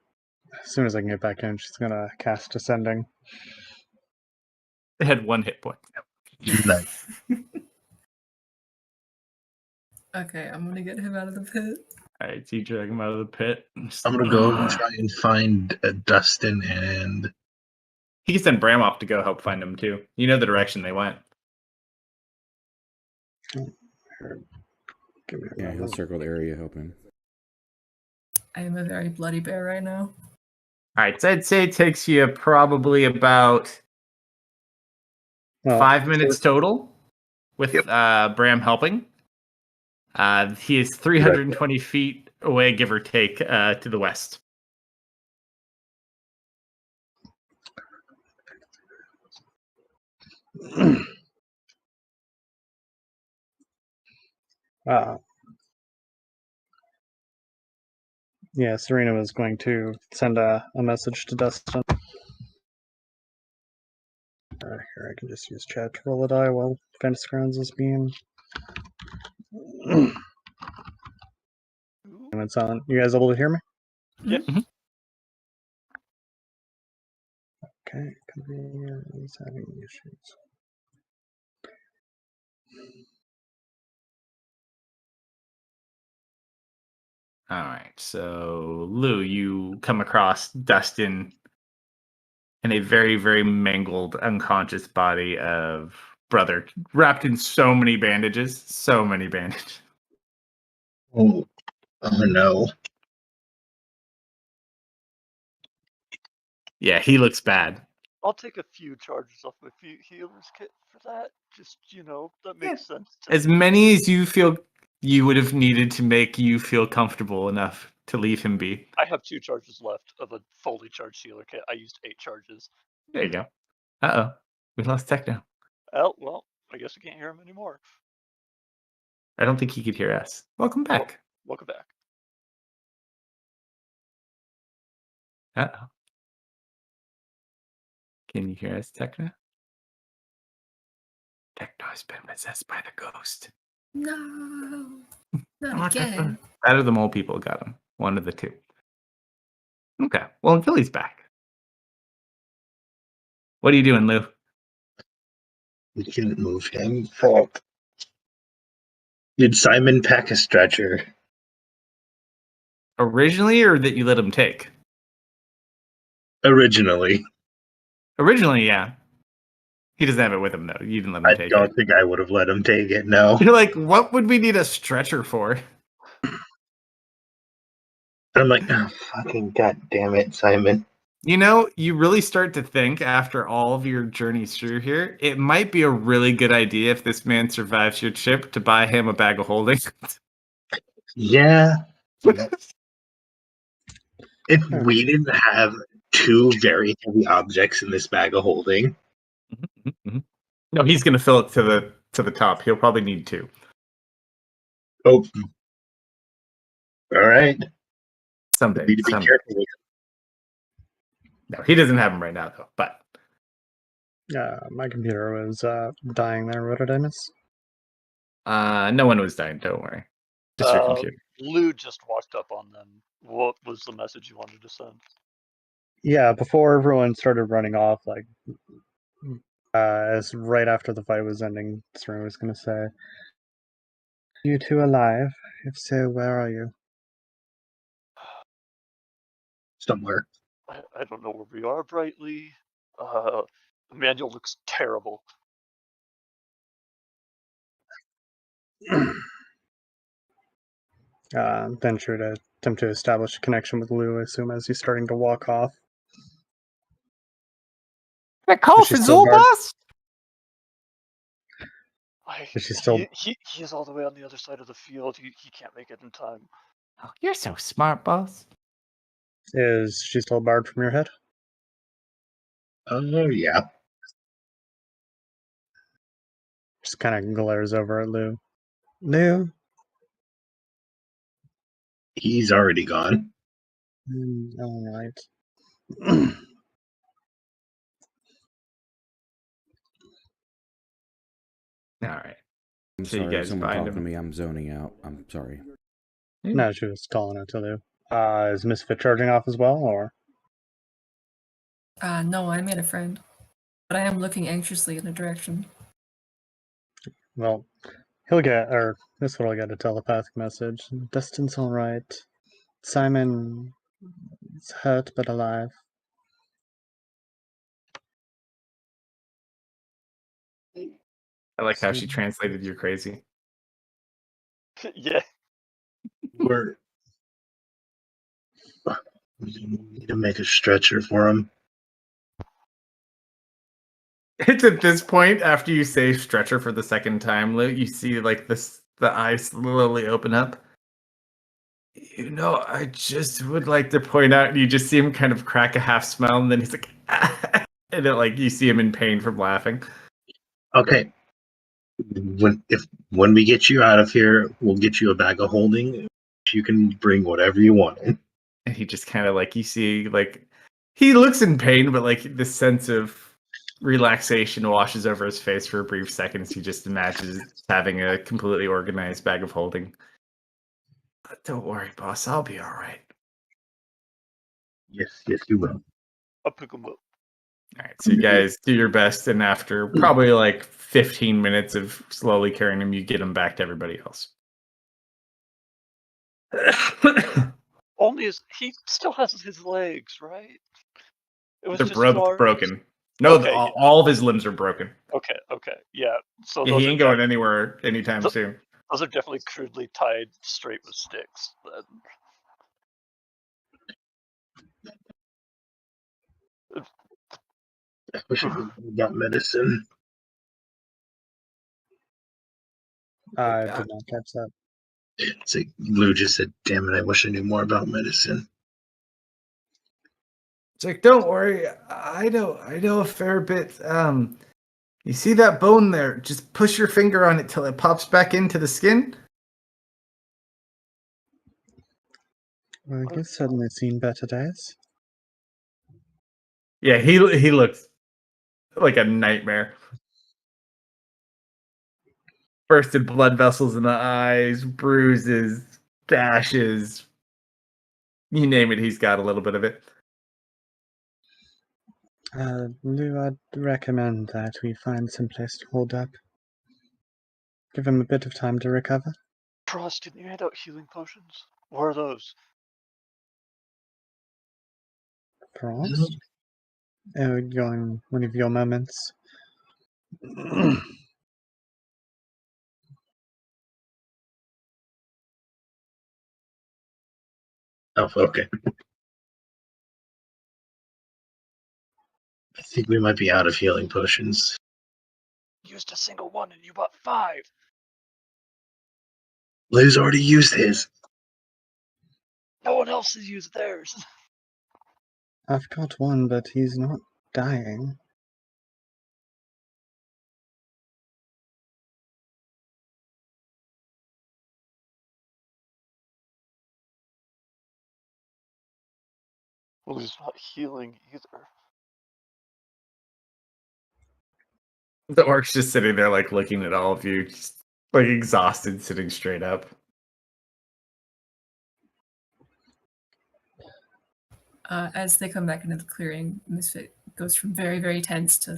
as soon as I can get back in, she's going to cast Ascending. They had 1 hit point. Nice. Okay, I'm gonna get him out of the pit. Alright, so you drag him out of the pit. I'm gonna go and try and find Dustin and. He can send Bram off to go help find him too. You know the direction they went. Give me a Yeah, he'll moment. circle the area helping. I am a very bloody bear right now. Alright, so I'd say it takes you probably about Well, 5 minutes total with Yep. Bram helping. He is 320 feet away, give or take, to the west. Yeah, Serena was going to send a message to Dustin. Here, I can just use chat to roll a die while Fantasy Grounds is being. It's on. You guys able to hear me? Yeah. Mhm. Okay, Conveyor is having issues. Alright, so Lou, you come across Dustin in a very, very mangled, unconscious body of brother, wrapped in so many bandages. So many bandages. Oh no. Yeah, he looks bad. I'll take a few charges off my healer's kit for that. Just, that makes sense. To As me. many as you feel you would have needed to make you feel comfortable enough to leave him be. I have 2 charges left of a fully charged healer kit. I used 8 charges. There you go. Uh-oh. We lost Techno. Oh, well, I guess I can't hear him anymore. I don't think he could hear us. Welcome back. Welcome back. Uh-oh. Can you hear us, Techno? Techno has been possessed by the ghost. No, Oh, not again. That or the mole people got him. One of the two. Okay. Well, until he's back. What are you doing, Lou? We couldn't move him. Fuck. Did Simon pack a stretcher? Originally, or that you let him take? Originally. Originally, yeah. He doesn't have it with him, though. You didn't let him I take don't it. think I would have let him take it, no. You're like, what would we need a stretcher for? I'm like, oh, fucking god damn it, Simon. You know, you really start to think after all of your journeys through here, it might be a really good idea if this man survives your trip to buy him a bag of holding. Yeah. If we didn't have 2 very heavy objects in this bag of holding. No, he's going to fill it to the top. He'll probably need 2. Oh. All right. Someday. Need to be someday. careful with No, he doesn't have them right now, though. But My computer was dying there. What did I miss? no one was dying. Don't worry. Just your computer. Lou just walked up on them. What was the message you wanted to send? Yeah, before everyone started running off, As right after the fight was ending, Serena was going to say, "You two alive? If so, where are you?" Somewhere. I don't know where we are, Brightly. Emmanuel looks terrible. Venture to attempt to establish a connection with Lou, I assume, as he's starting to walk off. That call She's for still Zool, guard- boss? Is she still? He is all the way on the other side of the field. He can't make it in time. Oh, you're so smart, boss. Is she still barred from your head? Oh, yeah. Just kind of glares over at Lou. Lou? He's already gone. All right. All right. I'm So you sorry, guys someone find talking to him. me. I'm zoning out. I'm sorry. No, she was calling out to Lou. Is Misfit charging off as well, or? No, I made a friend. But I am looking anxiously in a direction. Well, he'll get, or this one will get a telepathic message. Dustin's all right. Simon is hurt but alive. I like how she translated "you're crazy." Yeah. We need to make a stretcher for him. It's at this point, after you say stretcher for the second time, Lou, you see like the eyes slowly open up. You know, I just would like to point out, you just see him kind of crack a half smile, and then he's like, and then like you see him in pain from laughing. Okay. When we get you out of here, we'll get you a bag of holding. You can bring whatever you want in. And he just kind of like, you see like he looks in pain, but like the sense of relaxation washes over his face for a brief second as he just imagines having a completely organized bag of holding. But don't worry, boss, I'll be all right. Yes, you will. I'll pick him up. All right, so you guys do your best, and after probably like 15 minutes of slowly carrying him, you get him back to everybody else. Only he still has his legs, right? It was They're just his arms. broken. No, Okay, all of his limbs are broken. Okay, yeah. So Yeah, those he are ain't going anywhere anytime Th- soon. those are definitely crudely tied straight with sticks. I wish I got medicine. I did not catch that. It's like Lou just said, "Damn it! I wish I knew more about medicine." It's like, don't worry, I know a fair bit. You see that bone there? Just push your finger on it till it pops back into the skin. Well, you've certainly seen better days. Yeah, he looks like a nightmare. Bursted blood vessels in the eyes, bruises, gashes. You name it, he's got a little bit of it. Lou, I'd recommend that we find some place to hold up. Give him a bit of time to recover. Frost, didn't you hand out healing potions? What are those? Frost? Going one of your moments. Oh, okay. I think we might be out of healing potions. Used a single one and you bought 5. Lou's already used his. No one else has used theirs. I've got one, but he's not dying. Well, he's not healing either. The orc's just sitting there, like looking at all of you, just like exhausted, sitting straight up. As they come back into the clearing, Misfit goes from very, very tense to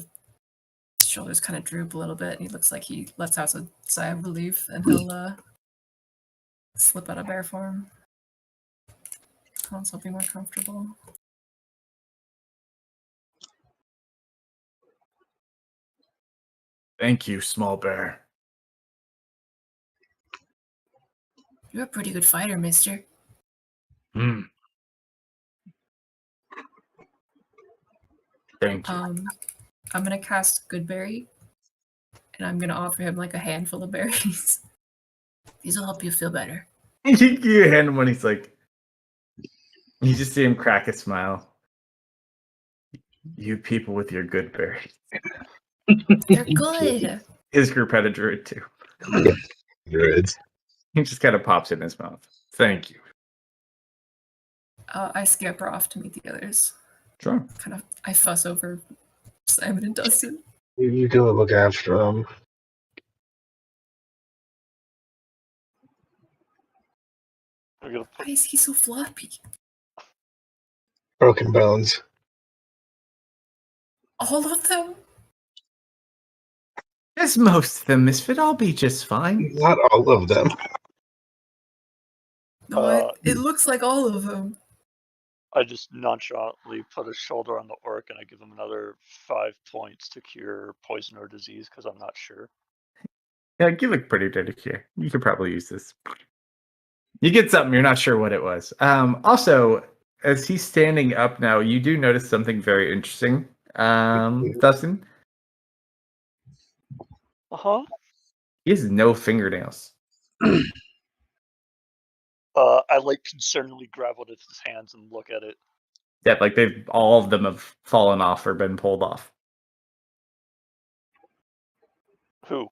shoulders kind of droop a little bit, and he looks like he lets out a sigh of relief, and he'll slip out of bear form. On something more comfortable. Thank you, small bear. You're a pretty good fighter, mister. Thank you. I'm gonna cast Goodberry, and I'm gonna offer him like a handful of berries. These will help you feel better. You hand him one, he's like, you just see him crack a smile. You people with your good berries. They're good. His group had a druid too. Druids. He just kind of pops it in his mouth. Thank you. I scamper off to meet the others. Sure. I fuss over Simon and Dustin. You go look after them. Why is he so floppy? Broken bones. All of them? As most of them, Misfit, I'll be just fine. Not all of them. No, it looks like all of them. I just nonchalantly put a shoulder on the orc and I give him another 5 points to cure poison or disease because I'm not sure. Yeah, you look pretty dirty here. You could probably use this. You get something, you're not sure what it was. Also, as he's standing up now, you do notice something very interesting. Dustin? Uh-huh. He has no fingernails. I like concernedly grab one of his hands and look at it. Yeah, like all of them have fallen off or been pulled off. Who?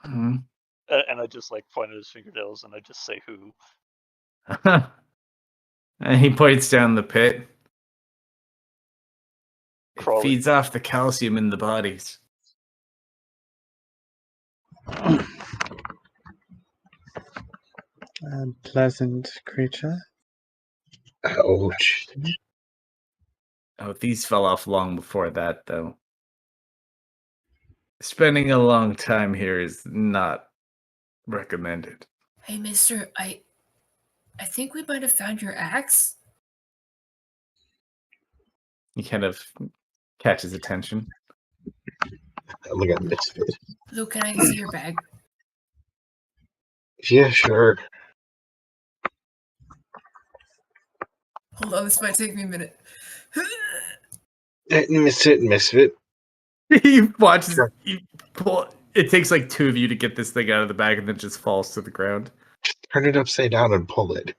Mm-hmm. And I just like point at his fingernails and I just say who. And he points down the pit. It Crawling. feeds off the calcium in the bodies. A pleasant creature. Ouch. Oh, these fell off long before that, though. Spending a long time here is not recommended. Hey, mister, I think we might have found your axe. He kind of catches attention. Look at Misfit. Luke, can I see your bag? Yeah, sure. Hold on, this might take me a minute. Misfit. He watches you pull. It takes like two of you to get this thing out of the bag, and then it just falls to the ground. Turn it upside down and pull it.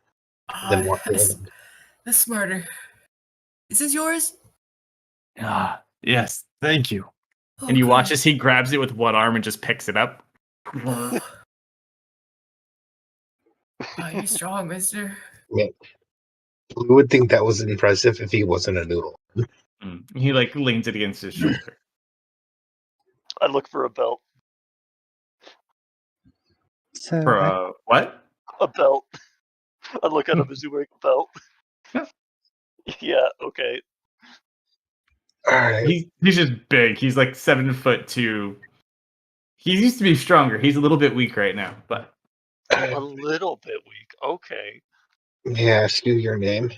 Then walk That's around. smarter. Is this yours? Yes, thank you. Oh, And you good. watch as he grabs it with one arm and just picks it up. Oh, you're strong, mister. Yeah. We would think that was impressive if he wasn't a noodle. He like leans it against his shoulder. I look for a belt. So For what? A belt. I look at him as he wearing a belt. Yeah, okay. All right. He's just big. He's like 7'2". He used to be stronger. He's a little bit weak right now, but A little bit weak. Okay. May I ask you your name?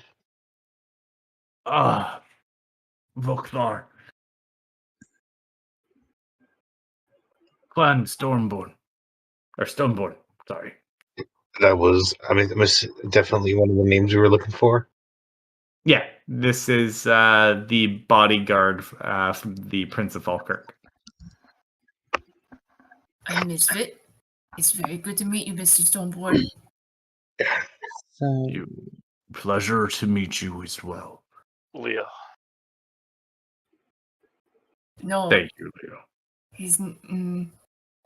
Voklar. Clan Stormborn. Or Stoneborn, sorry. That was definitely one of the names we were looking for. Yeah, this is the bodyguard from the Prince of Falkirk. I'm Misfit. It's very good to meet you, Mr. Stoneborn. so Pleasure to meet you as well. Leo. No, Thank you, Leo. he's.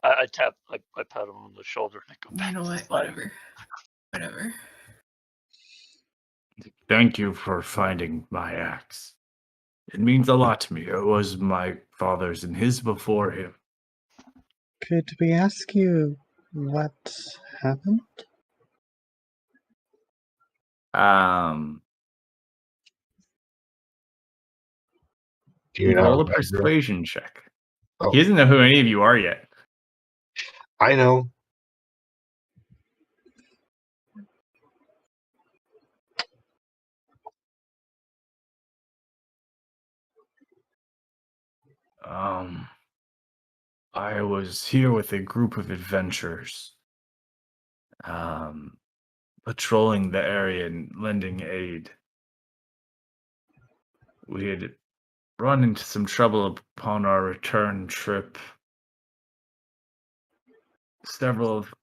I pat him on the shoulder and I go back. You know to what? Simon. Whatever. Thank you for finding my axe. It means a lot to me. It was my father's and his before him. could we ask you what happened? Do you Roll know a that girl? persuasion check. Oh, He doesn't know who any of you are yet. I know. I was here with a group of adventurers, patrolling the area and lending aid. We had run into some trouble upon our return trip. Several of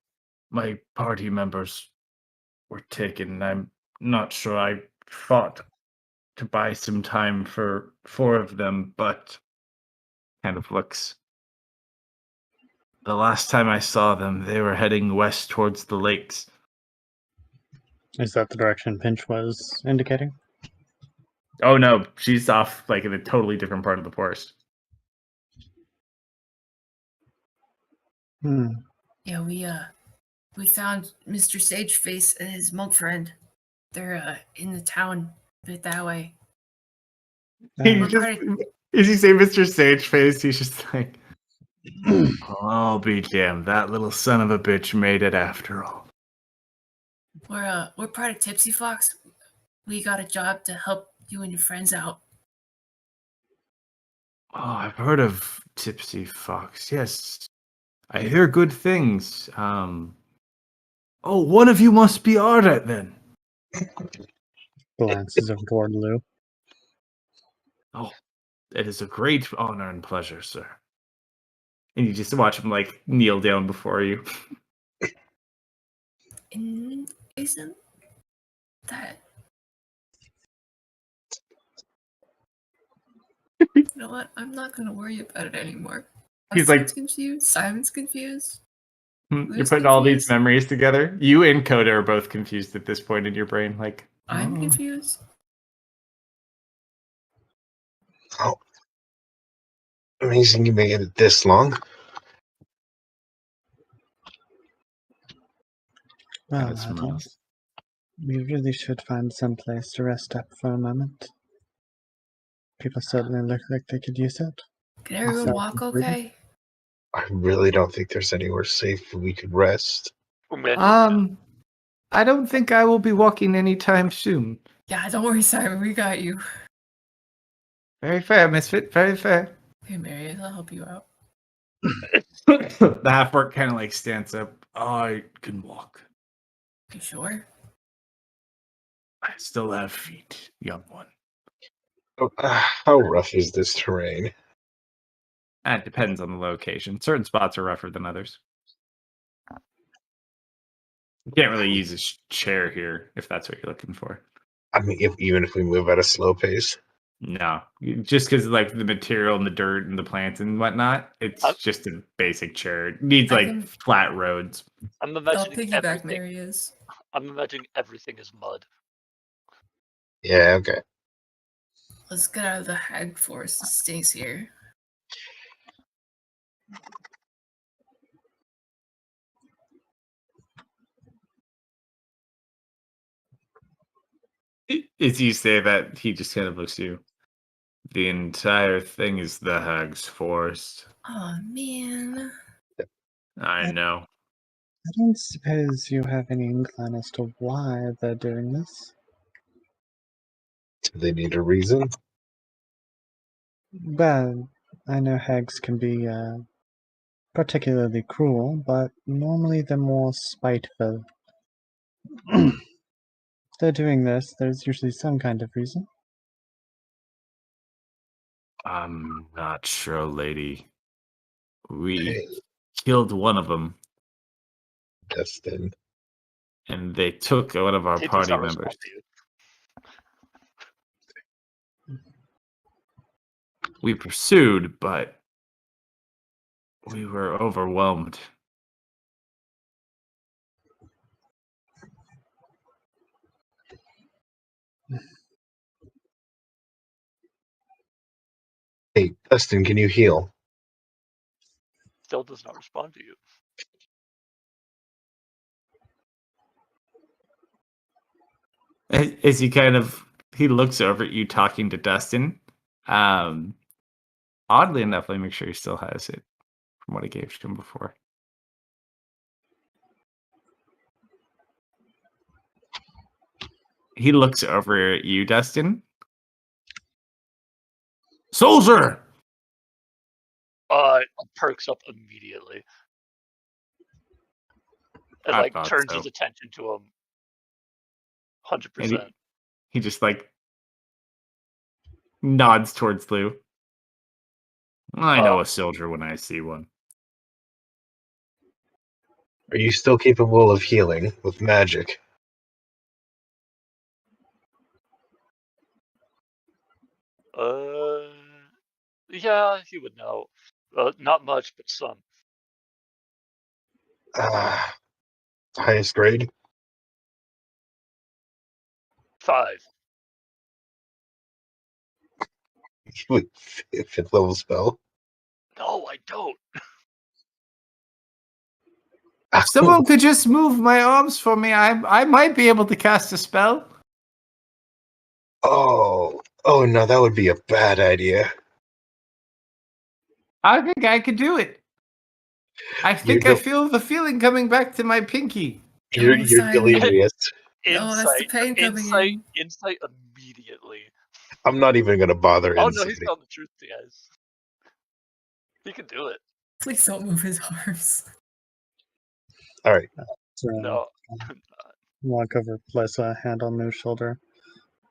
my party members were taken, and I'm not sure. I fought to buy some time for 4 of them, but kind of looks. The last time I saw them, they were heading west towards the lakes. Is that the direction Pinch was indicating? Oh no, she's off like in a totally different part of the forest. Hmm. Yeah, we found Mr. Sageface and his monk friend. They're in the town a bit that way. He We're just, part of- as you say Mr. Sageface, he's just like, I'll be damned. That little son of a bitch made it after all. we're part of Tipsy Fox. We got a job to help you and your friends out. Oh, I've heard of Tipsy Fox. Yes, I hear good things. Oh, one of you must be Ardet then. Glances over toward Lou. Oh, it is a great honor and pleasure, sir. And you just watch him like kneel down before you. And isn't that... You know what? I'm not going to worry about it anymore. He's like- Simon's confused. Simon's confused. You're Who's putting all these confused? memories together. You and Coda are both confused at this point in your brain. Like, I'm oh. confused. Oh, amazing you made it this long. Well, Kinda Adam, smiles. we really should find some place to rest up for a moment. People certainly look like they could use it. Can everyone So- walk okay? I really don't think there's anywhere safe we could rest. I don't think I will be walking anytime soon. Yeah, don't worry, Simon. We got you. Very fair, Misfit. Very fair. Hey, Marius, I'll help you out. The half-orc kind of like stands up. I can walk. You sure? I still have feet, young one. Oh, how rough is this terrain? It depends on the location. Certain spots are rougher than others. You can't really use a chair here if that's what you're looking for. I mean, even if we move at a slow pace. No, just because like the material and the dirt and the plants and whatnot, it's just a basic chair. It needs I like can- flat roads. I'm I'll imagining piggyback everything. Marius. I'm imagining everything is mud. Yeah, okay. Let's get out of the hag forest. It stinks here. As you say that, he just kind of looks at you. The entire thing is the hag's forest. Oh, man. I know. I don't suppose you have any inkling as to why they're doing this. Do they need a reason? Well, I know hags can be particularly cruel, but normally they're more spiteful. If they're doing this, there's usually some kind of reason. I'm not sure, lady. We Hey, killed one of them, Dustin. and they took one of our He does party not members. respond to you. We pursued, but we were overwhelmed. Hey, Dustin, can you heal? Still does not respond to you. As he kind of he looks over at you talking to Dustin, Oddly enough, let me make sure he still has it from what I gave to him before. He looks over at you, Dustin. Soldier! Perks up immediately. And I like thought turns so. his attention to him. 100%. And he just like nods towards Lou. I know a soldier when I see one. Are you still capable of healing with magic? Yeah, he would know. Not much, but some. Highest grade? 5. Wait, fifth level spell? No, I don't. If someone could just move my arms for me, I might be able to cast a spell. Oh no, that would be a bad idea. I think I could do it. I think I feel the feeling coming back to my pinky. You're delirious. That's the pain coming in. Insight immediately. I'm not even gonna bother Oh no, insighting. he's telling the truth, guys. He can do it. Please don't move his arms. All right. So, No. walk over, place a hand on Lou's shoulder.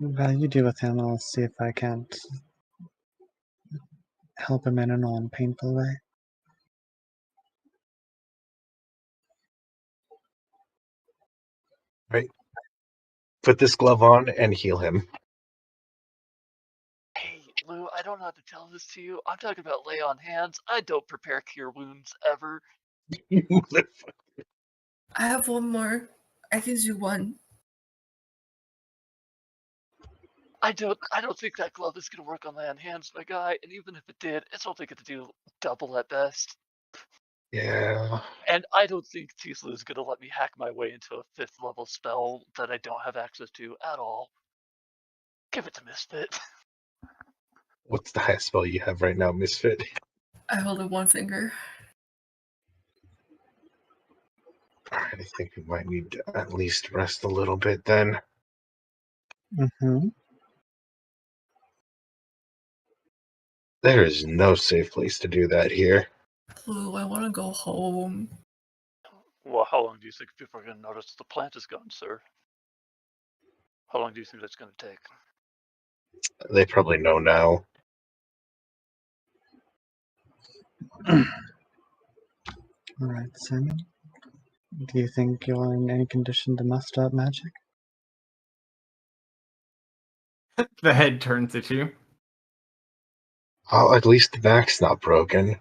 You deal with him. I'll see if I can't help him in a non-painful way. Right. Put this glove on and heal him. Hey, Lou, I don't know how to tell this to you. I'm talking about lay on hands. I don't prepare cure wounds ever. I have one more. I can do one. I don't think that glove is gonna work on lay on hands, my guy. And even if it did, it's only gonna do double at best. Yeah. And I don't think Tisla is gonna let me hack my way into a 5th level spell that I don't have access to at all. Give it to Misfit. What's the highest spell you have right now, Misfit? I hold up one finger. I think we might need to at least rest a little bit then. Mm-hmm. There is no safe place to do that here. Blue, I want to go home. Well, how long do you think people are gonna notice the plant is gone, sir? How long do you think that's gonna take? They probably know now. All right, Simon. Do you think you're in any condition to muster up magic? The head turns at you. Oh, at least the back's not broken.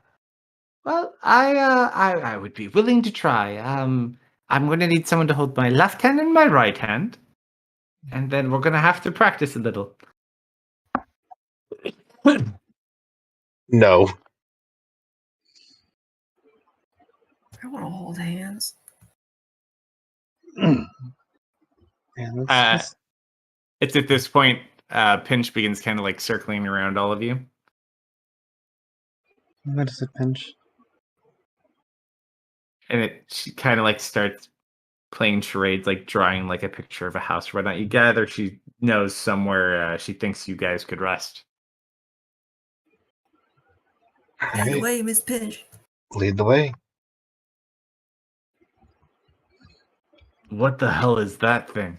Well, I would be willing to try. I'm going to need someone to hold my left hand and my right hand, and then we're going to have to practice a little. No. I want to hold hands. Yeah, It's at this point, Pinch begins kind of like circling around all of you. What does it pinch? And she kind of like starts playing charades, like drawing like a picture of a house or whatnot. You gather she knows somewhere she thinks you guys could rest. Lead the Right. way, Miss Pinch. Lead the way. What the hell is that thing?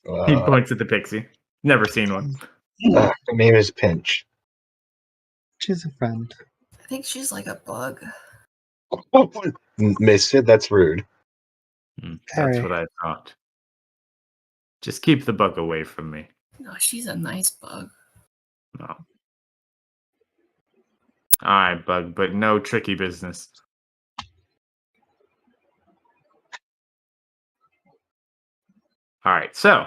He points at the pixie. Never seen one. Her name is Pinch. She's a friend. I think she's like a bug. Misfit, that's rude. That's Harry. what I thought. Just keep the bug away from me. No, she's a nice bug. No. Alright, bug, but no tricky business. Alright, so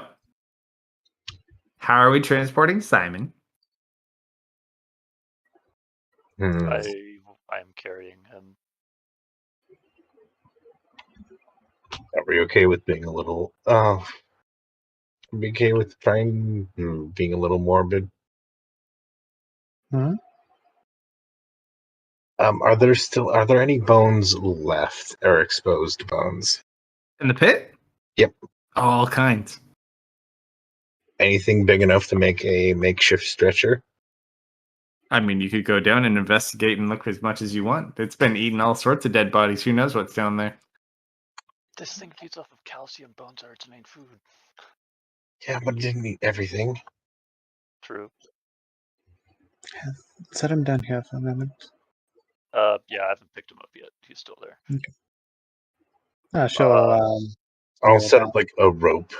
how are we transporting Simon? I am carrying him. Are we okay with being a little be okay with trying being a little morbid? Huh? Are there any bones left or exposed bones? In the pit? Yep. All kinds. Anything big enough to make a makeshift stretcher? I mean, you could go down and investigate and look as much as you want. It's been eating all sorts of dead bodies. Who knows what's down there? This thing feeds off of calcium. Bones are its main food. Yeah, but it didn't eat everything. True. Set him down here for a moment. Yeah, I haven't picked him up yet. He's still there. She'll I'll roll set down. up like a rope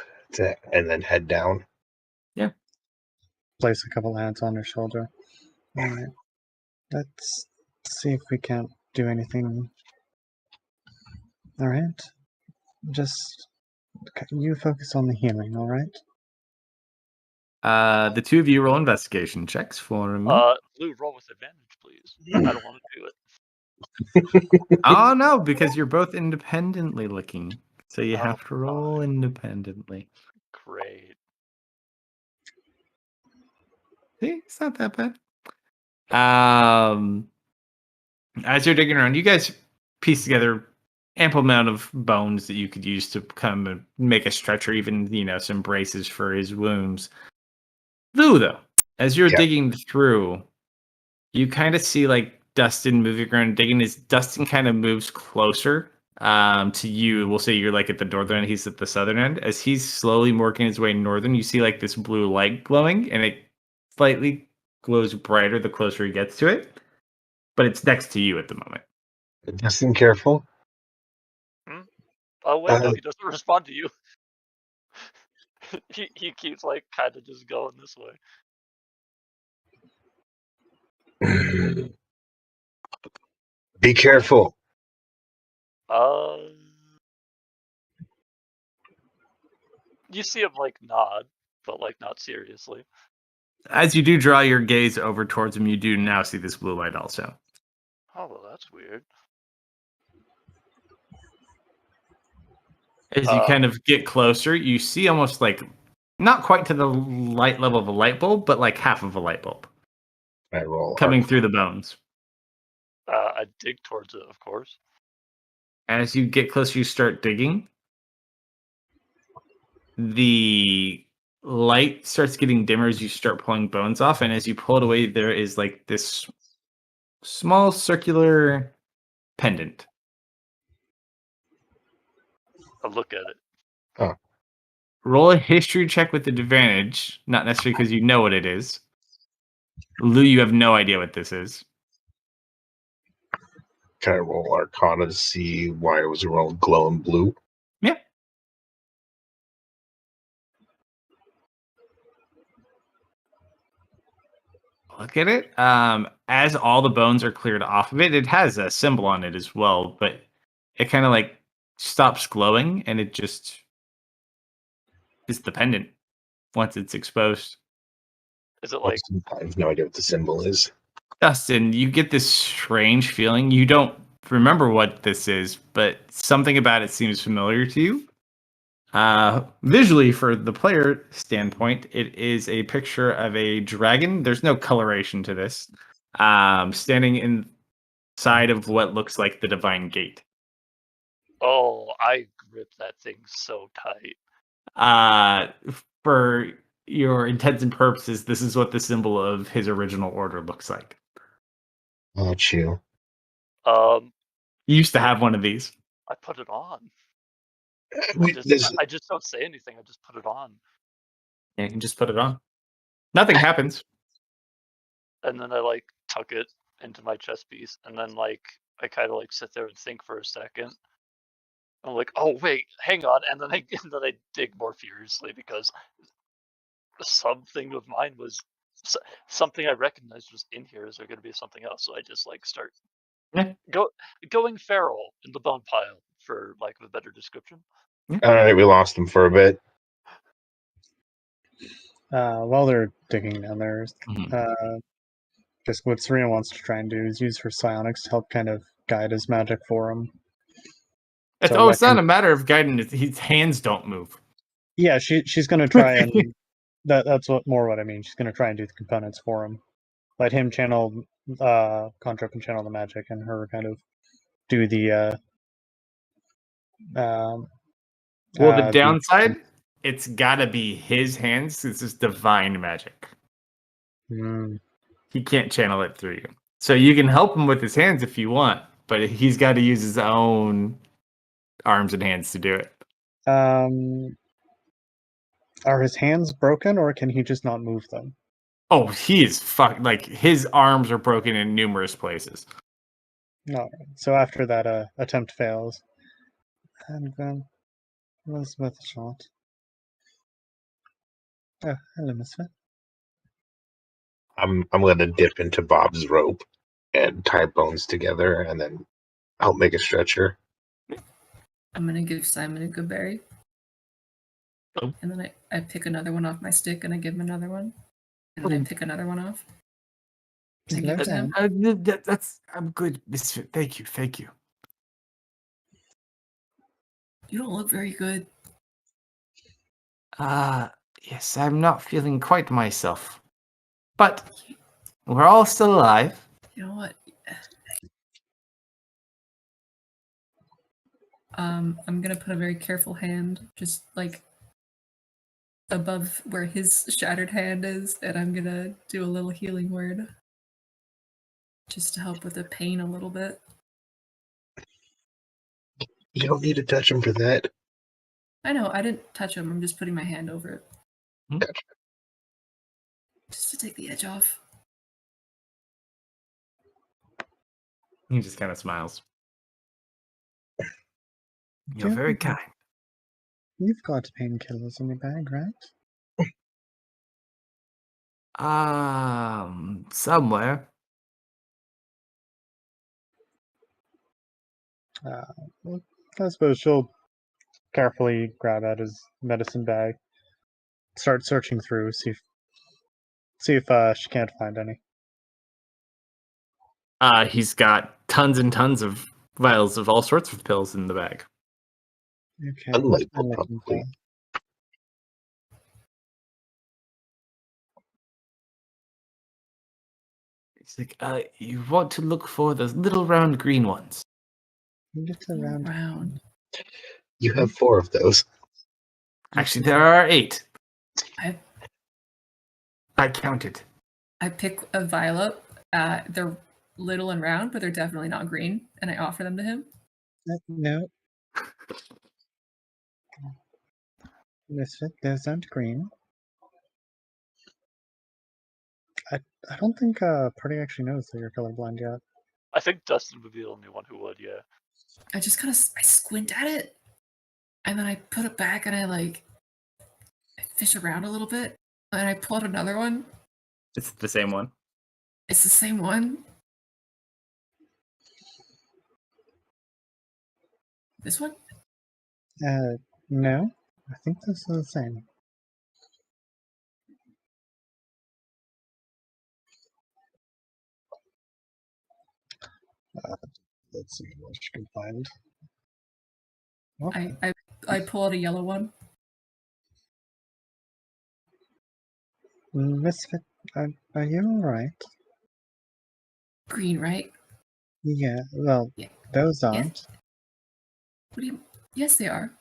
and then head down. Place a couple hands on her shoulder. All right. Let's see if we can't do anything. All right. Just you focus on the healing. All right. The two of you roll investigation checks for me. Blue, roll with advantage, please. I don't want to do it. Oh no, because you're both independently looking, so you Oh, have to roll fine. independently. Great. See, it's not that bad. As you're digging around, you guys piece together ample amount of bones that you could use to come and make a stretcher, even some braces for his wounds. Though, as you're digging through, you kind of see like Dustin moving around digging. As Dustin kind of moves closer to you, we'll say you're like at the northern end, he's at the southern end. As he's slowly working his way northern, you see like this blue light glowing, and it slightly glows brighter the closer he gets to it. But it's next to you at the moment. Dustin, careful. Oh wait, no, he doesn't respond to you. he keeps like kind of just going this way. Be careful. You see him like nod, but like not seriously. As you do draw your gaze over towards him, you do now see this blue light also. Oh, well, that's weird. As you kind of get closer, you see almost like, not quite to the light level of a light bulb, but like half of a light bulb. I roll coming through the bones. I dig towards it, of course. As you get closer, you start digging. The light starts getting dimmer as you start pulling bones off, and as you pull it away, there is like this small circular pendant. I look at it. Oh. Roll a history check with advantage, not necessarily because you know what it is. Lou, you have no idea what this is. Can I roll Arcana to see why it was glowing blue? Yeah. Look at it. As all the bones are cleared off of it, it has a symbol on it as well, but it kind of like stops glowing, and it just is the pendant once it's exposed. Is it like... I have no idea what the symbol is. Dustin, you get this strange feeling. You don't remember what this is, but something about it seems familiar to you. Visually, for the player standpoint, it is a picture of a dragon. There's no coloration to this. Standing inside of what looks like the Divine Gate. Oh, I grip that thing so tight. For your intents and purposes, this is what the symbol of his original order looks like. Oh, you. You used to have one of these. I put it on. I just don't say anything. I just put it on. Yeah, you can just put it on. Nothing happens. And then I like tuck it into my chest piece, and then like I kind of like sit there and think for a second. I'm like, oh wait, hang on, and then I dig more furiously because something of mine was something I recognized was in here. Is there going to be something else? So I just like start going feral in the bone pile, for lack of a better description. All right, we lost him for a bit. While they're digging down there, just what Serena wants to try and do is use her psionics to help kind of guide his magic for him. It's not a matter of guiding. His hands don't move. Yeah, she's going to try and that's what I mean. She's going to try and do the components for him. let him channel, conjure up and channel the magic, and her kind of do the Well, the the downside, it's gotta be his hands. This is divine magic. He can't channel it through you. So you can help him with his hands if you want, but he's got to use his own arms and hands to do it. Are his hands broken, or can he just not move them? Oh, he is like his arms are broken in numerous places. No. So after that attempt fails, and then Elizabeth shot. Oh, hello, Misfit. I'm gonna dip into Bob's rope and tie bones together, and then I'll make a stretcher. I'm gonna give Simon a good berry. Oh. And then I pick another one off my stick and I give him another one. And then I pick another one off. And I give it to him. I'm good, Misfit. Thank you. You don't look very good. Yes, I'm not feeling quite myself. But we're all still alive. You know what? I'm gonna put a very careful hand just like above where his shattered hand is, and I'm gonna do a little healing word. Just to help with the pain a little bit. You don't need to touch him for that. I know, I didn't touch him, I'm just putting my hand over it. Gotcha. Just to take the edge off. He just kind of smiles. You're Yeah. very kind. You've got painkillers in your bag, right? Somewhere. Well, I suppose she'll carefully grab out his medicine bag, start searching through, see if she can't find any. He's got tons and tons of vials of all sorts of pills in the bag. Okay. Unlabeled, I'm looking probably. for- He's like, you want to look for those little round green ones. It's around. Round. You have 4 of those. Actually, there are 8. I I counted. I pick a vial up. They're little and round, but they're definitely not green, and I offer them to him. No. Misfit, those aren't green. I don't think Party actually knows that you're colorblind yet. I think Dustin would be the only one who would, yeah. I just kind of I squint at it, and then I put it back, and I fish around a little bit, and I pull out another one. It's the same one. It's the same one. This one? No. I think this is the same. Let's see what you can find. Oh, I pull out a yellow one. Misfit, are you alright? Green, right? Yeah, well, Yeah. those aren't. What do you? Yes, they are.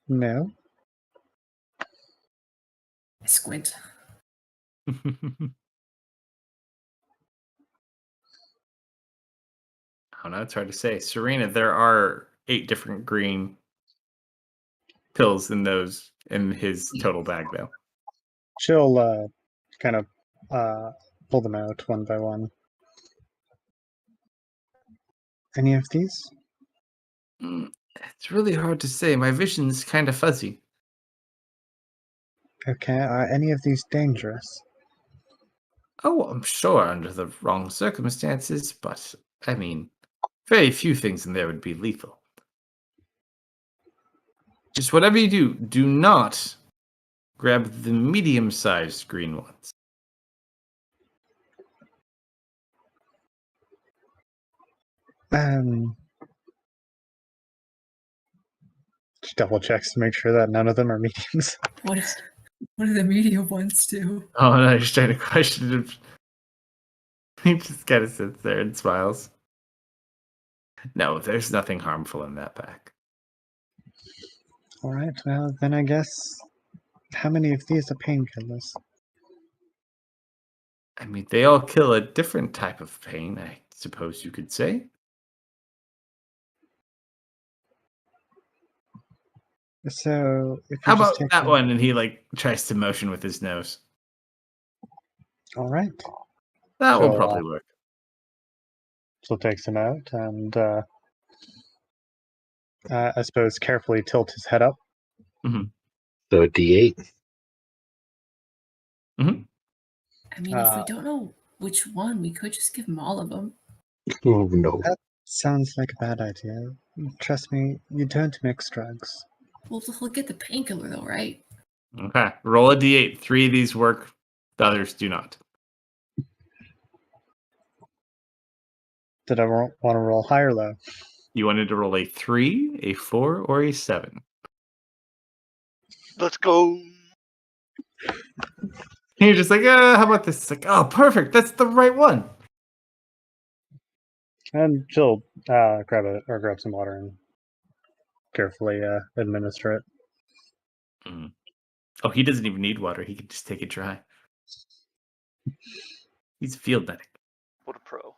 No. I squint. I don't know. It's hard to say. Serena, there are 8 different green pills in his total bag, though. She'll kind of pull them out one by one. Any of these? It's really hard to say. My vision's kind of fuzzy. Okay, are any of these dangerous? Oh, I'm sure under the wrong circumstances, but I mean, very few things in there would be lethal. Just whatever you do, do not grab the medium-sized green ones. She double checks to make sure that none of them are mediums. What is? What do the medium ones do? Oh, no, I just trying to question him. He just kind of sits there and smiles. No, there's nothing harmful in that pack. All right, well, then I guess how many of these are painkillers? I mean, they all kill a different type of pain, I suppose you could say. So, if How you just about take that them- one? And he like tries to motion with his nose. All right. That will So, probably work. So takes him out and I suppose carefully tilt his head up. So a D8. I mean, if we Uh, don't know which one, we could just give him all of them. Oh no. That sounds like a bad idea. Trust me, you don't mix drugs. Well, he'll get the painkiller though, right? Okay. Roll a d8. 3 of these work. The others do not. Did I want to roll high or low? You wanted to roll a 3, a 4, or a 7. Let's go. You're just like, how about this? It's like, oh, perfect. That's the right one. And she'll grab some water and carefully administer it. Oh, he doesn't even need water. He can just take it dry. He's a field medic. What a pro.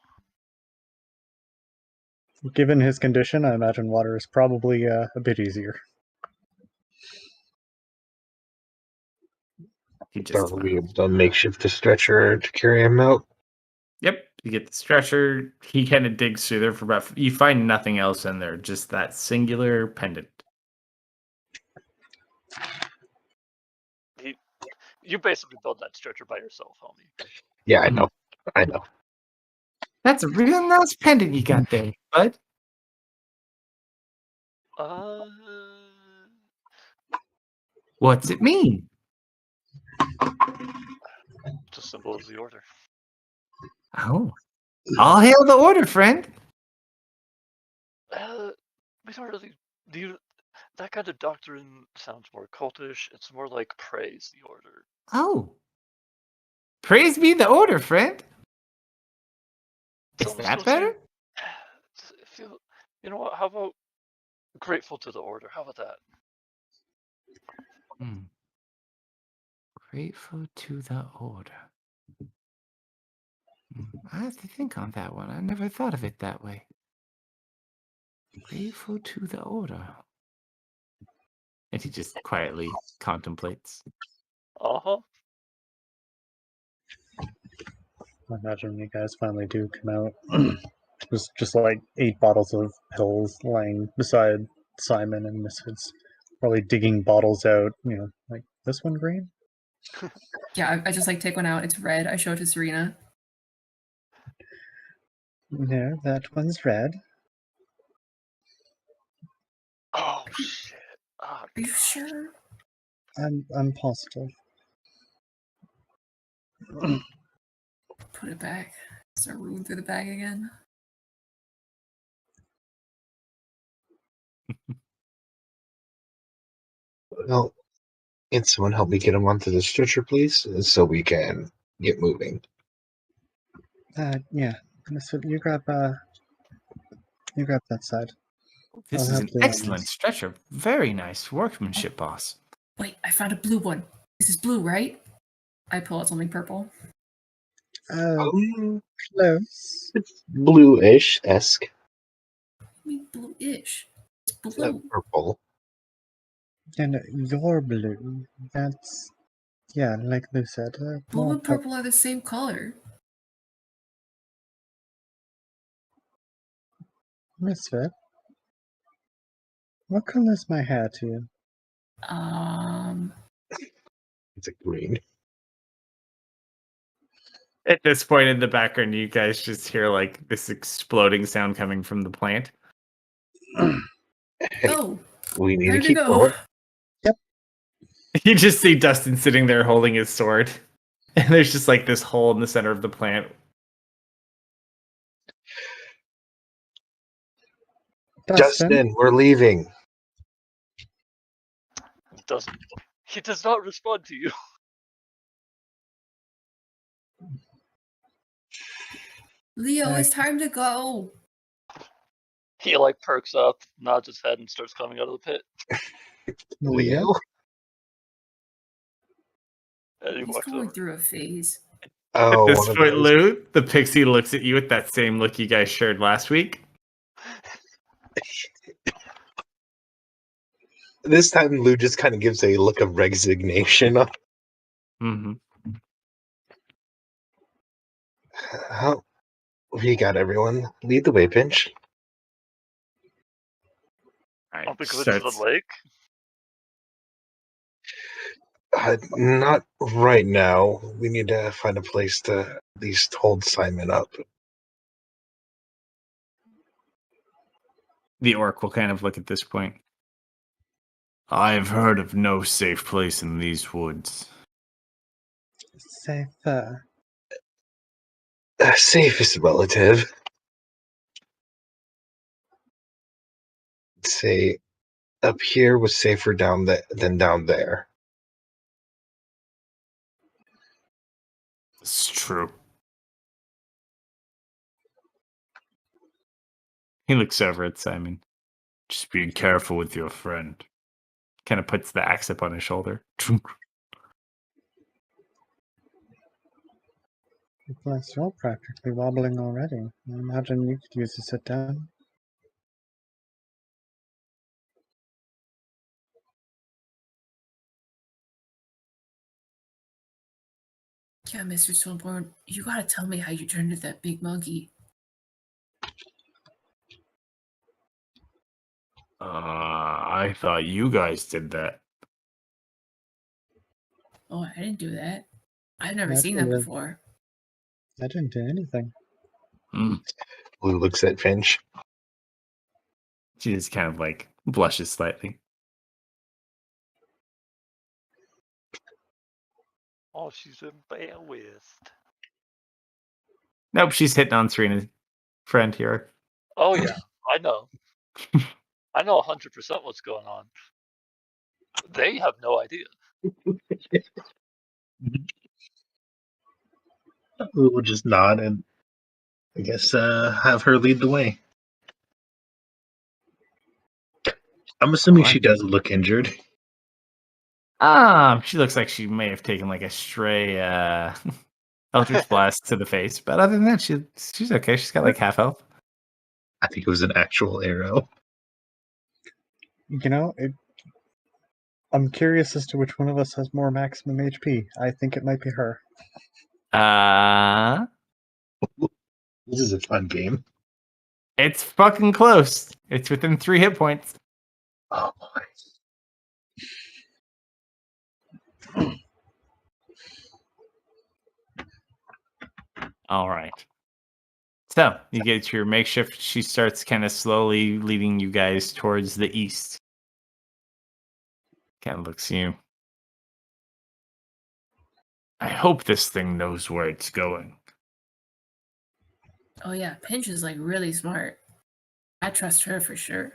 Given his condition, I imagine water is probably a bit easier. He just Are we able to makeshift a stretcher to carry him out? Yep. You get the stretcher. He kind of digs through there for about. You find nothing else in there, just that singular pendant. You basically build that stretcher by yourself, homie. Yeah, I know. I know. That's a real nice pendant you got there, bud. What's it mean? It's a symbol of the order. Oh. All hail the order, friend. We don't really do that kind of doctrine. Sounds more cultish. It's more like praise the order. Oh. Praise be the order, friend. It's Is almost that like better? You know what? How about grateful to the order? How about that? Grateful to the order. I have to think on that one. I never thought of it that way. Grateful to the order. And he just quietly contemplates. Uh-huh. I imagine when you guys finally do come out, there's just like 8 bottles of pills lying beside Simon and Misfits, probably digging bottles out, like this one green? Yeah, I just like take one out. It's red. I show it to Serena. No, that one's red. Oh shit. Oh, Are you sure? I'm positive. Put it back. Start rooting through the bag again. Well, can someone help me get him onto the stretcher, please, so we can get moving? Yeah. Misfit, you grab that side. This I'll is help an the excellent others. stretcher. Very nice workmanship, boss. Wait, I found a blue one. This is blue, right? I pull out something purple. Close. It's bluish-esque. I mean, blue-ish. It's blue. Purple. And you're blue. That's, yeah, like Lou said. Blue more and purple are the same color. Misfit. What color's my hair to you? It's a green. At this point in the background, you guys just hear like this exploding sound coming from the plant. Hey, Oh, we need to time to keep go. going. You just see Dustin sitting there holding his sword. And there's just like this hole in the center of the plant. Dustin, we're leaving. he does not respond to you. Leo, it's time to go. He like perks up, nods his head, and starts coming out of the pit. Leo? And he He's walks going over. through a phase. Oh, At this one of point, those. Lou, the pixie looks at you with that same look you guys shared last week. This time, Lou just kind of gives a look of resignation. Mm-hmm. How we got everyone. Lead the way, Pinch. All I'll right, be going to the starts. lake. Not right now. We need to find a place to at least hold Simon up. The orc will kind of look at this point. I've heard of no safe place in these woods. Safer. Safe is relative. Say up here was safer down than down there. It's true. He looks over at Simon. Just be careful with your friend. Kind of puts the axe up on his shoulder. Bless, you're practically wobbling already. I imagine you could use a sit down. Yeah, Mr. Swinburne, you gotta tell me how you turned into that big monkey. I thought you guys did that. Oh, I didn't do that. I've never I seen that didn't- before. I didn't do anything. Lou looks at Finch. She just kind of like blushes slightly. Oh, she's embarrassed. Nope, she's hitting on Serena's friend here. Oh yeah, I know. I know 100% what's going on. They have no idea. We will just nod and I guess have her lead the way. I'm assuming she does look injured. She looks like she may have taken like a stray Eldritch Blast to the face, but other than that, she's okay. She's got like half health. I think it was an actual arrow. You know, I'm curious as to which one of us has more maximum HP. I think it might be her. This is a fun game. It's fucking close. It's within 3 hit points. Oh boy. All right. So you get your makeshift. She starts kind of slowly leading you guys towards the east. Kind of looks at you. I hope this thing knows where it's going. Oh yeah, Pinch is like really smart. I trust her for sure.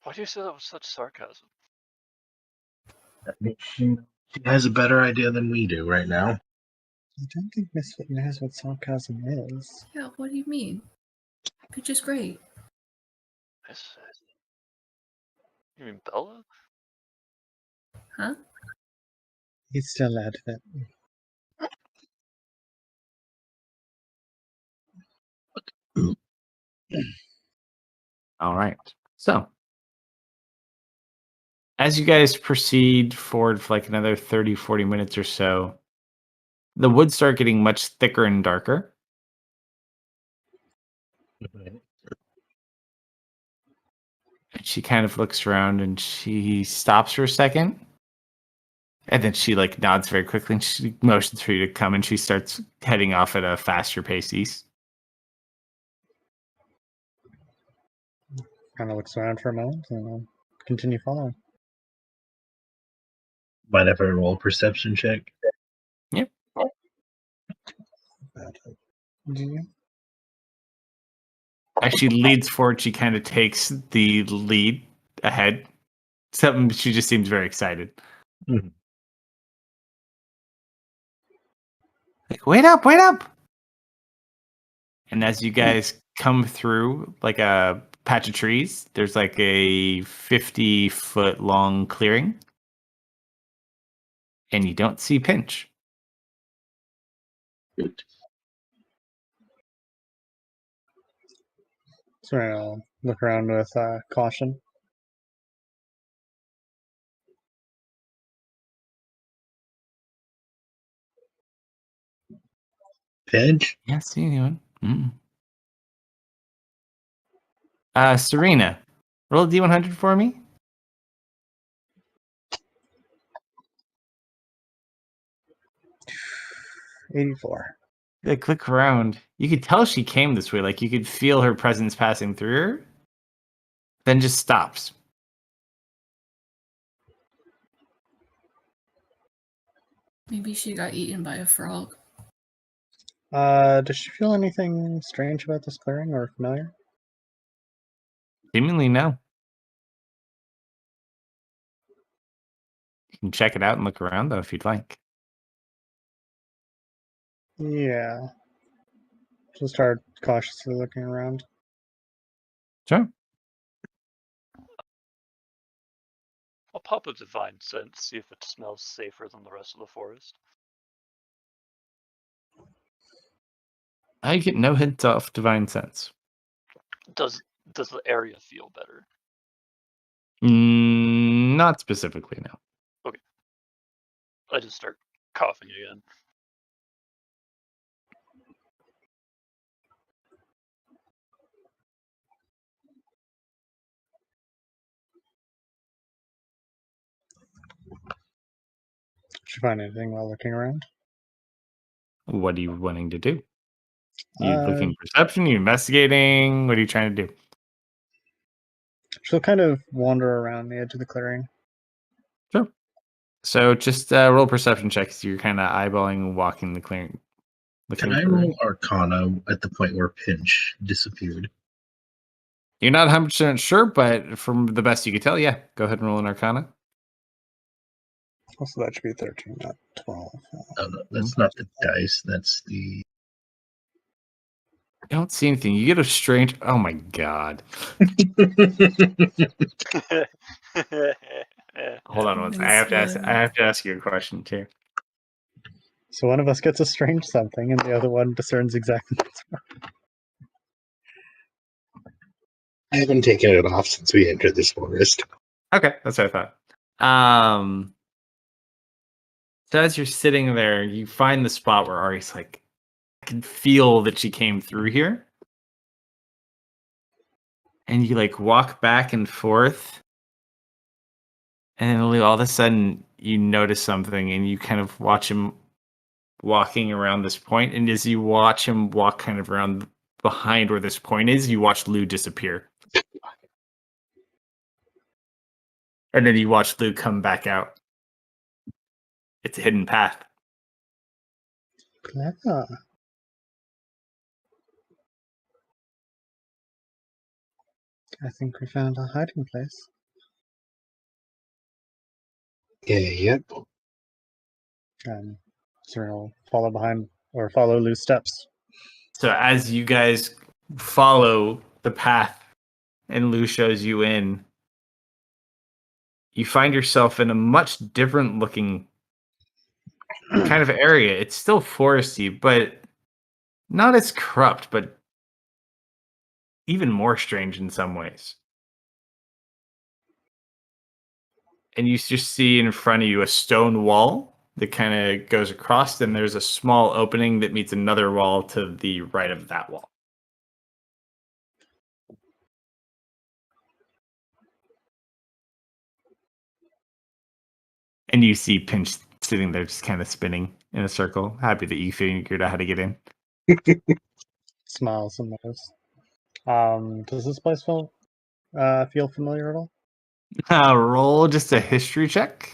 Why do you say that with such sarcasm? That means she has a better idea than we do right now. I don't think Misfit knows what sarcasm is. Yeah, what do you mean? Pinch is great. You mean Bella? Huh? He's still out of it. All right. So as you guys proceed forward for like another 30, 40 minutes or so, the woods start getting much thicker and darker. And she kind of looks around and she stops for a second. And then she like nods very quickly and she motions for you to come and she starts heading off at a faster pace east. Kind of looks around for a moment and I'll continue following. Might have her roll a perception check. Yep. Do you? As she leads forward, she kind of takes the lead ahead. Something she just seems very excited. Mhm. Like, wait up, wait up! And as you guys come through like a patch of trees, there's like a 50-foot long clearing. And you don't see Pinch. Good. So I'll look around with caution. Pinch? Can't see anyone. Serena, roll a D100 for me. 84. They click around. You could tell she came this way. Like you could feel her presence passing through her. Then just stops. Maybe she got eaten by a frog. Does she feel anything strange about this clearing or familiar? Seemingly no. You can check it out and look around though if you'd like. Yeah. She'll start cautiously looking around. Sure. I'll pop a divine sense, see if it smells safer than the rest of the forest. I get no hint off divine sense. Does the area feel better? Not specifically, no. I just start coughing again. Did she find anything while looking around? What are you wanting to do? You Uh, looking perception? You investigating? What are you trying to do? She'll kind of wander around the edge of the clearing. Sure. So just roll perception checks. You're kind of eyeballing, walking the clearing. Can I roll Arcana at the point where Pinch disappeared? You're not 100% sure, but from the best you could tell, yeah. Go ahead and roll an Arcana. Also, that should be 13, not 12. Oh, no, that's not the dice. That's the. You don't see anything. You get a strange. Oh my god. Hold on one second. I have to ask you a question too. So one of us gets a strange something, and the other one discerns exactly what's wrong. I haven't taken it off since we entered this forest. Okay, that's what I thought. So as you're sitting there, you find the spot where Ari's like, I can feel that she came through here. And you like walk back and forth. And then all of a sudden you notice something and you kind of watch him walking around this point. And as you watch him walk kind of around behind where this point is, you watch Lou disappear. And then you watch Lou come back out. It's a hidden path. Clever. I think we found our hiding place. Yep. So we'll follow behind or follow Lou's steps. So as you guys follow the path and Lou shows you in, you find yourself in a much different looking kind of area. It's still foresty, but not as corrupt, but even more strange in some ways. And you just see in front of you a stone wall that kind of goes across, and there's a small opening that meets another wall to the right of that wall. And you see Pinch sitting there just kind of spinning in a circle, happy that you figured out how to get in. Smiles and moves. Does this place feel familiar at all? Roll just a history check.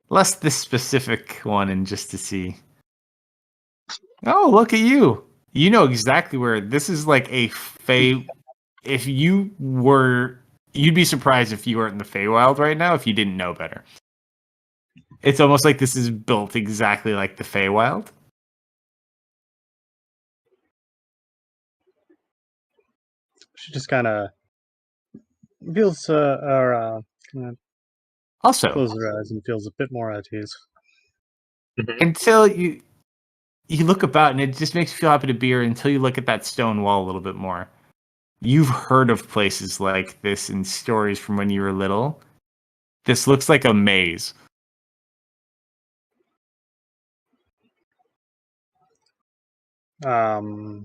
Less this specific one, and just to see. Oh, look at you. You know exactly where this is like a Fey. If you were, you'd be surprised if you weren't in the Feywild right now if you didn't know better. It's almost like this is built exactly like the Feywild. She just kind of feels, Also, closes her eyes and feels a bit more at ease. until you look about and it just makes you feel happy to be here until you look at that stone wall a little bit more. You've heard of places like this in stories from when you were little. This looks like a maze. Was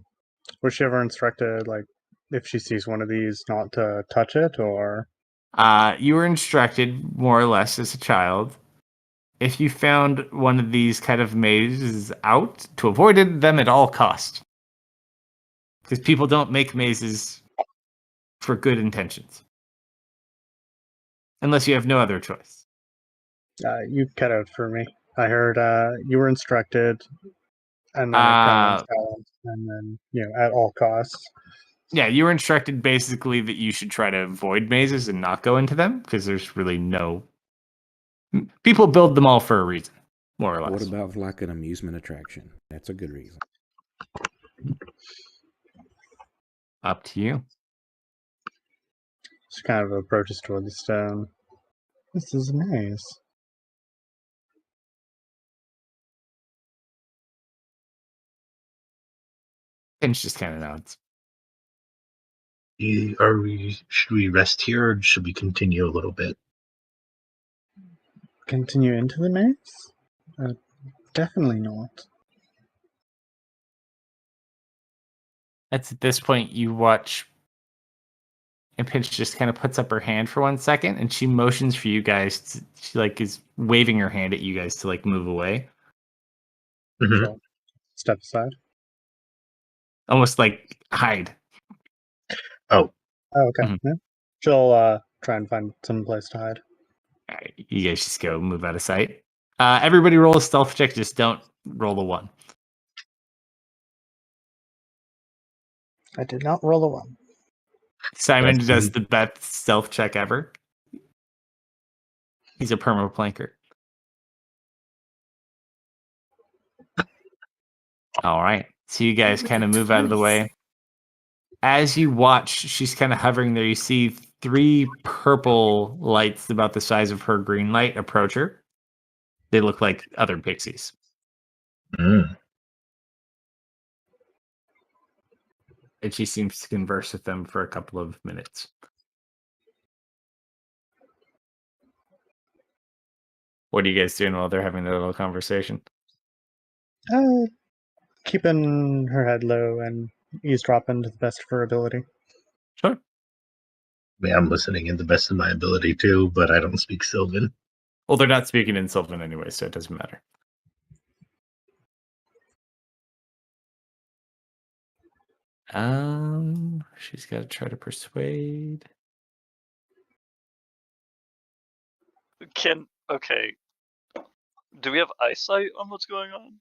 she ever instructed, like, if she sees one of these, not to touch it, or? You were instructed, more or less, as a child, if you found one of these kind of mazes out, to avoid them at all costs. Because people don't make mazes for good intentions. Unless you have no other choice. You cut out for me. I heard you were instructed, and then it kind of went silent, and then, at all costs. Yeah, you were instructed basically that you should try to avoid mazes and not go into them, because there's really no... People build them all for a reason, more or less. What about like an amusement attraction? That's a good reason. Up to you. She kind of approaches toward the stone. This is a maze. Finch just kind of nods. Should we rest here or should we continue a little bit? Continue into the maze? Definitely not. At this point, you watch, and Pinch just kind of puts up her hand for 1 second, and she motions for you guys. She is waving her hand at you guys to move away, Mm-hmm. Step aside. almost like hide. Oh, okay. Mhm. Yeah. She'll try and find some place to hide. All right, you guys just go move out of sight. Everybody roll a stealth check. Just don't roll a 1. I did not roll a 1. Simon That's does neat. the best stealth check ever. He's a perma planker. All right. So you guys kind of move out of the way. As you watch, she's kind of hovering there. You see 3 purple lights about the size of her green light approach her. They look like other pixies. Mm. And she seems to converse with them for a couple of minutes. What are you guys doing while they're having their little conversation? Keeping her head low and eavesdropping to the best of her ability. Sure. I mean, I'm listening in the best of my ability too, but I don't speak Sylvan. Well, they're not speaking in Sylvan anyway, so it doesn't matter. She's got to try to persuade. Okay. Do we have eyesight on what's going on?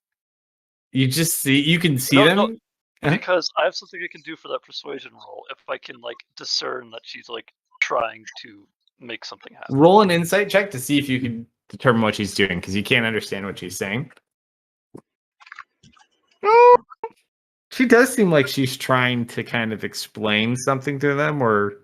You can see No, them. no. Uh-huh. Because I have something I can do for that persuasion roll if I can discern that she's trying to make something happen. Roll an insight check to see if you can determine what she's doing, because you can't understand what she's saying. She does seem like she's trying to kind of explain something to them or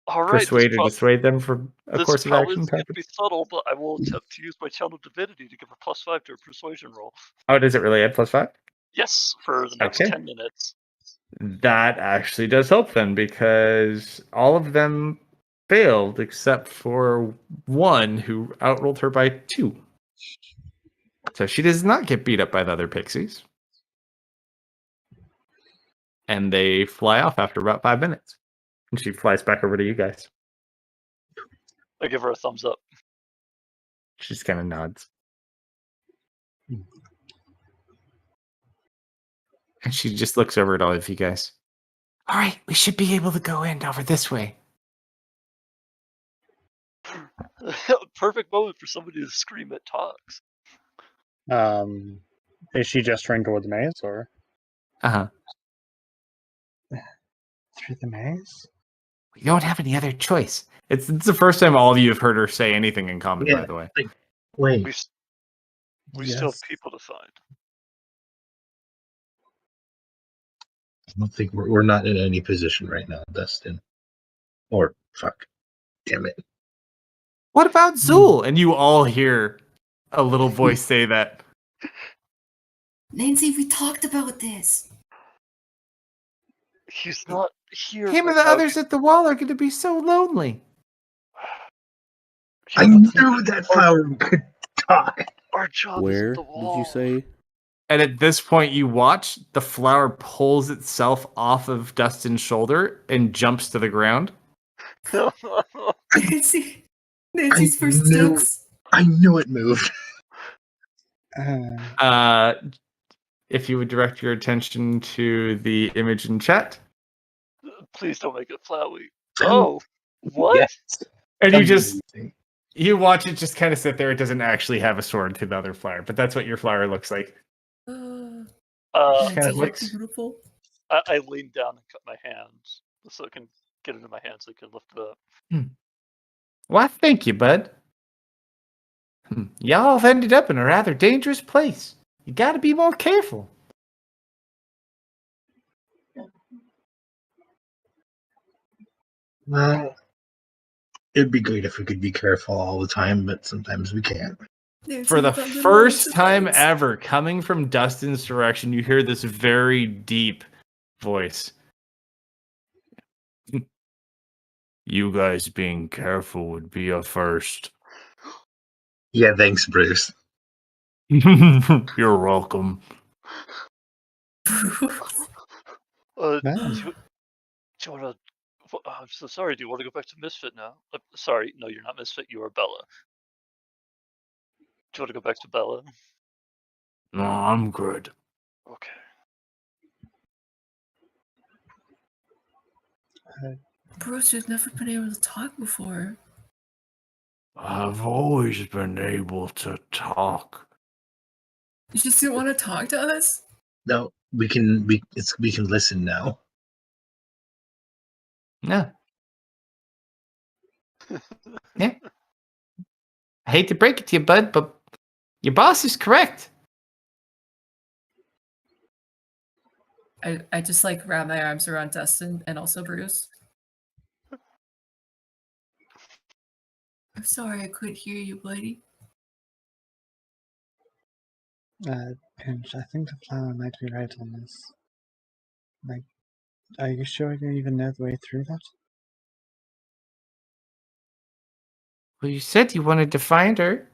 All right, persuade or dissuade them for a course of action. This probably is be subtle, but I will attempt to use my channel divinity to give her +5 to her persuasion roll. Oh, does it really add +5? Yes, for the next 10 minutes. That actually does help then, because all of them failed except for one who outrolled her by 2. So she does not get beat up by the other pixies. And they fly off after about 5 minutes. And she flies back over to you guys. I give her a thumbs up. She just kind of nods. And she just looks over at all of you guys. All right, we should be able to go in over this way. Perfect moment for somebody to scream at Tox. Is she gesturing toward the maze, or? Uh-huh. Through the maze? We don't have any other choice. It's the first time all of you have heard her say anything in common, by the way. Wait. We still have Yes. people to find. I don't think we're not in any position right now, Dustin. Or fuck, damn it. What about Zool? And you all hear a little voice say that. Nancy, we talked about this. He's not here. Him right and the now. others at the wall are going to be so lonely. Yeah, I but knew that flower could talk. our job Where is at the did wall. you say? And at this point, you watch the flower pulls itself off of Dustin's shoulder and jumps to the ground. Nancy, Nancy's I first knew- steps. I knew it moved. If you would direct your attention to the image in chat, Please don't make it Flowey. Oh, what? Yes. and Amazing. you watch it just kind of sit there. It doesn't actually have a sword to the other flower, but that's what your flower looks like. Nancy, kinda you're looks- beautiful. I lean down and cut my hands so it can get into my hands so I can lift it up. Why, thank you, bud. Y'all have ended up in a rather dangerous place. You got to be more careful. Well, it'd be great if we could be careful all the time, but sometimes we can't. Nancy, For the with that little first extra time legs. ever, coming from Dustin's direction, you hear this very deep voice. You guys being careful would be a first. Yeah, thanks, Bruce. You're welcome. Do Man. you want to? I'm so sorry. Do you want to go back to Misfit now? Sorry, no, you're not Misfit. You are Bella. Do you want to go back to Bella? No, I'm good. Okay. Bruce, you've never been able to talk before. I've always been able to talk. You just didn't want to talk to us? No, we can listen now. Yeah. Yeah. I hate to break it to you, bud, but your boss is correct. I just like wrap my arms around Dustin and also Bruce. I'm sorry I couldn't hear you, buddy. Pinch, I think the flower might be right on this. Like, are you sure you even know the way through that? Well, you said you wanted to find her.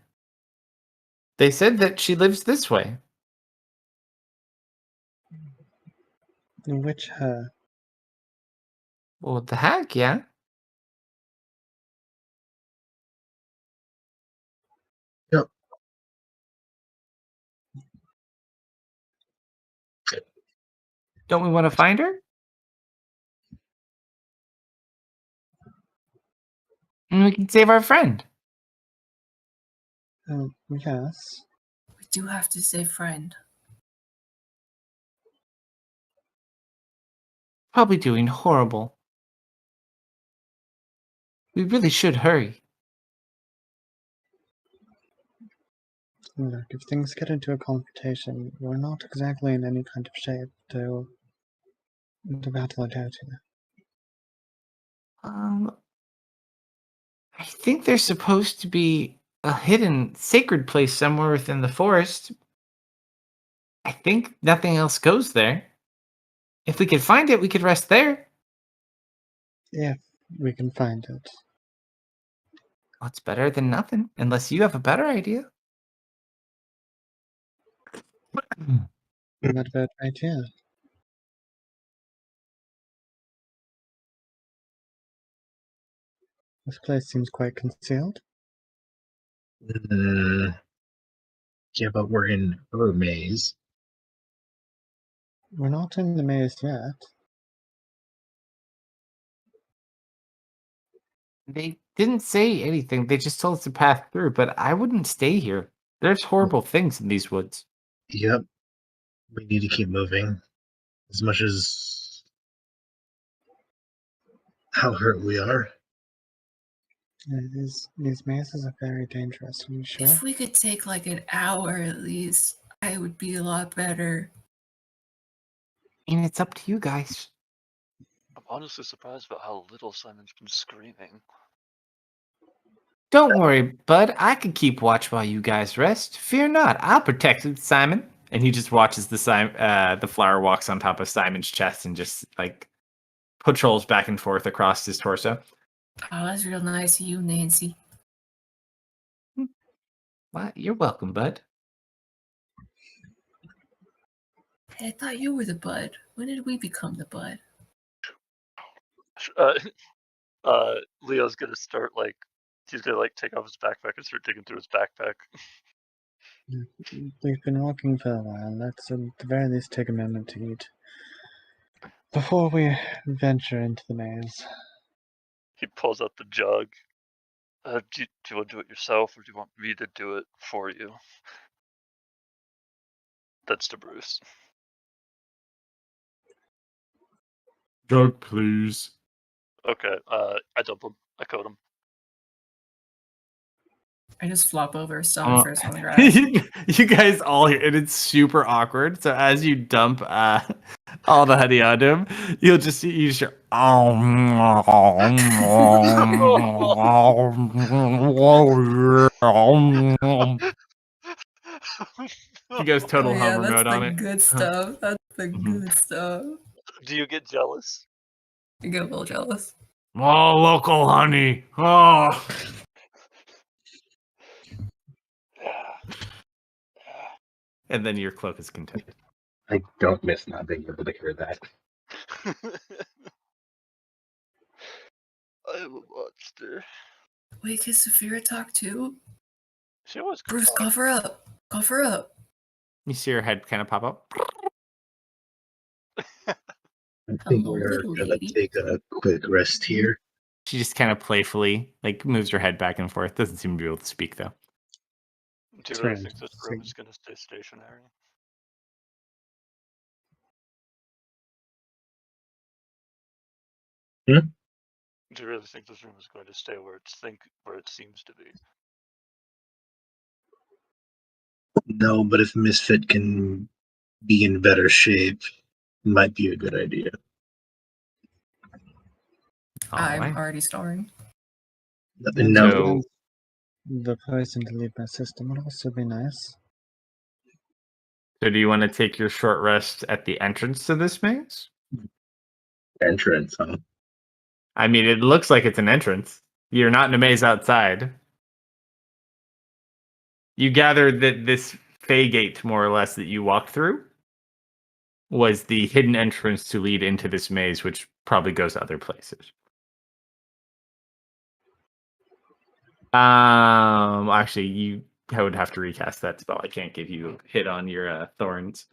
They said that she lives this way. Which her? Well, the hag, yeah. Yep. Don't we want to find her? And we can save our friend. Yes. We do have to save friend. Probably doing horrible. We really should hurry. Look, if things get into a confrontation, we're not exactly in any kind of shape to battle it out here. I think there's supposed to be a hidden sacred place somewhere within the forest. I think nothing else goes there. If we could find it, we could rest there. If we can find it. Well, it's better than nothing, unless you have a better idea. Not a bad idea. This place seems quite concealed. Yeah, but we're in her maze. We're not in the maze yet. They didn't say anything. They just told us to pass through, but I wouldn't stay here. There's horrible things in these woods. Yep. We need to keep moving. As much as how hurt we are. These mazes are very dangerous. Are you sure? If we could take like an hour at least, I would be a lot better. And it's up to you guys. I'm honestly surprised about how little Simon's been screaming. Don't worry, bud. I can keep watch while you guys rest. Fear not. I'll protect it, Simon. And he just watches the flower walks on top of Simon's chest and just like patrols back and forth across his torso. Oh, that's real nice of you, Nancy. Well, you're welcome, bud. Hey, I thought you were the bud. When did we become the bud? Leo's gonna start like he's gonna like take off his backpack and start digging through his backpack. We've been walking for a while. Let's at the very least take a moment to eat before we venture into the maze. He pulls out the jug. Do you want to do it yourself, or do you want me to do it for you? That's to Bruce. Jug, please. Okay, I dump him. I coat him. I just flop over, stomach first on the grass. You guys all hear, and it's super awkward. So as you dump all the honey onto him, you just hear, he goes total Oh, yeah, hover that's mode the on it. good stuff. That's the Mhm. good stuff. Do you get jealous? You get a little jealous. Oh, local honey. Oh. And then your cloak is content. I don't miss not being able to hear that. I'm a monster. Wait, can Saphira talk too? She always Bruce, talk. cough her up. Cough her up. You see her head kind of pop up. I think Hello, we're little gonna lady. take a quick rest here. She just kind of playfully like moves her head back and forth. Doesn't seem to be able to speak though. Do you It's really very think this room interesting. is gonna stay stationary? Hmm? Do you really think this room is going to stay where it seems to be? No, but if Misfit can be in better shape, it might be a good idea. All I'm right. already starring. No, So- The poison to leave my system would also be nice. So do you want to take your short rest at the entrance to this maze? entrance, huh? I mean, it looks like it's an entrance. You're not in a maze outside. You gathered that this Fey gate, more or less, that you walked through was the hidden entrance to lead into this maze, which probably goes other places. Actually, I would have to recast that spell. I can't give you a hit on your thorns.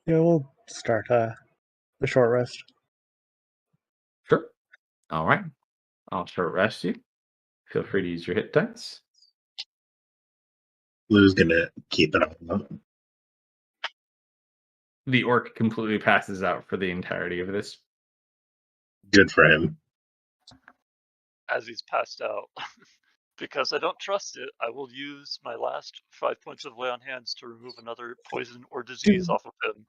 Yeah, we'll start the short rest. Sure. All right. I'll short rest you. Feel free to use your hit dice. Blue's gonna keep it on. The orc completely passes out for the entirety of this. Good for him. As he's passed out. Because I don't trust it, I will use my last 5 points of lay on hands to remove another poison or disease off of him.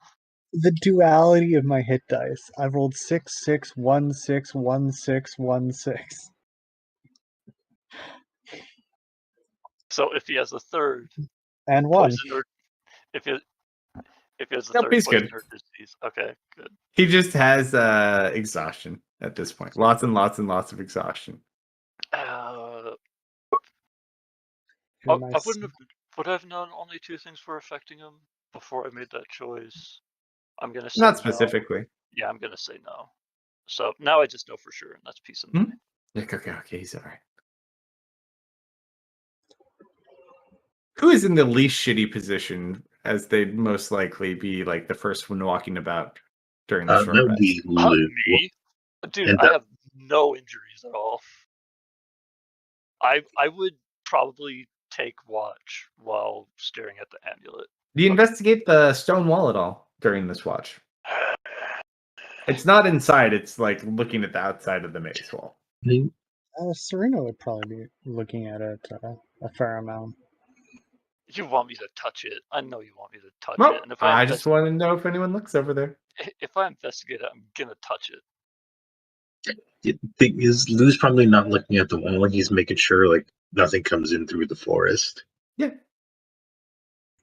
The duality of my hit dice. I rolled 6, 6, 1, 6, 1, 6, 1, 6. So if he has a third And 1. poison or if he has a Nope, third he's poison good. or disease, okay, good. He just has exhaustion at this point. Lots and lots and lots of exhaustion. I You're my would I have known only 2 things were affecting him before I made that choice? I'm gonna say Not no. specifically. Yeah, I'm gonna say no. So now I just know for sure, and that's peace of mind. Okay, he's all right. Who is in the least shitty position, as they'd most likely be like the first one walking about during the That short would rest? be Lou. Me? Dude, And I have no injuries at all. I would probably take watch while staring at the amulet. Do you investigate the stone wall at all during this watch? It's not inside. It's like looking at the outside of the maze wall. Serena would probably be looking at it a fair amount. You want me to touch it? I know you want me to touch Well, it. And if I just want to know if anyone looks over there. if I investigate it, I'm gonna touch it. The thing is, Lou's probably not looking at the wall. He's making sure like nothing comes in through the forest. Yeah.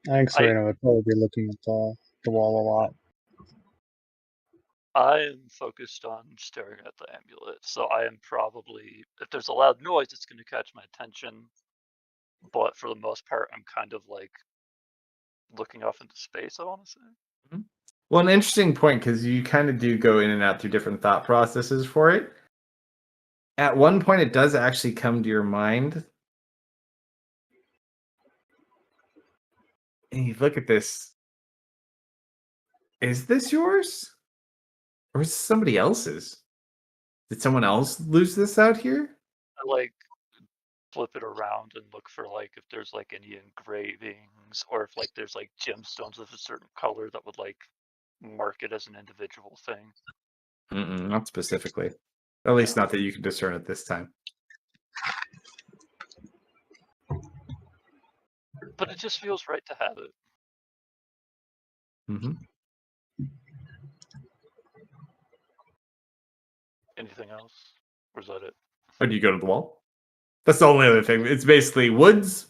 I think Serena would probably be looking at the wall a lot. I am focused on staring at the amulet, so I am probably, if there's a loud noise, it's going to catch my attention. But for the most part, I'm kind of like looking off into space, I want to say. Mm-hmm. Well, an interesting point, because you kind of do go in and out through different thought processes for it. At one point, it does actually come to your mind. And you look at this. Is this yours? Or is this somebody else's? Did someone else lose this out here? I like flip it around and look for like if there's like any engravings or if like there's like gemstones of a certain color that would like mark it as an individual thing. Not specifically. At least not that you can discern at this time. But it just feels right to have it. Mm-hmm. Anything else? Or is that it? Or do you go to the wall? That's the only other thing. It's basically woods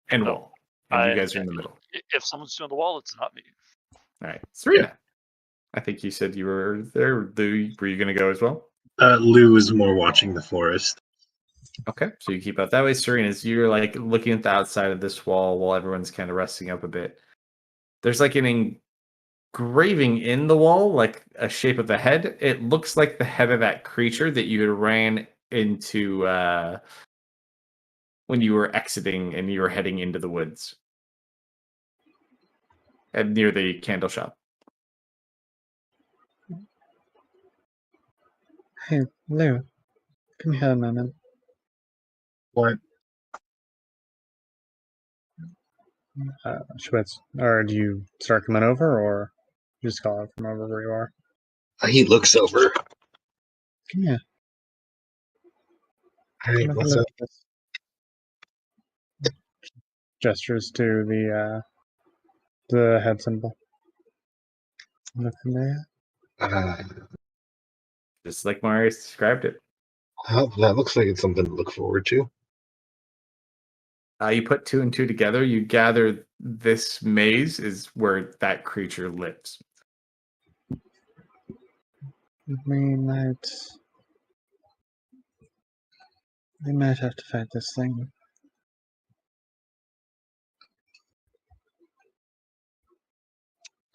and wall. And you guys are in the middle. If someone's doing the wall, it's not me. All right. Serena. Yeah. I think you said you were there. Lou, were you going to go as well? Lou is more watching the forest. Okay. So you keep out that way. Serena, as you're like looking at the outside of this wall while everyone's kind of resting up a bit. There's like an engraving in the wall, like a shape of the head. It looks like the head of that creature that you had ran into when you were exiting and you were heading into the woods and near the candle shop. Hey, Lou, come here a moment. What? Schwitz, or do you start coming over, or you just call out from over where you are? He looks over. Come here. Hey, what's up? Gestures to the head symbol. Nothing there. Just like Marius described it. That looks like it's something to look forward to. You put two and two together. You gather this maze is where that creature lives. We might have to fight this thing.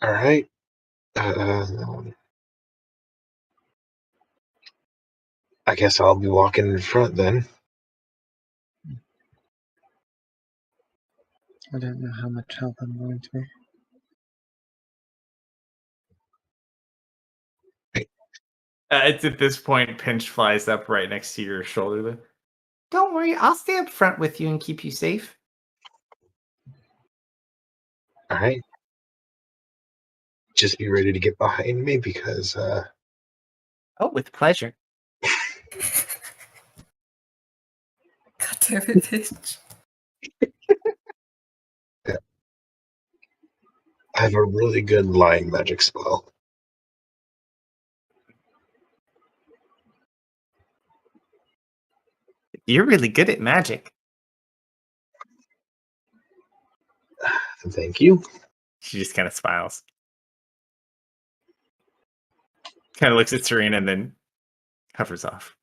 All right. I guess I'll be walking in front then. I don't know how much help I'm going to be. It's at this point, Pinch flies up right next to your shoulder. Don't worry, I'll stay up front with you and keep you safe. All right. Just be ready to get behind me because Oh, with pleasure. God damn it, bitch. I have a really good lying magic spell. You're really good at magic. Thank you. She just kind of smiles. Kind of looks at Serena and then hovers off.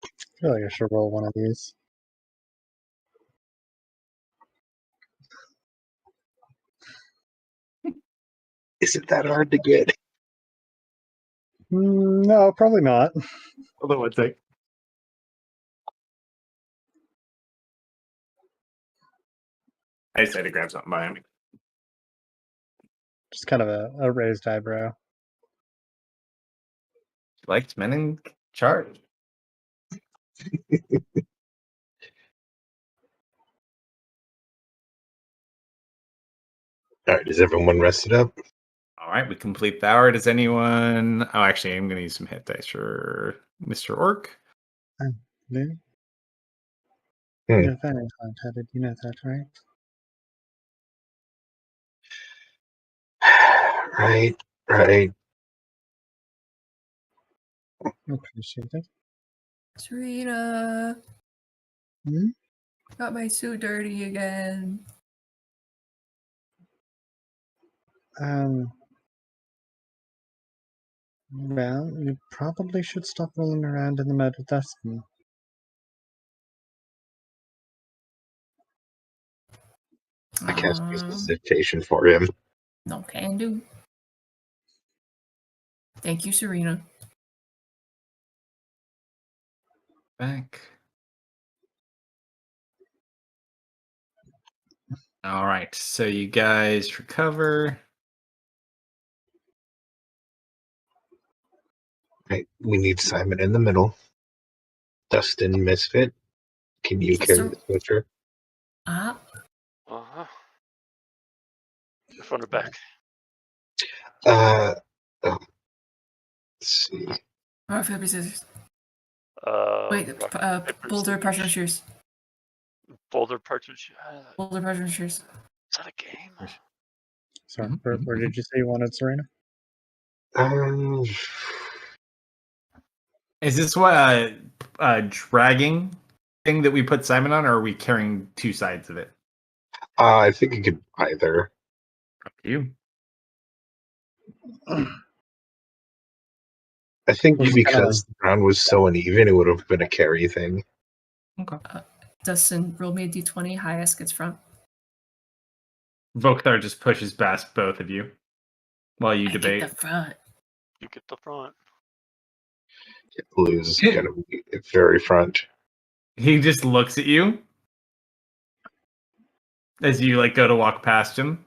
I feel like I should roll one of these. Is it that hard to get? No, probably not. Hold on one sec. I just had to grab something by me. Just kind of a raised eyebrow. Likes men in charge. All right, is everyone rested up? All right, we complete the hour. Does anyone? Oh, actually, I'm going to use some hit dice for Mr. Orc. Lou? Hmm. You're very hard-headed, you know that, right? Right, right. Appreciate it. Serena, Hmm? got my suit dirty again. Well, you probably should stop rolling around in the mud with Dustin. I cast resuscitation for him. No can do. Thank you, Serena. Back. All right, so you guys recover. Right, we need Simon in the middle. Dustin Misfit. Can you carry the switcher? Ah, Uh-huh. Front or back? Oh, let's see. rock, paper, scissors. Wait, Rock, paper, boulder, scissors. parchment, shears. Boulder, partridge. Boulder, parchment, shears. Is that a game? Sorry, Mhm, where did you say you wanted Serena? Um, Is this what dragging thing that we put Simon on, or are we carrying two sides of it? I think you could either. Up to you. I think Well, because the ground was so uneven, it would have been a carry thing. Okay. Dustin, roll me a d20, highest gets front. Vokthar just pushes past both of you while you I debate. get the front. You get the front. Blue's gonna be very front. He just looks at you as you like go to walk past him.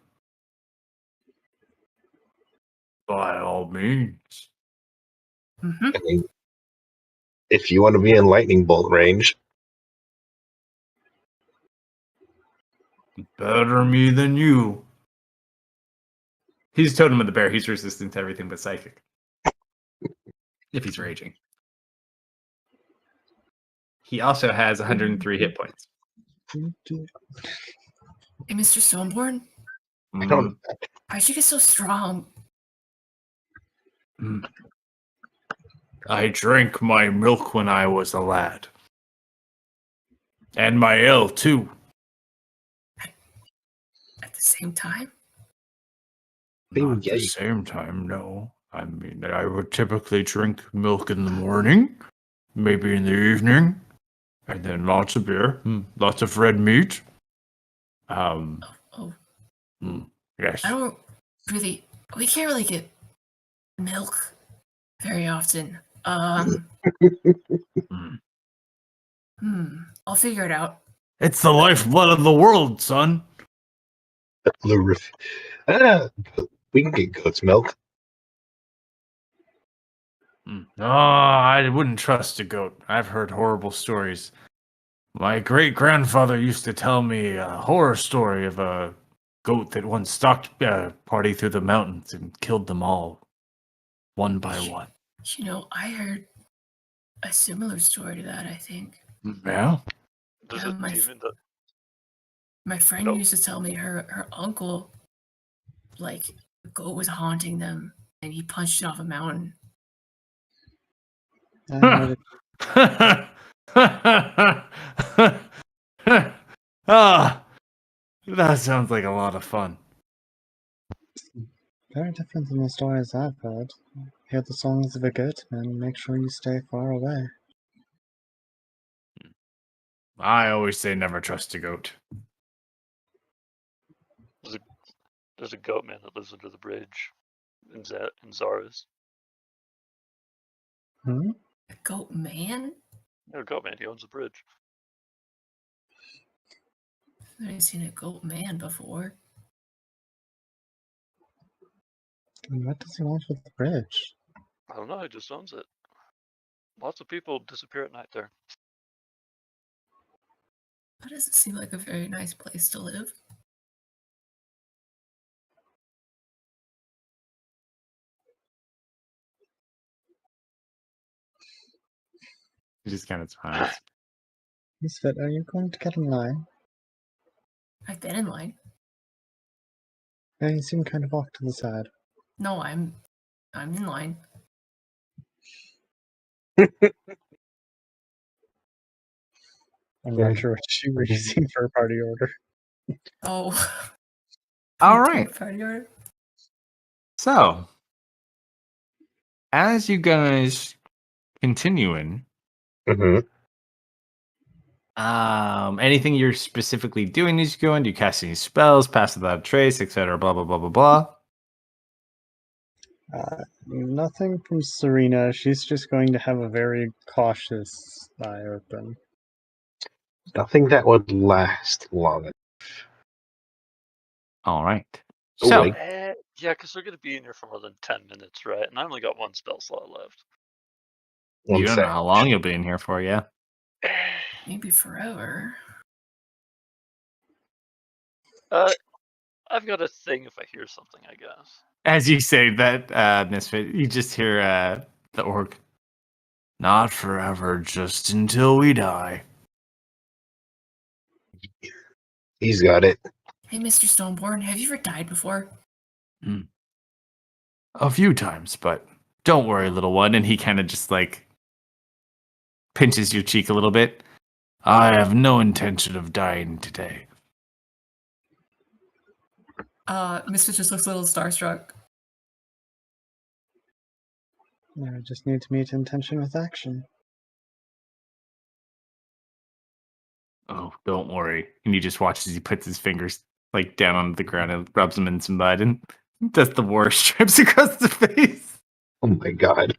By all means. Mm-hmm. I mean, if you want to be in lightning bolt range, Better me than you. He's Totem of the Bear. He's resistant to everything but psychic. If he's raging. He also has 103 hit points. Hey, Mr. Stoneborn, I don't. why'd you get so strong? I drank my milk when I was a lad. And my ale, too. At the same time? Not at the same time, no. I mean, I would typically drink milk in the morning, maybe in the evening, and then lots of beer, lots of red meat. Yes. I don't really. We can't really get milk very often. I'll figure it out. It's the lifeblood of the world, son. Blue roof. We can get goat's milk. Oh, I wouldn't trust a goat. I've heard horrible stories. My great-grandfather used to tell me a horror story of a goat that once stalked a party through the mountains and killed them all, one by one. You know, I heard a similar story to that, I think. Yeah? There's Yeah, a demon that. My friend Nope. used to tell me her uncle, like, a goat was haunting them, and he punched it off a mountain. Ah, that sounds like a lot of fun. Very different than the stories I've heard. Hear the songs of a goat man, make sure you stay far away. I always say never trust a goat. There's a goat man that lives under the bridge in Zara's. Hmm? A goat man? Yeah, goat man. He owns a bridge. I've never seen a goat man before. And what does he want with the bridge? I don't know. He just owns it. Lots of people disappear at night there. That doesn't seem like a very nice place to live. He just kind of smiles. Misfit, are you going to get in line? I've been in line. You seem kind of off to the side. No, I'm in line. I'm not sure what you were using for a party order. Oh. All right. Party order. So, as you guys continuing, Mm-hmm. anything you're specifically doing as you go in? Do you cast any spells, pass without a trace, etc., blah, blah, blah, blah, blah? Nothing from Serena. She's just going to have a very cautious eye open. Nothing that would last long. All right. Oh, So, wait. Yeah, because we're going to be in here for more than 10 minutes, right? And I only got one spell slot left. One you don't know sec. how long you'll be in here for, yeah? Maybe forever. I've got a thing if I hear something, I guess. As you say that, Misfit, you just hear the orc. Not forever, just until we die. He's got it. Hey, Mr. Stoneborn, have you ever died before? A few times, but don't worry, little one. And he kind of just like pinches your cheek a little bit. I have no intention of dying today. Misfit just looks a little starstruck. I just need to meet intention with action. Oh, don't worry. And you just watch as he puts his fingers like down on the ground and rubs them in some mud and does the war strips across the face. Oh my god.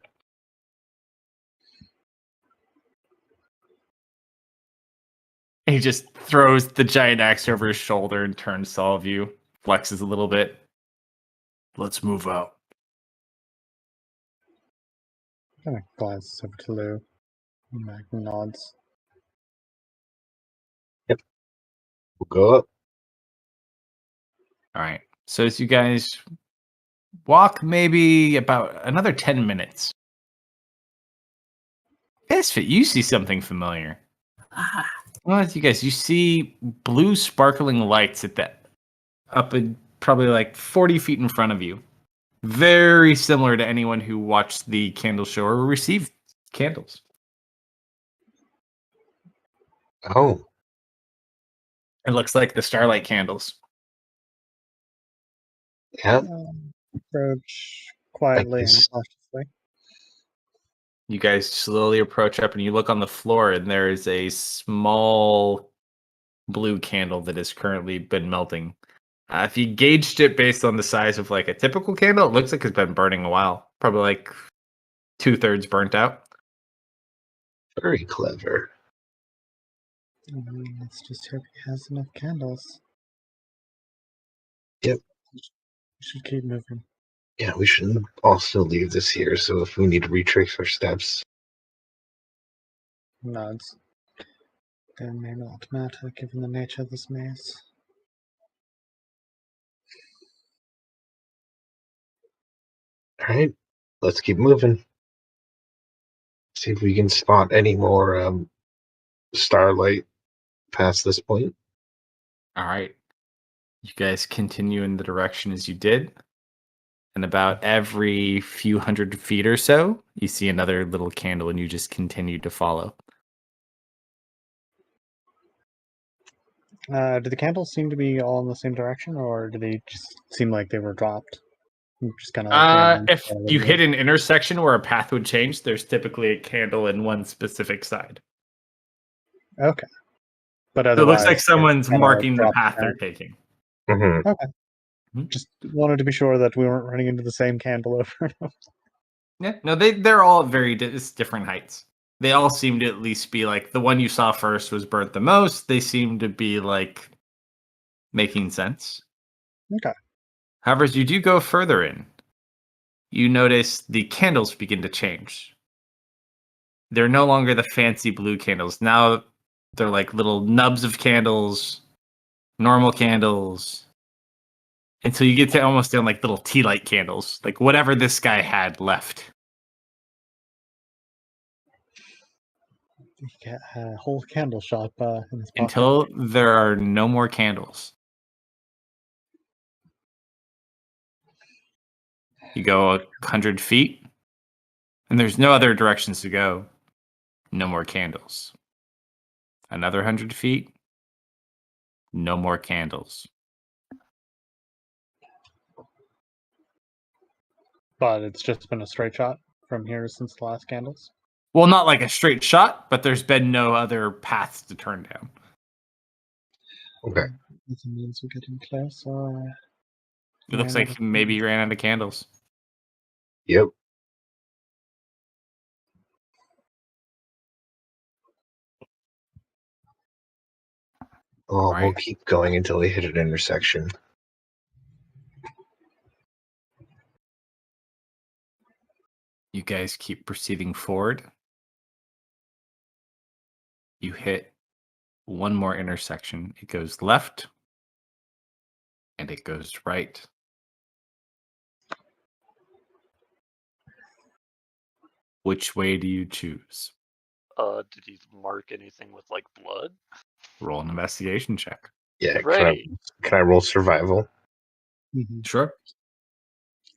He just throws the giant axe over his shoulder and turns to all of you, flexes a little bit. Let's move out. Kind of glances over to Lou. Mac nods. We'll go up. All right. So as you guys walk maybe about another 10 minutes. Misfit, you see something familiar. Ah, Well, as you guys, you see blue sparkling lights at that up in probably like 40 feet in front of you. Very similar to anyone who watched the candle show or received candles. Oh, It looks like the starlight candles. yeah. Approach quietly and this. cautiously. You guys slowly approach up and you look on the floor and there is a small blue candle that has currently been melting. If you gauged it based on the size of like a typical candle, it looks like it's been burning a while. Probably like 2/3 burnt out. Very clever. Let's just hope he has enough candles. Yep. We should keep moving. Yeah, we should also leave this here, so if we need to retrace our steps. Nods. They may not matter given the nature of this maze. Alright, let's keep moving. See if we can spot any more starlight past this point. All right. You guys continue in the direction as you did. And about every few hundred feet or so, you see another little candle and you just continue to follow. Do the candles seem to be all in the same direction, or do they just seem like they were dropped? Just kind of If you hit an intersection where a path would change, there's typically a candle in one specific side. Okay. But So it otherwise, looks like someone's kinda marking the dropped path down. they're taking. Mm-hmm. Okay. Mhm. Just wanted to be sure that we weren't running into the same candle over and over. Yeah, no, they're all very different heights. They all seem to at least be like the one you saw first was burnt the most. They seem to be like making sense. Okay. However, as you do go further in, you notice the candles begin to change. They're no longer the fancy blue candles. Now they're like little nubs of candles, normal candles, until you get to almost down like little tea light candles, like whatever this guy had left. You get a whole candle shop in his pocket. Until there are no more candles. You go 100 feet, and there's no other directions to go. No more candles. Another 100 feet, no more candles. But it's just been a straight shot from here since the last candles. Well, not like a straight shot, but there's been no other paths to turn down. Okay. That means we're getting closer. It looks like maybe he ran out of candles. Yep. Oh, we'll Right. keep going until we hit an intersection. You guys keep proceeding forward. You hit one more intersection. It goes left and it goes right. Which way do you choose? Did he mark anything with like blood? Roll an investigation check. Yeah. Great. Can I roll survival? Mm-hmm. Sure.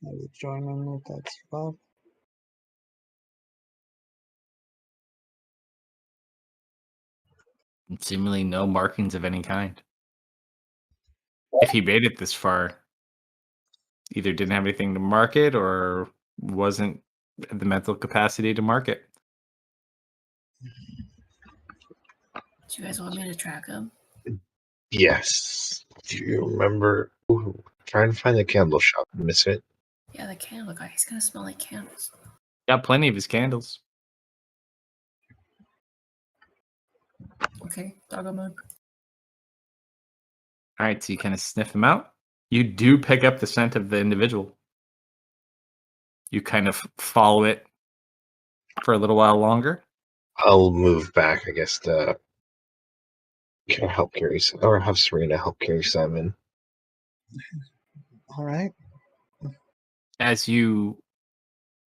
I would join in with that spell. And seemingly no markings of any kind. If he made it this far, either didn't have anything to mark it or wasn't at the mental capacity to mark it. Do you guys want me to track him? Yes. Do you remember? Ooh, trying to find the candle shop and miss it. Yeah, the candle guy. He's gonna smell like candles. Got plenty of his candles. Okay, doggo mode. All right, so you kind of sniff him out. You do pick up the scent of the individual. You kind of follow it for a little while longer. I'll move back, I guess, to can I help carry or have Serena help carry Simon. All right. As you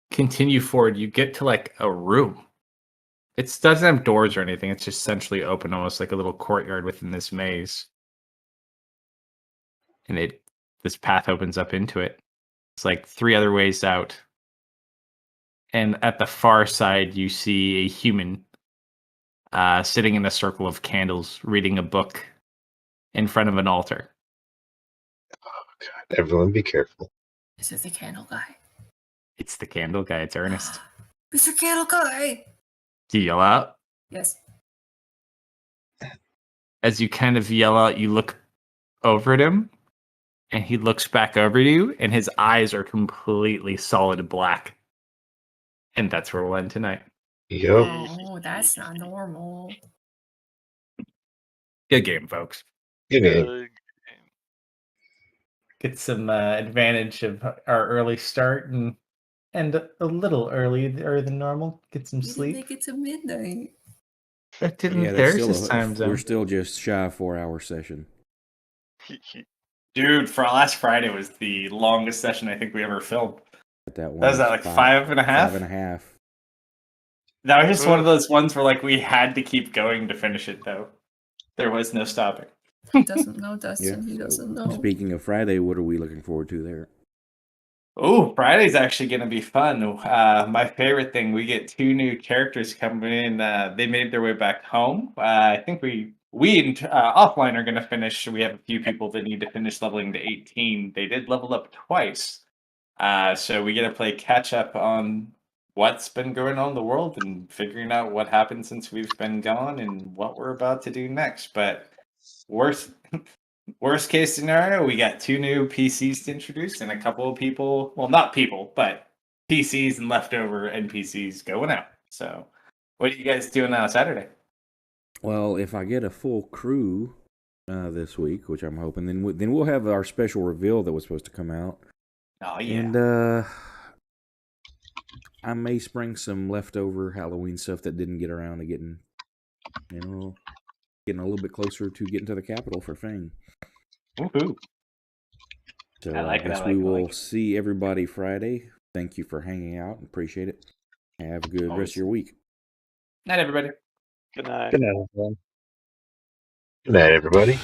continue forward, you get to like a room. It doesn't have doors or anything. It's just centrally open, almost like a little courtyard within this maze. And this path opens up into it. It's like 3 other ways out. And at the far side, you see a human sitting in a circle of candles, reading a book in front of an altar. Oh, God. Everyone be careful. Is it the candle guy? It's the candle guy. It's Ernest. Mr. Candle Guy! Do you yell out? Yes. As you kind of yell out, you look over at him, and he looks back over you, and his eyes are completely solid black. And that's where we'll end tonight. Yep. Oh, that's not normal. Good game, folks. Good game. Good. Get some advantage of our early start and a little earlier than normal. Get some We didn't sleep. make it to midnight. That didn't Yeah, that's there's still this time zone. we're still just shy of 4-hour session. Dude, for last Friday was the longest session I think we ever filmed. That one Was that like 5.5? 5.5. That was just one of those ones where like we had to keep going to finish it though. There was no stopping. He doesn't know, Yeah. Dustin. He so doesn't know. Speaking of Friday, what are we looking forward to there? Oh, Friday's actually going to be fun. My favorite thing, we get 2 new characters coming in. They made their way back home. I think we offline are going to finish. We have a few people that need to finish leveling to 18. They did level up twice. So we get to play catch up on what's been going on in the world and figuring out what happened since we've been gone and what we're about to do next. But worst case scenario, we got 2 new PCs to introduce and a couple of people, well, not people, but PCs and leftover NPCs going out. So what are you guys doing on Saturday? Well, if I get a full crew this week, which I'm hoping, then we'll have our special reveal that was supposed to come out. Oh, yeah. And I may spring some leftover Halloween stuff that didn't get around to getting a little bit closer to getting to the capital for Fang. Woohoo. So I like I it, guess I like we it, I will like it. see everybody Friday. Thank you for hanging out. Appreciate it. Have a good Always. rest of your week. Night, everybody. Good night. Good night, everyone. Good night, everybody.